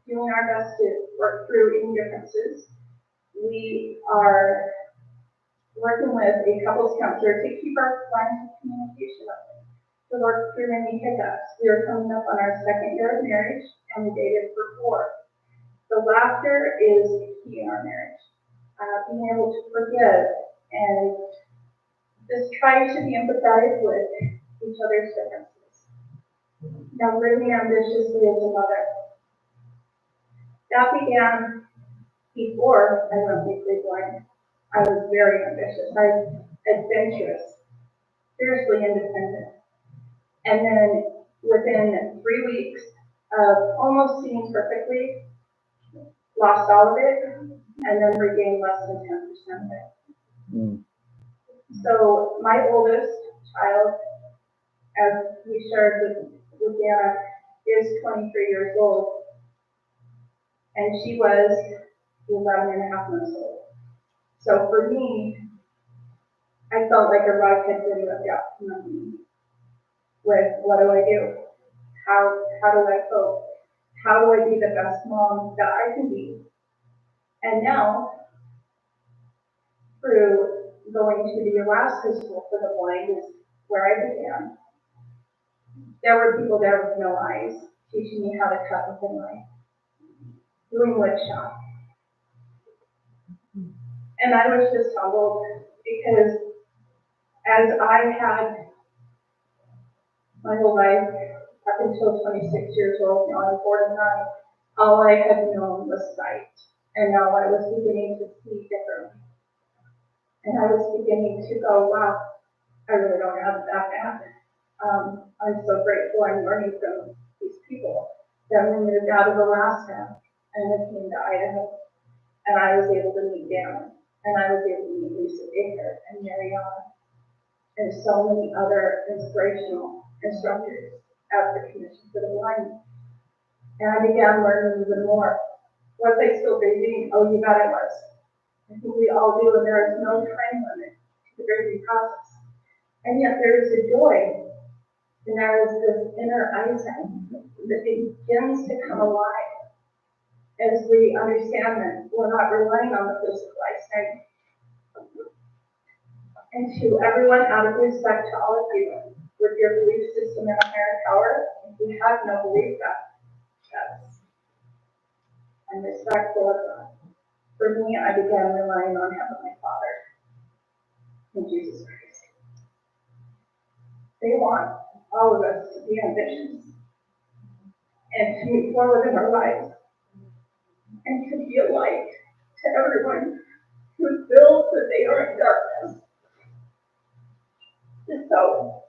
doing our best to work through any differences, we are working with a couples counselor to keep our lines of communication open, to work through any hiccups. We are coming up on our second year of marriage, and we dated for 4. The laughter is key in our marriage. Being able to forgive and just try to be empathetic with each other's differences. Now, living ambitiously as a mother. That began before I went legally blind. I was very ambitious. Adventurous, fiercely independent. And then within 3 weeks of almost seeing perfectly, lost all of it, and then regained less than 10% of it. So my oldest child, as we shared with Deanna, is 23 years old, and she was 11 and a half months old. So for me, I felt like a rug had been ripped out from under me. With what do I do? How do I cope? How do I be the best mom that I can be? And now, through going to the Alaska School for the Blind is where I began. There were people there with no eyes teaching me how to cut with a knife, doing wood shop. And I was just humbled because as I had my whole life, up until 26 years old, now I'm 49, all I had known was sight. And now I was beginning to see differently. And I was beginning to go, wow, I really don't have that bad. I'm so grateful I'm learning from these people. Then we moved out of Alaska and we came to Idaho. And I was able to meet Dan. And I was able to meet Lisa Baker and Mariana. And so many other inspirational instructors at the Commission for the Blind. And I began learning even more. Was I still grading? Oh, you bet I was. I think we all do, and there is no time limit to the grading process. And yet there is a joy, and there is this inner eyesight that begins to come alive as we understand that we're not relying on the physical eyesight. And to everyone, out of respect to all of you, with your belief system in a higher power, if you have no belief, that's I'm respectful of that. For me, I began relying on Heavenly Father and Jesus Christ. They want all of us to be ambitious and to move forward in our lives and to be a light to everyone who feels that they are in darkness. And so,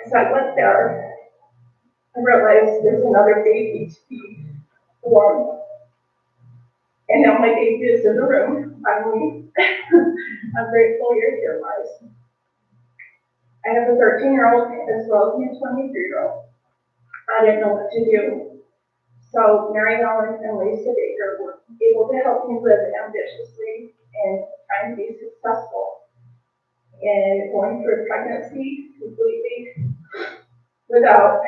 as I went there, I realized there's another baby to be born. And now my baby is in the room, finally. I'm grateful you're here, Mars. I have a 13-year-old as well as a 23-year-old. I didn't know what to do. So Mary Ellen and Lisa Baker were able to help me live ambitiously and trying to be successful in going through pregnancy completely without,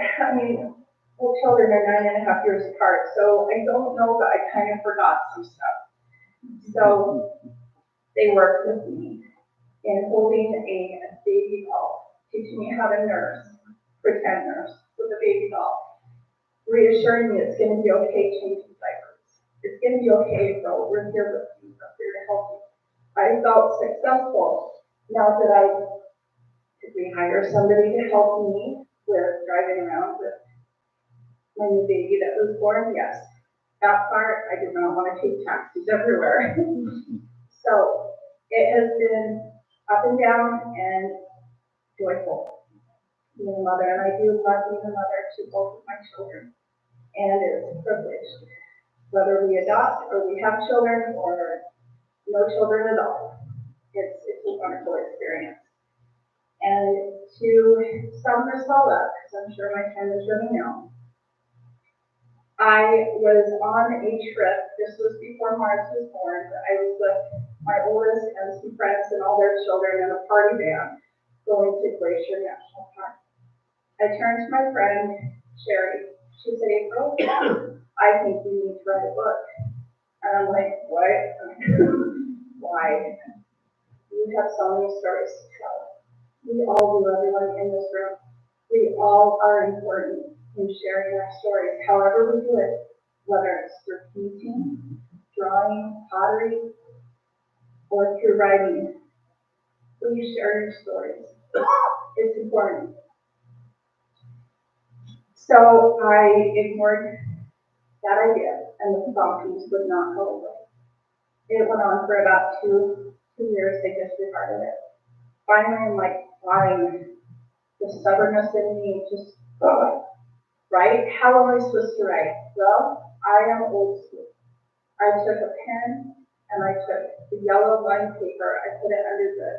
well, children are 9.5 years apart, so I don't know, but I kind of forgot some stuff. So they worked with me in holding a baby doll, teaching me how to nurse, pretend nurse with a baby doll, reassuring me it's going to be okay changing diapers. It's going to be okay, girl. We're here with you. We're here to help you. I felt successful. Now did we hire somebody to help me with driving around with my new baby that was born? Yes. That part, I did not want to take taxis everywhere. So it has been up and down and joyful being a mother, and I do love being a mother to both of my children. And it's a privilege, whether we adopt or we have children or no children at all. It's a wonderful experience. And to sum this all up, because I'm sure my time is running out, I was on a trip. This was before Mars was born. I was with my oldest and some friends and all their children in a party van going to Glacier National Park. I turned to my friend, Sherry. She said, April, I think you need to write a book. And I'm like, what? Why? You have so many stories to tell. We all do, everyone in this room. We all are important in sharing our stories, however we do it, whether it's through painting, drawing, pottery, or through writing. Please share your stories. It's important. So I ignored that idea, and the thought piece would not go away. It went on for about two years. I disregarded it. Finally, I'm like, fine. The stubbornness in me just, right? How am I supposed to write? Well, I am old school. I took a pen and I took the yellow line paper. I put it under the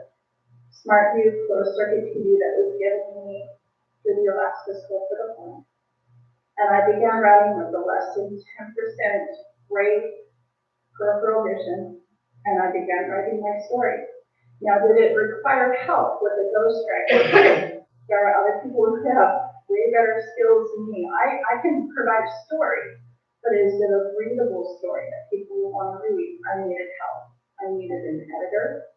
Smart View closed circuit TV that was given me through the Alaska School for the Blind. And I began writing with the less than 10% grade peripheral vision, and I began writing my story. Now, did it require help with a ghostwriter? There are other people who have way better skills than me. I can provide a story, but is it a readable story that people will want to read? I needed help. I needed an editor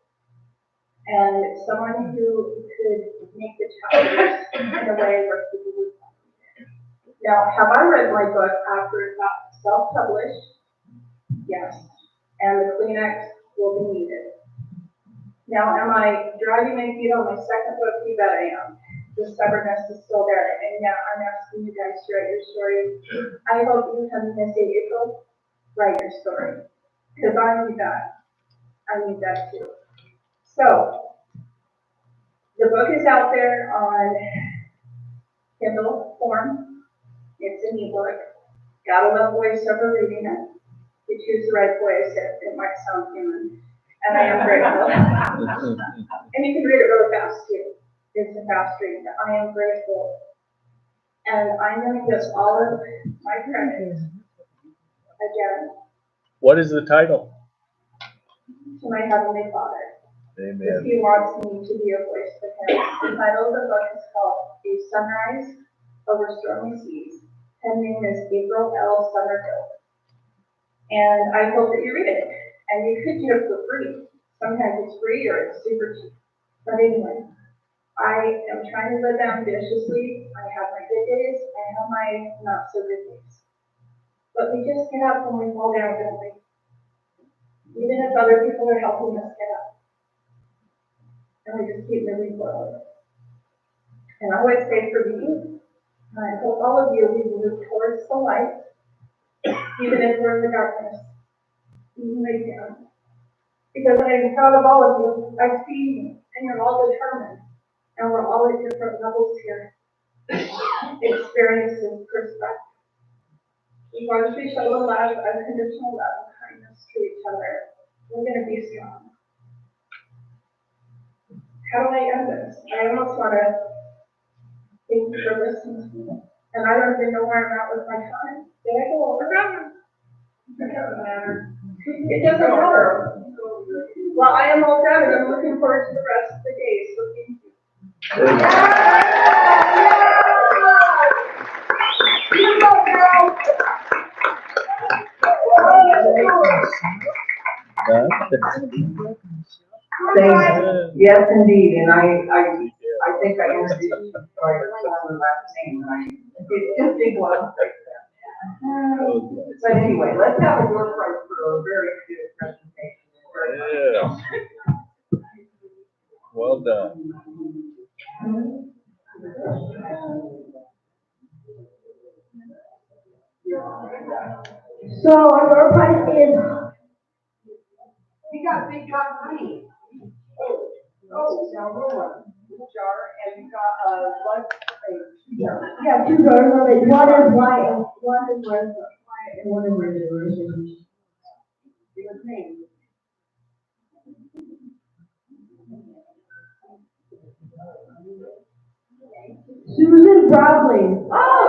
and someone who could make the chapters in a way where people would want to read it. Now, have I read my book after it got self-published? Yes. And the Kleenex will be needed. Now, am I dragging my feet on my second book? You bet I am. The stubbornness is still there. And yeah, I'm asking you guys to write your stories. I hope you come in and say, April, write your story. Because I need that. I need that too. So, the book is out there on Kindle form. It's an ebook. Gotta love voiceover reading it. You choose the right voice, it might sound human. And I am grateful. And you can read it really fast too. it's a fast street. I am grateful. And I'm gonna give all of my credit again What is the title? to my Heavenly Father. If Amen. He wants me to be a voice for Him. The title of the book is called A Sunrise Over Stormy Seas. Her name is April L. Somerville. And I hope that you read it. And you could get it for free. Sometimes it's free or it's super cheap. But anyway, I am trying to live ambitiously. I have my good days. I have my not so good days. But we just get up when we fall down, don't we? Even if other people are helping us get up. And we just keep moving forward. And I always say for me, and I hope all of you, we move towards the light, even if we're in the darkness, even right down. Because I'm proud of all of you. I see you, and you're all determined. And we're all at different levels here. Experiences, perspective. As long as we show the love, unconditional love, and kindness to each other, we're going to be strong. How do I end this? I almost want to thank you for listening to me. And I don't even know where I'm at with my time. Did I go over time? It doesn't matter. It doesn't matter. Well, I am all done, and I'm looking forward to the rest of the day, so thank you. You go, girl! Yes, indeed, and I think I introduced you by your last name, and it just didn't want to say that. But anyway, let's have a word for a very good presentation. Yeah. Well done. So our price is, We got big jar honey. Oh, now roll jar, and you got what? yeah, 2 jars of it. One is white and one is red, and one is regular. What's name? Susan Bradley. Oh!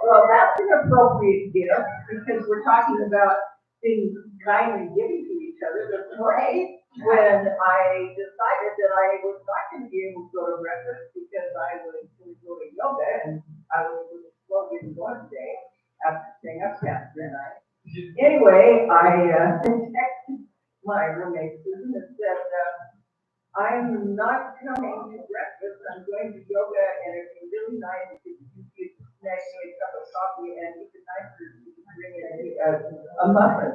Well, that's an appropriate gift, because we're talking about being kind and giving to each other. That's right. When I decided that I was not going to be able to go to breakfast because I was going to go to yoga, and I was slowly going today after staying up past midnight. Anyway, I texted my roommate Susan and said, I'm not coming to breakfast. I'm going to yoga, and it'd be really nice if you could snag me a cup of coffee, and even nicer if you could bring in a muffin.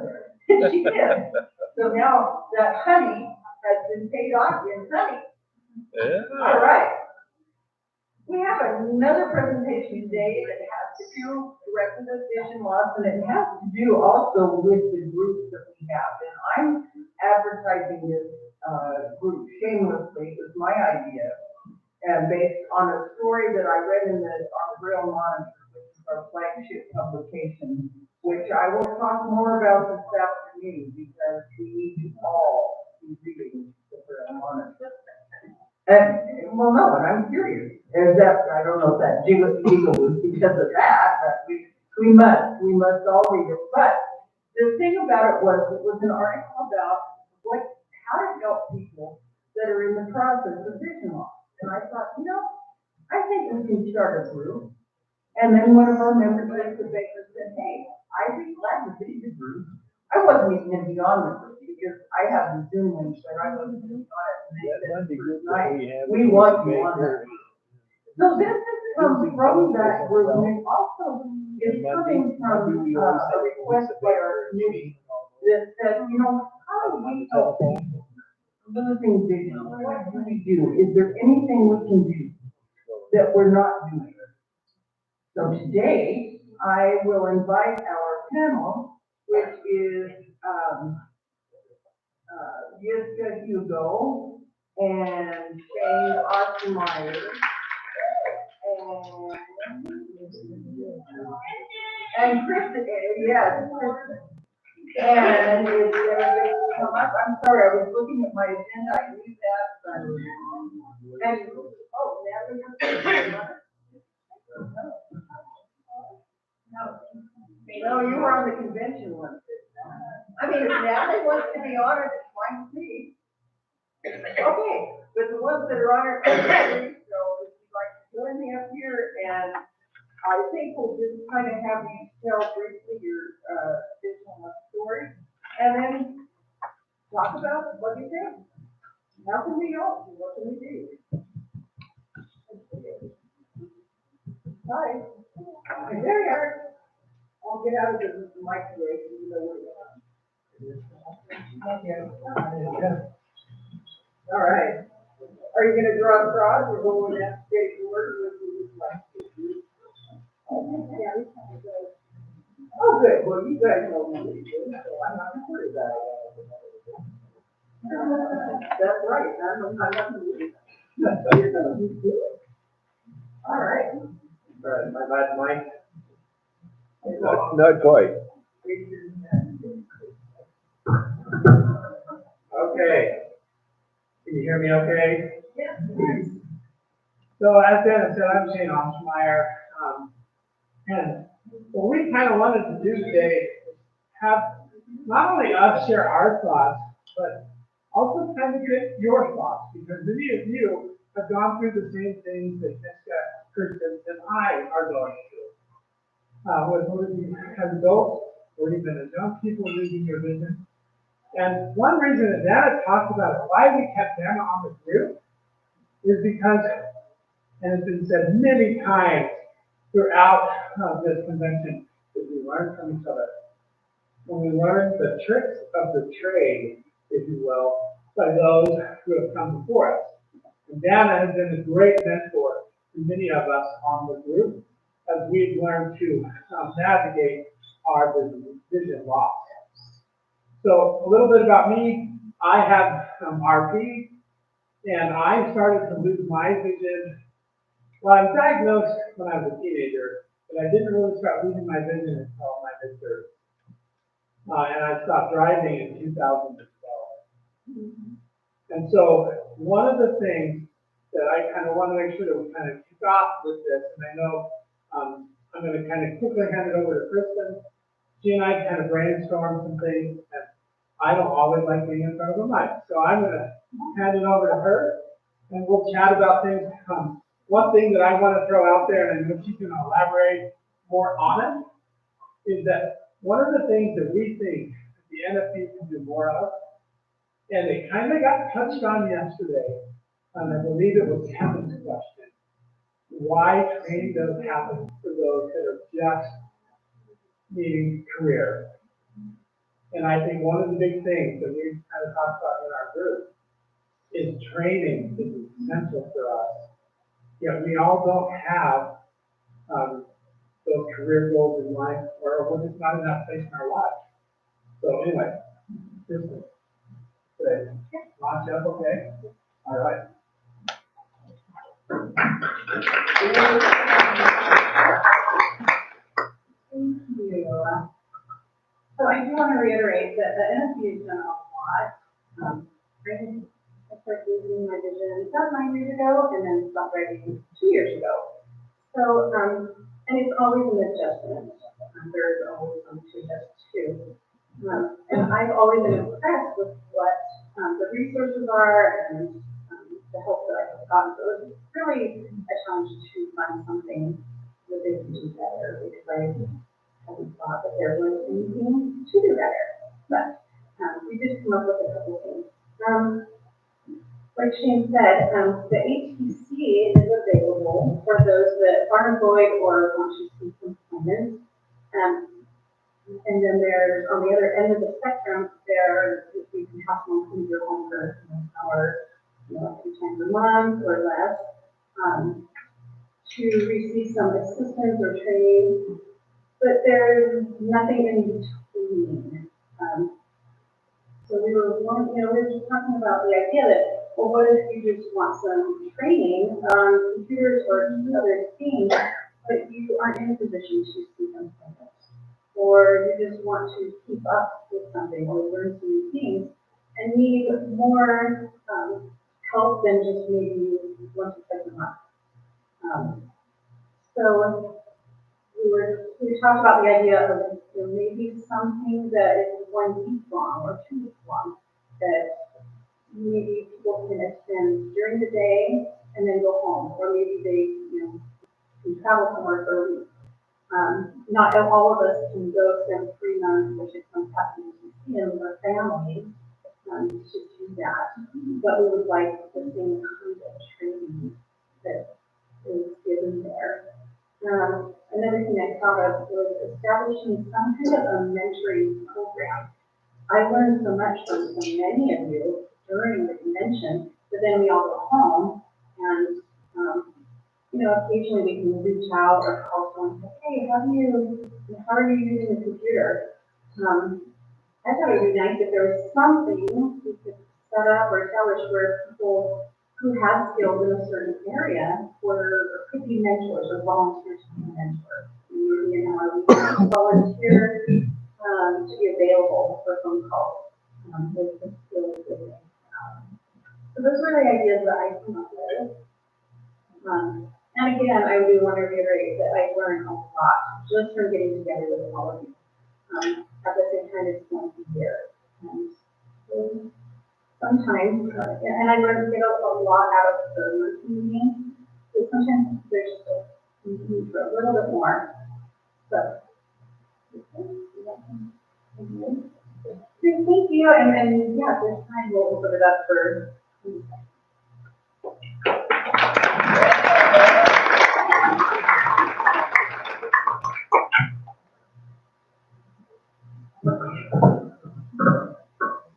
She did. So now that honey has been paid off in honey. Yeah. All right. We have another presentation today that has to do with representation loss, and it has to do also with the groups that we have. And I'm advertising this group shamelessly. It was my idea, and based on a story that I read in the Braille Monitor, which is our flagship publication, which I will talk more about this afternoon because we need to all be reading the Braille Monitor. And, well, no, and I'm curious. Is that, I don't know if that jiggle was because of that, but we must all read it. But the thing about it was an article about how to help people that are in the process of vision loss. And I thought, I think we can start a group. And then one of our members at the Baker said, hey, I'd be glad to be the group. I wasn't even going to be on the group because I have the Zoom link, but I wasn't going to be on it. We want you on that. So this comes from that group, and it also is coming from a request by our committee that says, how do we help people losing vision? What do we do? Is there anything we can do that we're not doing? So today, I will invite our panel, which is Jessica Hugo and Shane Ostermeyer and Kristen, yes, Kristen. And I'm sorry, I was looking at my agenda, I knew that, but. And, oh, Natalie, you're. No, you were on the convention one. I mean, if Natalie wants to be honored, it's fine with me. Okay, but the ones that are honored, so if you'd like to join me up here, and I think we'll just kind of have you tell briefly your, additional story, and then talk about what you do. How can we help? What can we do? Hi. There you are. I'll get out of the microwave, you know where you are. All right. Are you gonna draw straws or go in that straight word with you like? Oh, good. Well, you guys know what you do, so I'm not worried about it. That's right. I'm not worried about it. All right. All right, my bad, Mike. Not quite. Okay. Can you hear me okay? Yeah. So as Dennis said, I'm Shane Ostermeyer. And what we kind of wanted to do today is have not only us share our thoughts, but also kind of get your thoughts, because many of you have gone through the same things that Jessica, Kristen, and I are going through. With moving as adults, or even as young people losing their vision. And one reason that Dana talked about why we kept Dana on the group is because, and it's been said many times throughout this convention, is we learn from each other. And we learn the tricks of the trade, if you will, by those who have come before us. And Dana has been a great mentor to many of us on the group as we've learned to navigate our vision loss. So a little bit about me. I have RP, and I started to lose my vision. Well, I was diagnosed when I was a teenager, but I didn't really start losing my vision until my mid-30s. And I stopped driving in 2012. And so one of the things that I kind of want to make sure that we kind of kick off with this, and I know I'm going to kind of quickly hand it over to Kristen. She and I kind of brainstormed some things, and I don't always like being in front of a mic. So I'm going to hand it over to her, and we'll chat about things. One thing that I want to throw out there, and I know she's going to elaborate more on it, is that one of the things that we think the NFB can do more of, and it kind of got touched on yesterday, and I believe it was Kevin's question, why training doesn't happen for those that are just needing career. And I think one of the big things that we kind of talked about in our group is training is essential for us. Yet we all don't have those career goals in life, or we're just not in that place in our life. So anyway, Kristen, good. Launch up, okay? All right. Thank you. So I do want to reiterate that the NFB has done a lot. I started losing my vision about 9 years ago, and then stopped driving 2 years ago. So, and it's always an adjustment. There's always something to adjust to. And I've always been impressed with what the resources are and the help that I've gotten. So it's really a challenge to find something that they can do better, because I haven't thought that there was anything to do better. But we did come up with a couple of things. Like Shane said, the HTC is available for those that are employed or want to seek employment. And then there's, on the other end of the spectrum, if you can have someone come to your home for an hour, 2 times a month or less, to receive some assistance or training. But there's nothing in between. So we were just talking about the idea that, well, what if you just want some training on computers or other things, but you aren't in a position to seek employment, or you just want to keep up with something or learn some new things, and need more, help than just maybe once or twice a month. So we talked about the idea of, maybe something that is 1 week long or 2 weeks long, that maybe people can attend during the day and then go home, or maybe they, can travel somewhere for a week. Not all of us can go spend 3 months or 6 months having to see them with our families, to do that. But we would like the same kind of training that is given there. Another thing I thought of was establishing some kind of a mentoring program. I learned so much from so many of you during the convention, but then we all go home and, occasionally we can reach out or call someone and say, hey, how are you using the computer? I thought it would be nice if there was something we could set up or establish where people who have skills in a certain area could be mentors or volunteers to be mentors. Maybe an hour we can volunteer to be available for phone calls with the skills building. So those are the ideas that I came up with. And again, I do want to reiterate that I learned a lot just from getting together with all of you. At the same time, it's once a year. And so sometimes, and I learned to get a lot out of the monthly meetings, but sometimes there's still need for a little bit more. So, thank you, and yeah, this time we'll open it up for.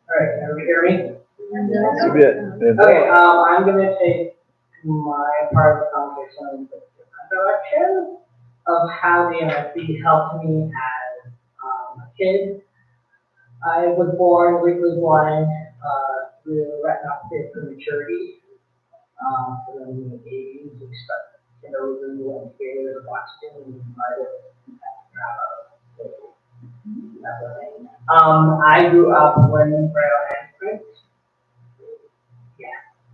Alright, can everybody hear me? It's a bit. Okay, I'm gonna take my part of the conversation in a different direction of how the NFB helped me as a kid. I was born legally blind through retinopathy prematurity. So then in the 80s, we started, we went to Washington and invited I grew up learning Braille and print.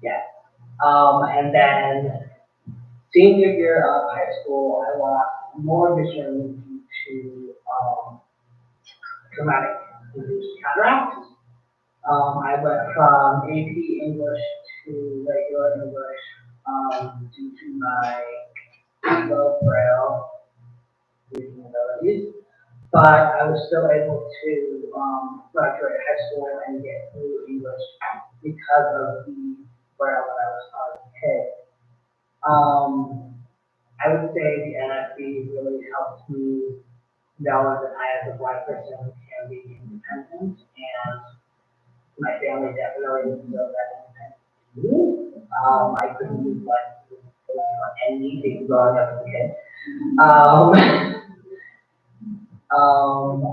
Yeah. And then senior year of high school, I lost more vision due to traumatic induced cataract. I went from AP English to regular English due to my low Braille reading abilities. But I was still able to graduate high school and get through English because of the Braille that I was taught as a kid. I would say the NFB really helped me know that I, as a blind person, can be independent, and my family definitely didn't know that independence to me. I couldn't do for anything growing up as a kid.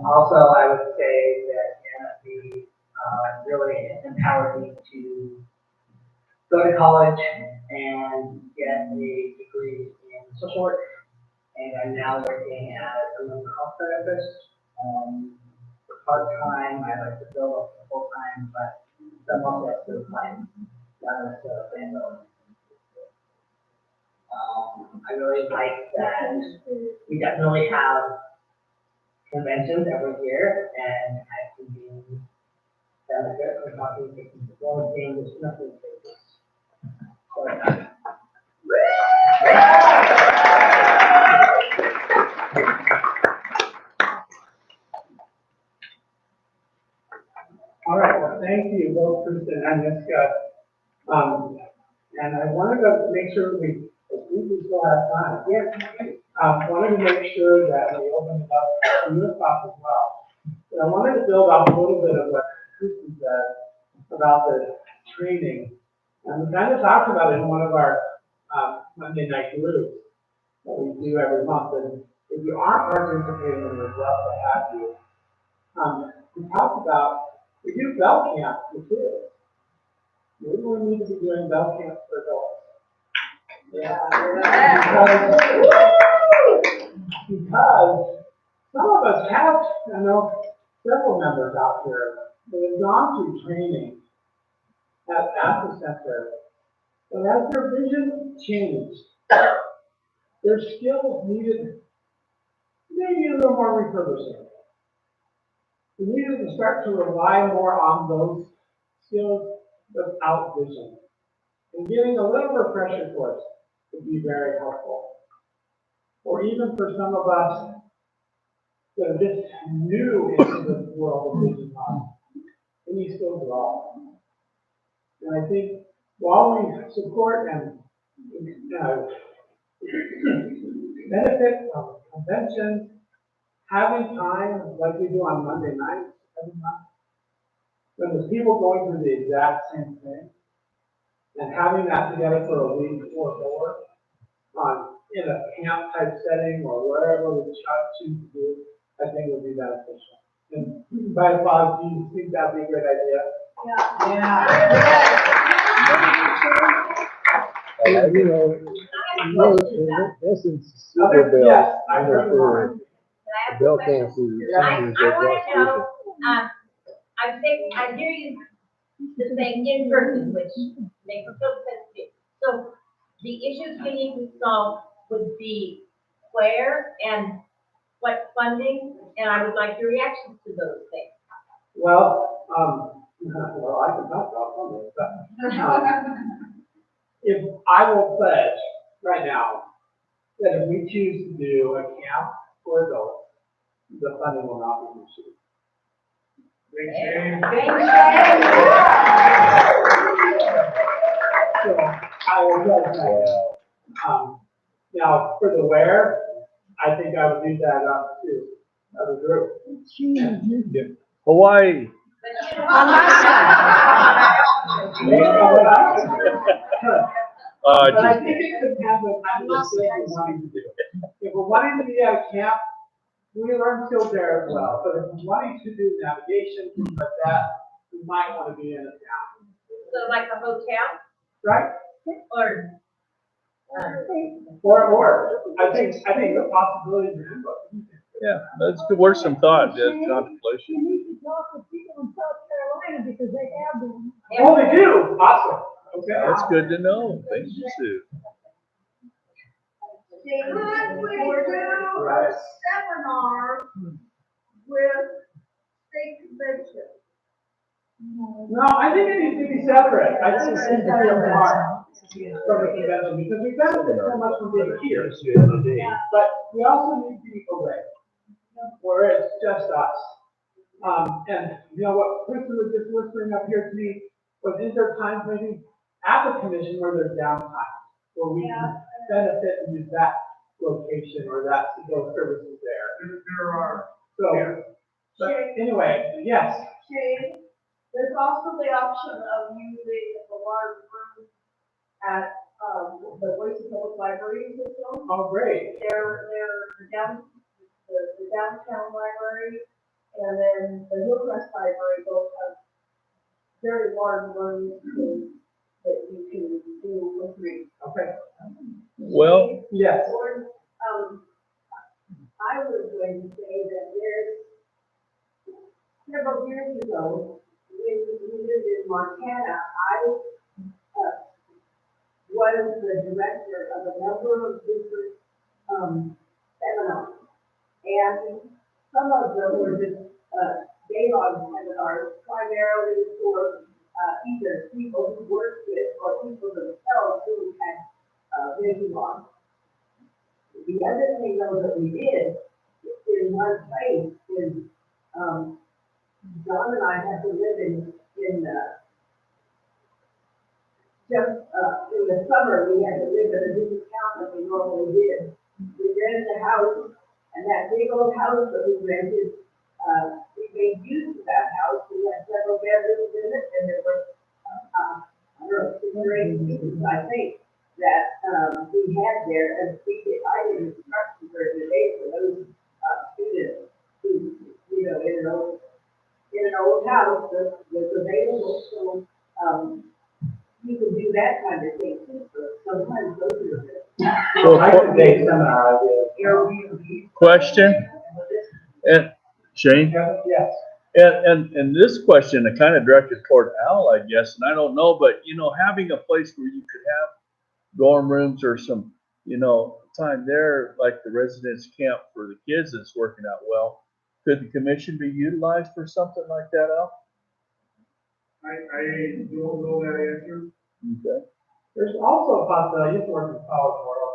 Also, I would say that NFB really empowered me to go to college and get a degree in social work, and I'm now working as a mental health therapist. Part-time, I like to build up to full-time, but some of that's still time. I really like that we definitely have conventions every year, and I can be benefit from talking to people and there's nothing to this. All right, well, thank you, both Kristen and Niska. And I wanted to make sure we still have time. Yeah. Wanted to make sure that we open it up to your thoughts as well. But I wanted to build off a little bit of what Kristen said about the training. And we kind of talked about it in one of our Monday night groups that we do every month. And if you aren't participating, we'd love to have you. We talked about, we do bell camp for kids. Maybe we need to be doing bell camp for adults. Because some of us have, I know several members out here that have gone through training at the center. And as their vision changed, their skills needed maybe a little more refurbishing. We needed to start to rely more on those skills without vision. And getting a little refresher course would be very helpful. Or even for some of us that are just new into the world of vision loss, any skills at all. And I think while we support and benefit from conventions, having time like we do on Monday nights every month, when there's people going through the exact same thing, and having that together for a week or more, in a camp type setting or wherever we choose to do, I think would be beneficial. And by Bob, do you think that'd be a great idea? You know, in essence, Super Bell, Yes, I you know, heard for that. Bell camps is I want to know, I hear you saying in person, which makes total sense to me. So the issues we need to solve would be where and what funding, and I would like your reactions to those things. Well, I can talk about this, but if I will pledge right now that if we choose to do a camp for adults, the funding will not be an issue. So I will pledge that. Now, for the where, I think I would leave that up to the group. Hawaii. But I think it could happen. I'm just wanting to do it. If we're wanting to be at a camp, we learn skills there as well. But if we're wanting to do navigation, things like that, we might want to be in a town. So like a hotel? Right? Or I think the possibilities are endless. Yeah, that's worth some thought, just contemplation. You need to talk with people in South Carolina because they have them. Oh, they do? Awesome. Okay. That's good to know. Thank you, Sue. Could we do a seminar with state convention? No, I think it needs to be separate. I think it needs to be apart from the convention because we benefit so much from being here. But we also need to be away where it's just us. And you know what Kristen was just whispering up here to me was, is there times maybe at the commission where there's downtime where we can benefit and use that location or those services there? There are. So, but anyway, yes. Shane, there's also the option of using the large room at the Boise Public Library system. Oh, great. They're the downtown library and then the Hillcrest Library both have very large rooms that you can do with me. Okay. Well, yes. Or, I was going to say that there's several years ago, when we lived in Montana, I was the director of a number of different seminars. And some of them were just day-long seminars, primarily for either people who worked with or people themselves who had vision loss. The other thing though that we did in one place is John and I had to live in in the summer, we had to live in a different town than we normally did. We rented a house, and that big old house that we rented, we made use of that house. We had several bedrooms in it, and there were, I don't know, 6 or 8 students, I think, that we had there, and I did instruction during the day for those students who, you know, in an old house that was available. So, you can do that kind of thing too, but sometimes those are good. So I could take seminar ideas. Question? And Shane? Yes. And this question, I kind of directed toward Al, I guess, and I don't know, but you know, having a place where you could have dorm rooms or some, you know, time there, like the residence camp for the kids is working out well. Could the commission be utilized for something like that, Al? I don't know that answer. Okay. There's also a possibility, I used to work in the college world,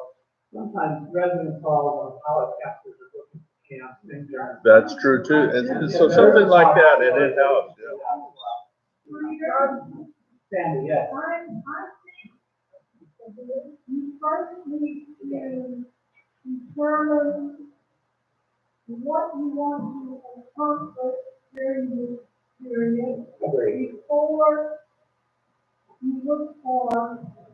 sometimes residence halls on college campuses are looking for camps, things are. That's true too. And so something like that in in-house, yeah. Sandy, yes. You first need to determine what you want to accomplish during this period before you look for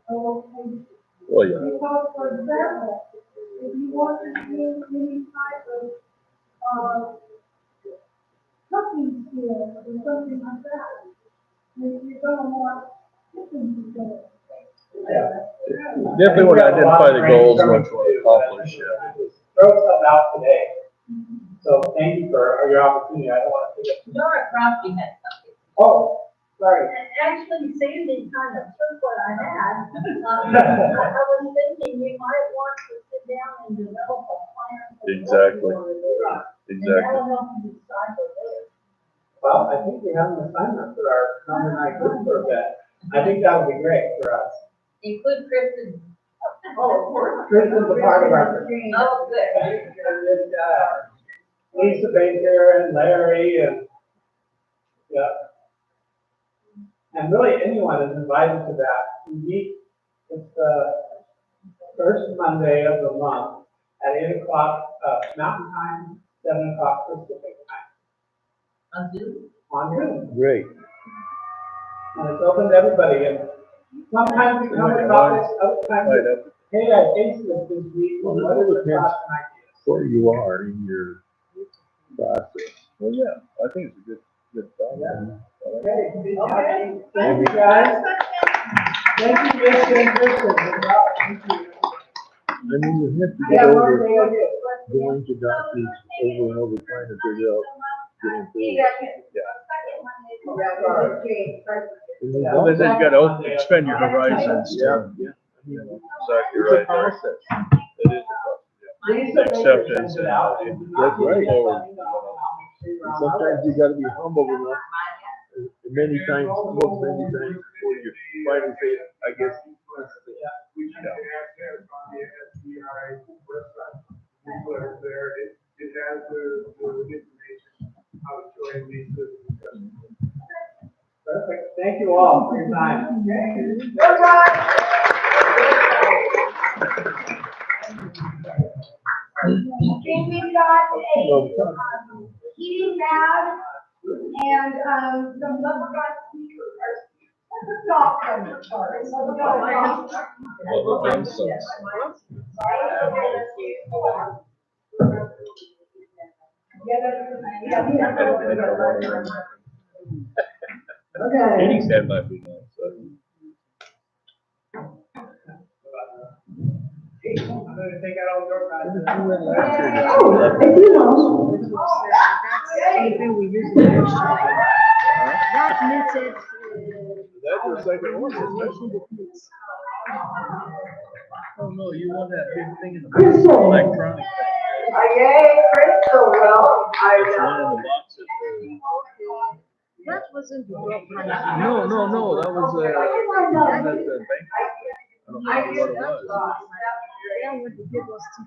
a location. Well, yeah. Because, for example, if you want to do any type of cooking skills or something like that, then you're gonna want cooking skills. Definitely want to identify the goals and what you want to accomplish, yeah. Throw some out today. So thank you for your opportunity. I don't want to take it. Nora Crosby had something. Oh, sorry. And actually, Sandy kind of took what I had. I was thinking we might want to sit down and develop a plan. for what Exactly. we wanna do. And that'll help you decide the way. Well, I think we have an assignment for our number 9 group for that. I think that would be great for us. Include Kristen. Oh, of course. Kristen's a part of our. Oh, good. And Lisa Baker and Larry and, yeah. And really anyone is invited to that. We meet, it's the first Monday of the month at 8 o'clock, Mountain Time, 7 o'clock Pacific Time. On Zoom? On Zoom. Great. And it's open to everybody, and sometimes we come with topics, other times, hey, I tasted this week, Well, what it are the depends thoughts and ideas? where you are in your process. Well, yeah, I think it's a good thought. Okay, good job. Thank you, guys. Thank you, Mitch and Kristen. Good job. Thank you. I mean, you have to Yeah, get one over thing I did. going to doctors over and over trying to figure out getting through. Well, then you gotta expand your horizons. Yeah. You know, exactly right there. It is a process, yeah. Acceptance and. That's right. And sometimes you gotta be humble enough, many times before you finally say, I guess. We can access on the SBRI website. You put it there, it has the information, how to join these discussions. Perfect. Thank you all for your time. Okay, we've got a heating pad and some leprechaun speakers. Stop them, sorry. Okay. Katie's head might be nice, so. I'm gonna take out all your guys. Oh, I do know. That's something we use in the workshop. That knitted. That's your second one, oh no, you want that big thing in the Crystal. electronic thing. Yay, Crystal, well, That's one in the box at That wasn't the rock. the. No, that was at the bank. I don't know what it was. That would give us to.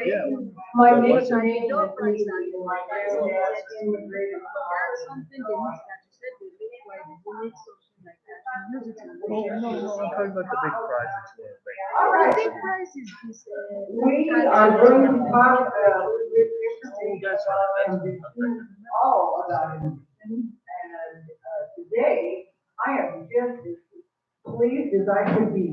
Yeah. my But what's niece it? made me a piece of my granddad immigrated That's something they need that you said they make like they make something like that. You use it to. Oh, no, I'm talking about the big prize that you want to make. All I right. think price is this. We are going to talk, with all about it. And, today, I am just as pleased as I could be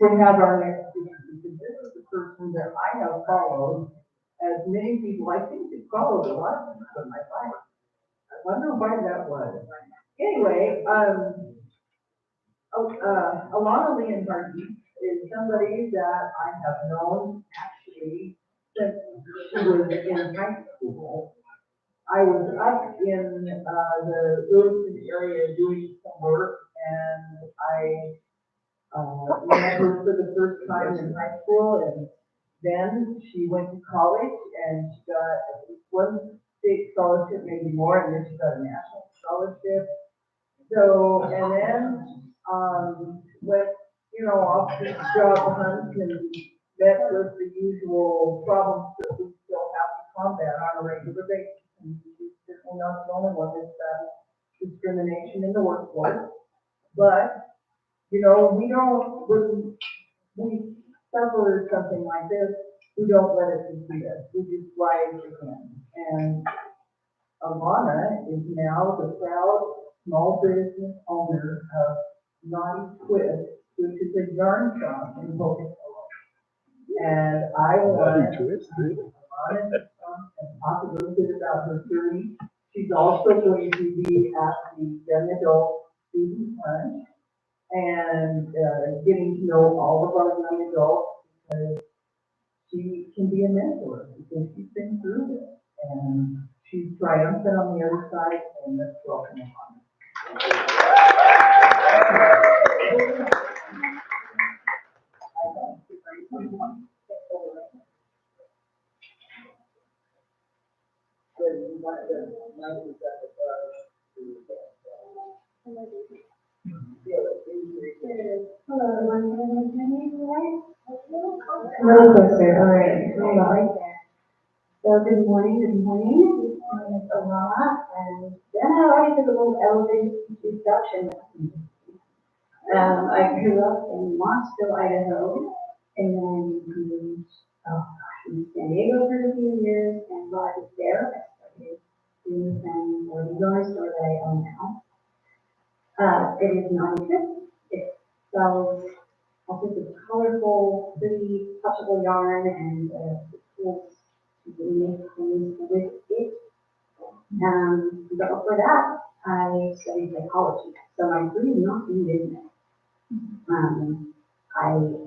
to have our next speaker, because this is the person that I have followed, as many people, I think, have followed a lot of my life. I wonder why that was. Anyway, Alana Leonhardt is somebody that I have known actually since she was in high school. I was up in, the Lewiston area doing some work, and I met her for the first time in high school, and then she went to college, and she got at least one state scholarship, maybe more, and then she got a national scholarship. So, and then, went, you know, off to job hunt and met with the usual problems that we still have to combat on a regular basis. And she's certainly not the only one that's, discrimination in the workforce. But, you know, we don't, when we suffer something like this, we don't let it defeat us. We just rise again. And Alana is now the proud small business owner of Naughty Twist, which is a yarn shop in Hoboken. And I want Alana to come and talk a little bit about her journey. She's also going to be at the young adult student lunch and getting to know all of our young adults, because she can be a mentor because she's been through this. And she's triumphant on the other side, and let's welcome her. Hello, everyone. Can you hear me all right? A little closer. All right. Hold on right there. So good morning. My name is Alana, and then I already did a little elevated introduction. I grew up in Mossville, Idaho, and then moved in San Diego for a few years, and while I was there, I started doing some organizing store that I own now. It is non-trip. It sells all sorts of colorful, pretty, touchable yarn and tools to make things with it. But before that, I studied psychology. So my degree is not in business. I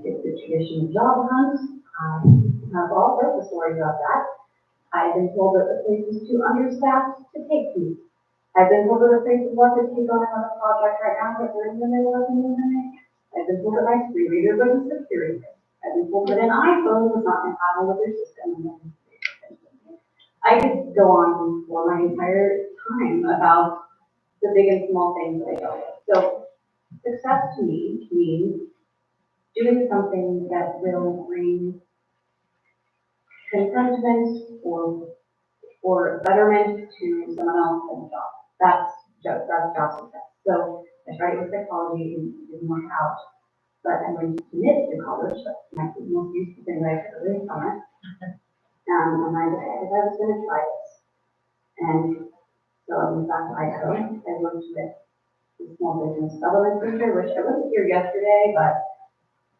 did the traditional job hunt. I have all sorts of stories about that. I've been told that the place is too understaffed to take me. I've been told that the place is want to take on another project right now, but we're in the middle of the movement. I've been told that my screen reader wasn't security. I've been told that an iPhone was not compatible with their system. I could go on for my entire time about the big and small things that I dealt with. So success to me means doing something that will bring contentment or betterment to someone else in the job. That's job success. So I started with psychology and didn't work out, but I went to commit to college. That's my most useful thing that I could really from it. And I decided I was going to try this. And so I went back to Idaho. I worked with the Small Business Development Center, which I wasn't here yesterday, but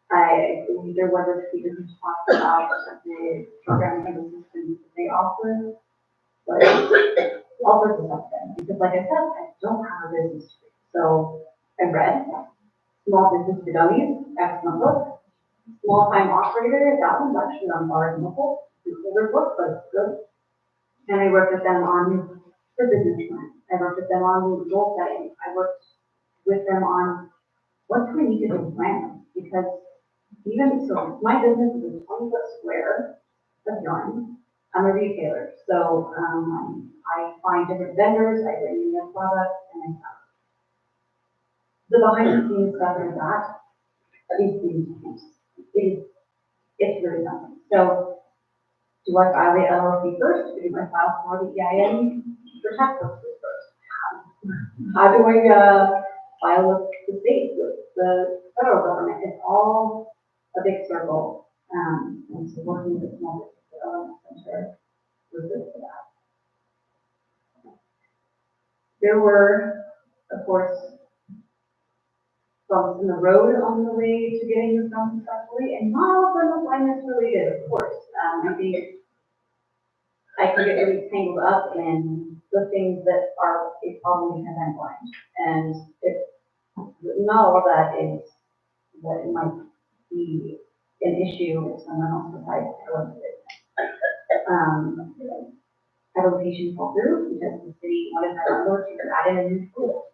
there was a speaker who talked about the programming and the systems that they offer. But all sorts of stuff then, because like I said, I don't have a business degree. So I read Small Business for Dummies, excellent book. Small Time Operator, that one's actually on Barnes & Noble. It's an older book, but it's good. And I worked with them on the business plan. I worked with them on goal setting. I worked with them on what do we need to do plan, because even so, my business is a 20-foot square of yarn. I'm a retailer, so I find different vendors, I bring in their products, and I sell. The behind-the-scenes stuff is that it's really something. So, do I file the LLC first, or do I file for the EIN for tax purposes first? How do I file with the state, with the federal government? It's all a big circle, and so working with the small business development center was good for that. There were, of course, bumps in the road on the way to getting this done successfully, and not all of them are finance related, of course. I think I can get really tangled up in the things that are a problem because I'm blind, and not all of that is what it might be an issue if someone else decides to go into business. application fell through because the city wanted my landlord to add in a new pool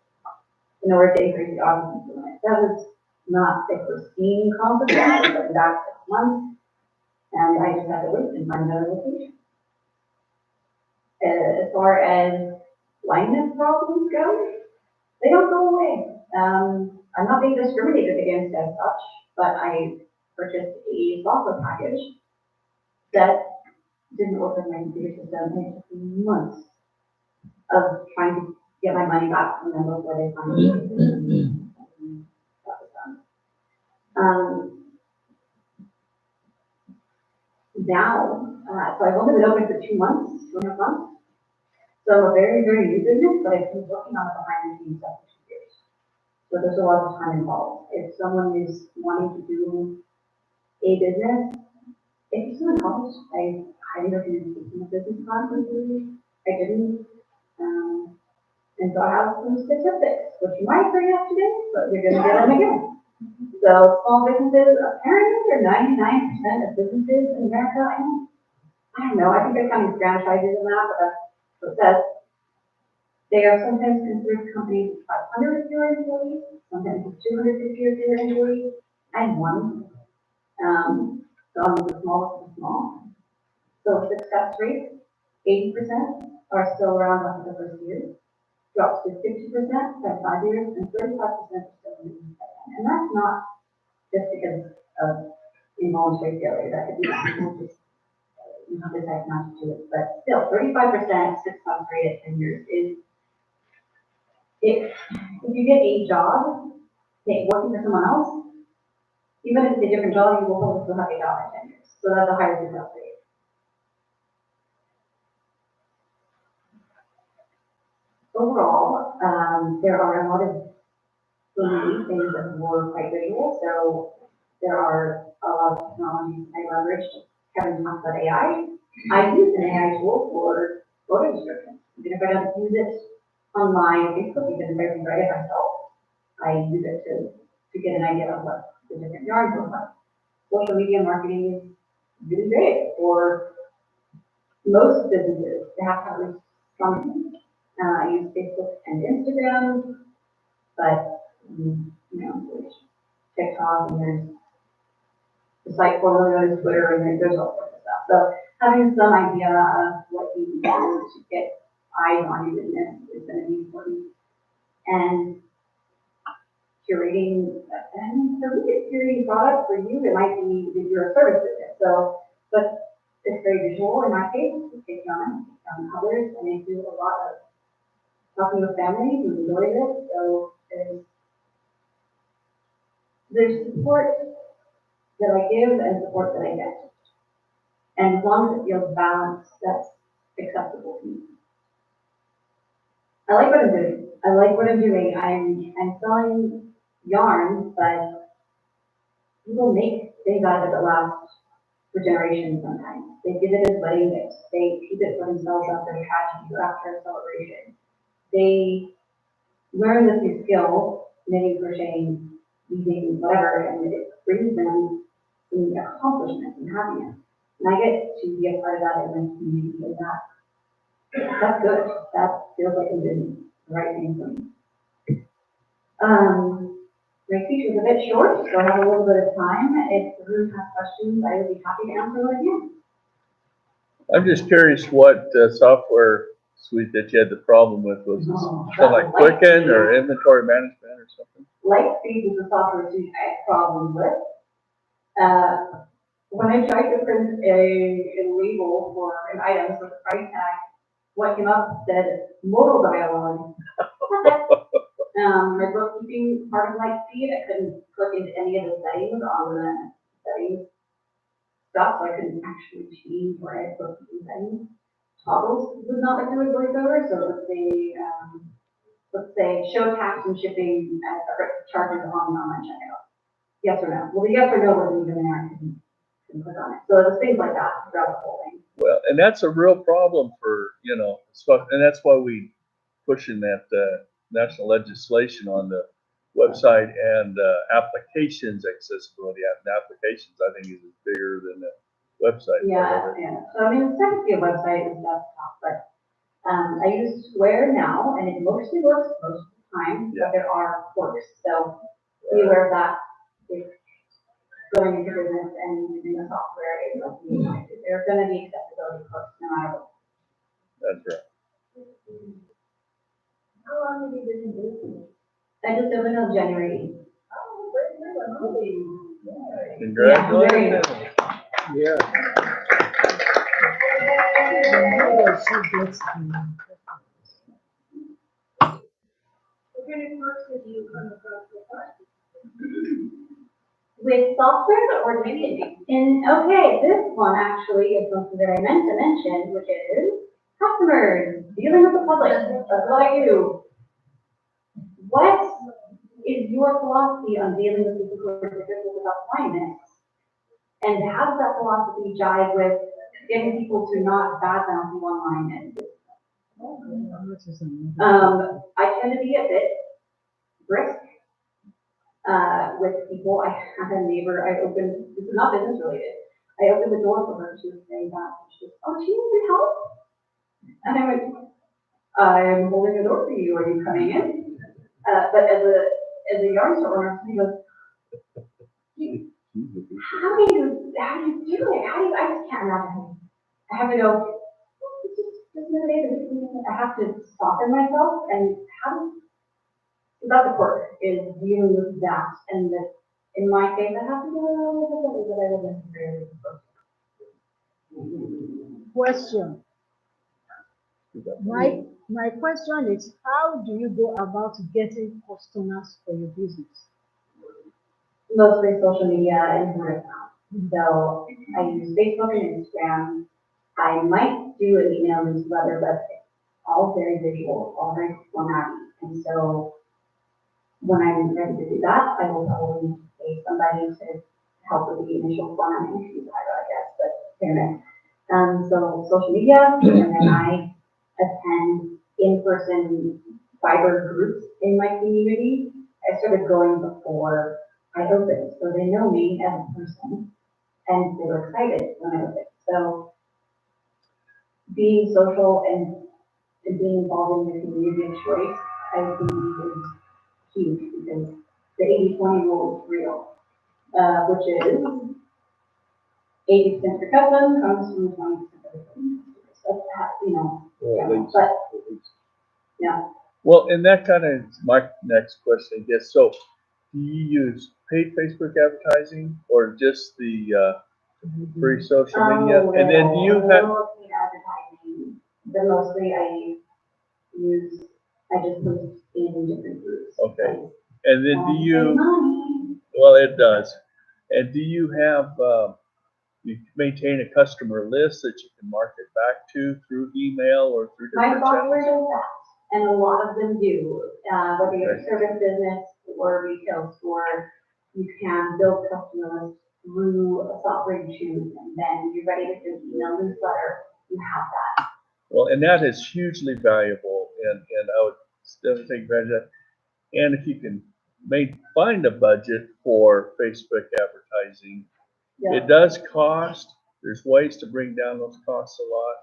in order to increase the occupancy limit. That was not a foreseen consequence, but that's 6 months, and I just had to wait and find another location. As far as blindness problems go, they don't go away. I'm not being discriminated against as such, but I purchased a software package that didn't work with my computer system, and it took months of trying to get my money back from them before they finally did it. That was done. Now, so I've only been open for 2 months, 2.5 months. So I'm a very, very new business, but I've been working on the behind the scenes stuff for 2 years. So there's a lot of time involved. If someone is wanting to do a business, if you're still in college, I highly recommend taking a business class with you. I didn't. And so I have some statistics, which you might bring up today, but you're going to get them again. So small businesses, apparently they're 99% of businesses in America. I don't know, I think they're kind of franchises in that, but that's what it says. They are sometimes considered companies with 500 or fewer employees, sometimes with 250 or fewer employees, and one. So I'm the smallest of the small. So success rate, 80% are still around after the first year. Drops to 50% by 5 years, and 35% are still in business by 10. And that's not just because of involuntary failure. That could be people just decide not to do it. But still, 35% success rate at 10 years is, if you get a job, working for someone else, even if it's a different job, you will probably still have a job at 10 years. So that's a higher success rate. Overall, there are a lot of things that were quite visual. So there are a lot of technologies I leveraged. Kevin talked about AI. I use an AI tool for photo description. Even if I don't use it on my Facebook, even if I can write it myself, I use it to get an idea of what the different yarns look like. Social media marketing is really great for most businesses. They have to have something. I use Facebook and Instagram, but there's TikTok and there's the site formerly known as Twitter, and there's all sorts of stuff. So having some idea of what you can do to get eyes on your business is going to be important. And curating, and for me, it's curating products. For you, it might be that you're a service business. So, but it's very visual in my case. It takes on others, and I do a lot of talking with families who enjoy this. So there's support that I give and support that I get. And as long as it feels balanced, that's acceptable to me. I like what I'm doing. I'm selling yarn, but people make things out of it that last for generations sometimes. They give it as wedding gifts. They keep it for themselves after a tragedy or after a celebration. They learn this new skill, knitting, crocheting, weaving, whatever, and it brings them some accomplishment and happiness. And I get to be a part of that in my community, and that's good. That feels like I'm doing the right thing for me. My speech was a bit short, so I have a little bit of time. If the room has questions, I would be happy to answer them again. I'm just curious what software suite that you had the problem with. Was it something like Quicken or inventory management or something? Lightspeed was the software suite I had problems with. When I tried to print a label for an item with a price tag, what came up said modal dialogue. My bookkeeping part of Lightspeed, I couldn't click into any of the settings on the settings stuff, so I couldn't actually change where I had bookkeeping settings. Toggles was not like there was voiceover, so let's say show tax and shipping as separate charges on online checkout. Yes or no? Well, the yes or no wasn't even there. I couldn't click on it. So it was things like that throughout the whole thing. Well, and that's a real problem for, and that's why we pushing that national legislation on the website and applications accessibility. And applications, I think, is bigger than the website. Yeah, yeah. So I mean, it's technically a website and desktop, but, I use Square now, and it mostly works most of the time, but there are quirks, so be aware of that. If going into business and using the software, there's gonna be accessibility quirks no matter what. That's right. How long have you been in business? I just opened on January. Congratulations. Yeah. What kind of quirks did you come across so far? With software or maybe okay, this one actually is something that I meant to mention, which is customers, dealing with the public. That's what I do. What is your philosophy on dealing with people who are difficult about finance? And how does that philosophy jive with getting people to not badmouth you online? I tend to be a bit brisk with people. I have a neighbor, this is not business related. I opened the door for her, she was saying that, she was, oh, she needs help? And I went, I'm holding the door for you, are you coming in? But as a yarn store owner, he goes, how do you do it? I just can't imagine. I have to go, it's just another day, I have to soften myself, and that's the quirk, is dealing with that, and that, in my case, I have to do a little bit that I wasn't necessarily supposed to. Question. My question is, how do you go about getting customers for your business? Mostly social media and word of mouth. So I use Facebook and Instagram. I might do an email newsletter, but it's all very visual, all very formatty. And so when I'm ready to do that, I will probably pay somebody to help with the initial formatting, I guess, but fair enough. So social media, and then I attend in-person fiber groups in my community. I started going before I opened, so they know me as a person, and they were excited when I opened. So being social and being involved in the community of choice, I think is huge, because the 80-20 rule is real, which is 80% of your cousin comes from 20% of the cousin. But, yeah. Well, and that kind of is my next question, I guess. So, do you use paid Facebook advertising or just the free social media? And then do you have paid advertising, but mostly I just post in different groups. Okay. And then do you, well, it does. And do you have, you maintain a customer list that you can market back to through email or through different My software channels? does that, and a lot of them do. Whether you're a service business or a retail store, you can build customer lists through a software you choose, and then you're ready to do email newsletter, you have that. Well, and that is hugely valuable, and I would still take advantage of that. And if you can find a budget for Facebook advertising, it does cost. There's ways to bring down those costs a lot,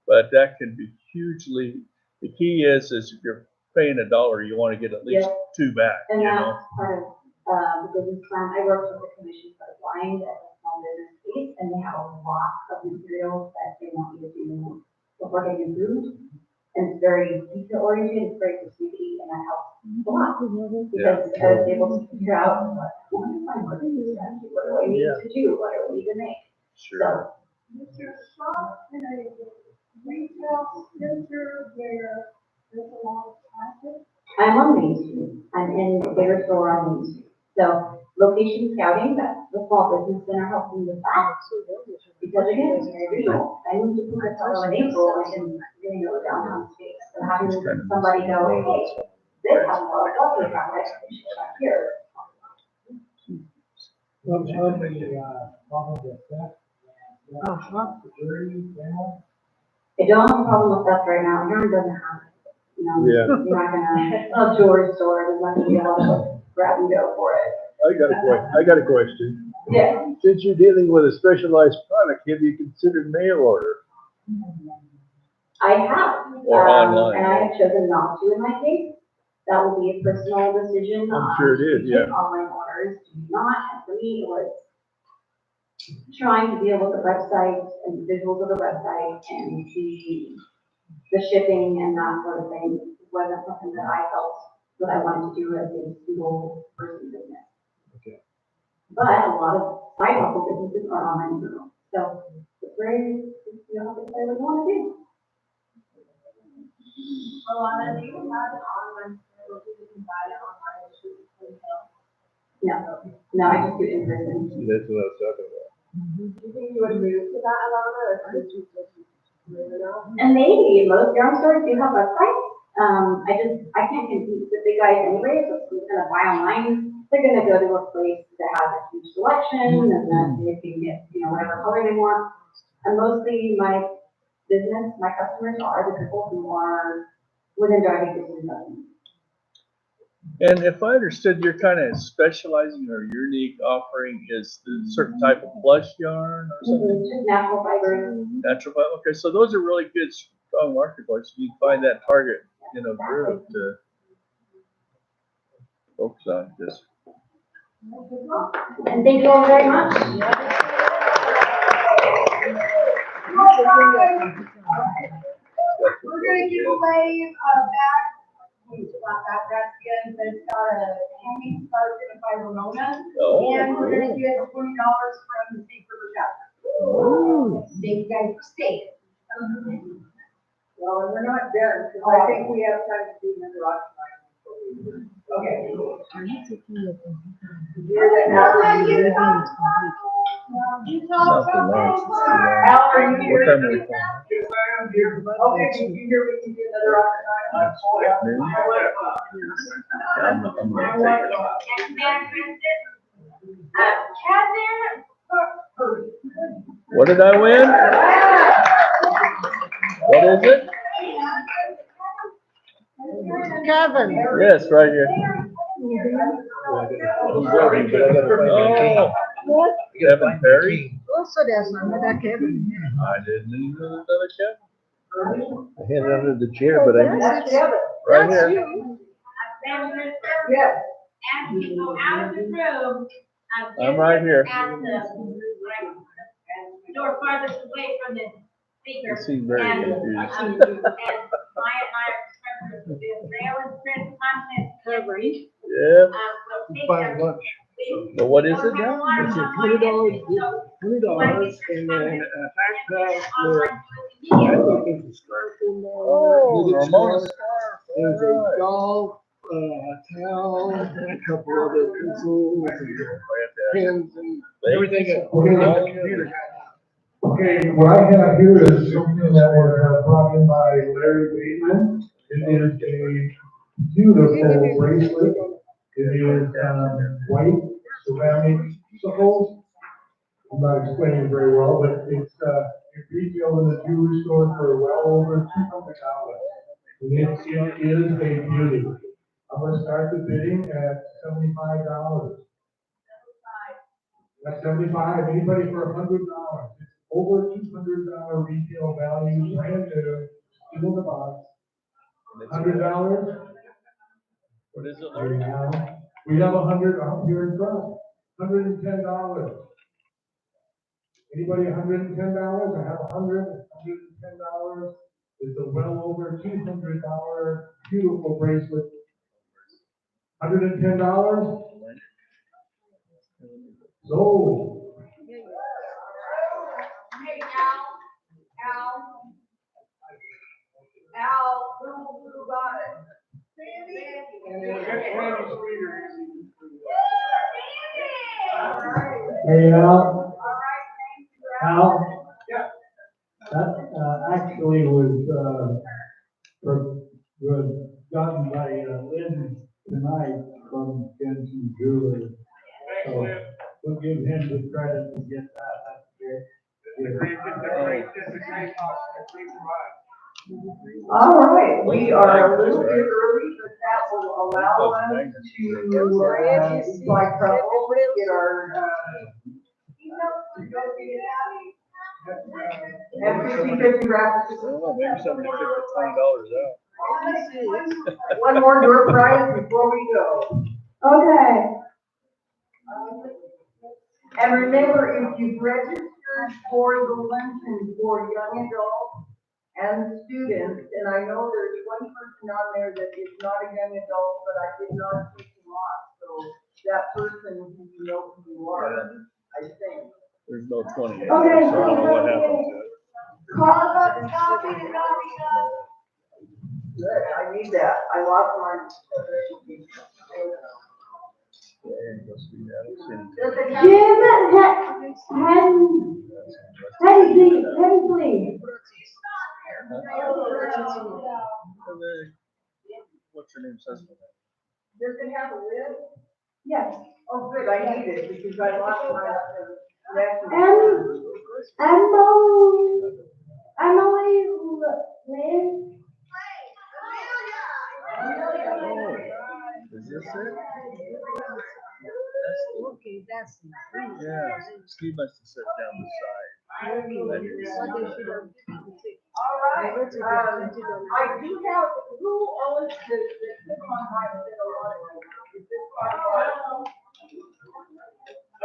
but that can be hugely, the key is if you're paying $1, you want to get at least two back, and you that's know? part of the business plan. I worked with the commission for blind as a small business piece, and they have a lot of materials that they want you to do before getting approved. And it's very detail oriented, it's very specific, and that helps a lot. Because I was able to figure out what do I need to do, what do I need to make. Sure. Is your shop in a retail center where there's a lot of traffic? I'm on Main Street. I'm in a bigger store on Main Street. So location scouting, that's the small business center helping with that. Because again, it's very visual. I moved to Cupertino in April, I didn't really know the downtown space. So having somebody go, hey, this has a lot of culture traffic, we should check here. I don't have a problem with theft right now. Aaron doesn't have it. You know, you're not gonna, George store, there's not gonna be a lot of grab and go for it. I got a question. Yeah. Since you're dealing with a specialized product, have you considered mail order? I have. Or online. And I have chosen not to in my case. That will be a personal decision. I'm sure it is, yeah. Online orders do not, and for me, it was trying to deal with the website and the visuals of the website and the shipping and that sort of thing wasn't something that I felt that I wanted to do as a single person business. Okay. But a lot of side hustle businesses are online now, so it's very, you know, it's what I want to do. Alana, do you have an online store where people can buy it online and shoot it for themselves? No, I just do in person. That's what I was talking about. Do you think you would move to that, Alana, or could you just live it out? And maybe most yarn stores do have websites. I can't compete with the big guys anyway, so if who's gonna buy online, they're gonna go to a place that has a huge selection and then they can get, you know, whatever color they want. And mostly my business, my customers are the people who are within driving distance of me. And if I understood, you're kind of specializing or unique offering is a certain type of plush yarn or something? Just natural fibers. Natural fiber. Okay, so those are really good, strong marketplace. You can find that target, you know, group to focus on this. And thank you all very much. We're gonna give away a bag. Not that, that's the end, but it's got a hanging scarf and a fiber Ramona. Oh, And we're gonna cool. give $20 from the State River chapter. Thank you guys for staying. Well, and we're not done, because I think we have time to do another auction item. Okay. You talk Not for lunch. It's too long. Al, are you What here? time are we calling? Okay, can you hear we can do another auction item? Noon? Yeah, I'm gonna take it. What did I win? What is it? Kevin. Yes, right here. Oh, Kevin Perry? Also, there's another Kevin. I didn't know another Kevin. I had it under the chair, but I missed That's it. Right That's here. you. Yes. As we go out of the room, I'm right here. at the door farthest away from the speaker. You seem very And, confused. and Maya and I are the rail and print content. Yeah, Fine lunch. but what is it now? It's $20, and then a backpack with, I think it's a scarf in there. Oh, knitted Ramona scarf. scarf. There's a Alright. golf, towel, and a couple other pencils and pens and everything that Okay. the computer got. Okay, what I have here is something that was brought in by Larry Bateman. It is a beautiful bracelet. It is white ceramic circles. I'm not explaining very well, but it's it retailed in the jewelry store for well over $200. And it is a beauty. I'm gonna start the bidding at $75. That's 75, anybody for $100. It's over $200 retail value, brand new, still in the box. $100. What is it, Larry? We have 100 out here in front, $110. Anybody $110? I have $110. It's a well over $200 beautiful bracelet. $110? So. Hey, Al, who got it? Hey, Al. All right, thank you, Al? Yeah. That, actually was gotten by, Lynn tonight from Jensen Jewelers. So, we'll give him the credit to get that, that's great. All right, we are a little bit early, but that will allow us to, like, get our, and 50 graphics. I don't know, maybe somebody took the $20 out. One more door prize before we go. Okay. And remember, if you've registered for the luncheon for young adults and students, and I know there's one person on there that is not a young adult, but I did not take him off, so that person, you know who you are, I think. There's no 20. Okay. So I don't know what happened to it. Good, I need that, I lost mine. Hensley. What's your name, says? Does it have a lid? Yes. Oh, good, I need it, because I lost mine. Emily Lynn. Is this it? Okay, that's nice. Yeah, Steve must have sat down beside. Okay, what they should have taken. All right, I do have, who owns this one might have been a lot of, is this one?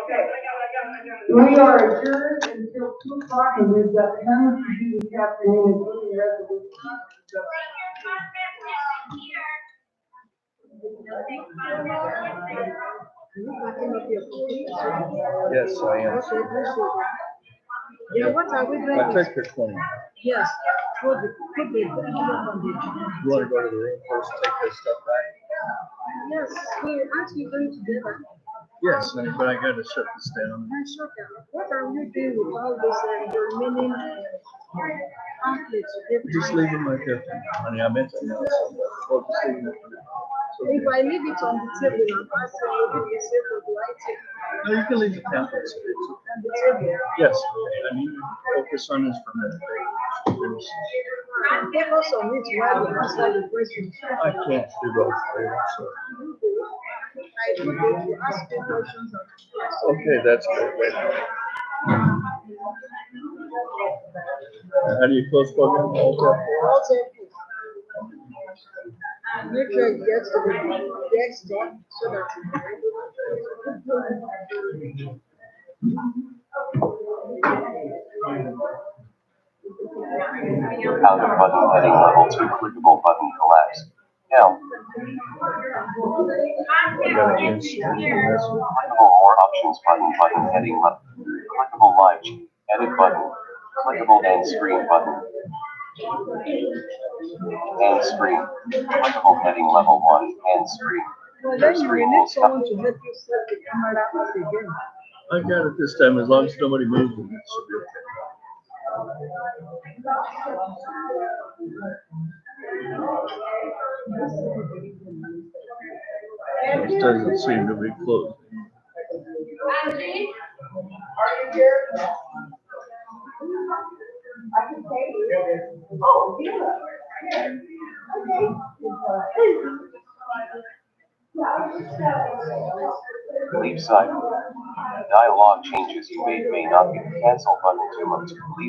Okay. We are adjourned until 2 o'clock, and we've got tons to do this afternoon, including resolutions. Yes, I am. Yeah, what are we doing? I took the 20. Yes. Put the You want to go to the room first, take this stuff back? Yes, we actually going together. Yes, but I got to shut this down. What are you doing with all this the remaining pamphlets? Just leave them right there. Honey, I meant to know. Well, just leave them. If I leave it on the table, I'm asking you to say for the lighting. No, you can leave the pamphlets. On the table. Yes, I need to focus on this for a minute. Focus on it while you answer the question. I can't do both. So. I do go to ask you questions. Okay, that's good. Wait. How do you close program? Make sure it gets to the desktop so that Counter button heading level 2 clickable button collapse. L. Clickable more options button heading level. Clickable live edit button. Clickable end screen button. End screen. Clickable heading level 1 end screen. well, then you will need someone to help you set the camera up again. I got it this time, as long as nobody moves it, it should be okay. This doesn't seem to be closed. Angie, are you here? I can take you. Oh, yeah. Okay. Leave side. Dialog changes you made may not be the cancel button to complete.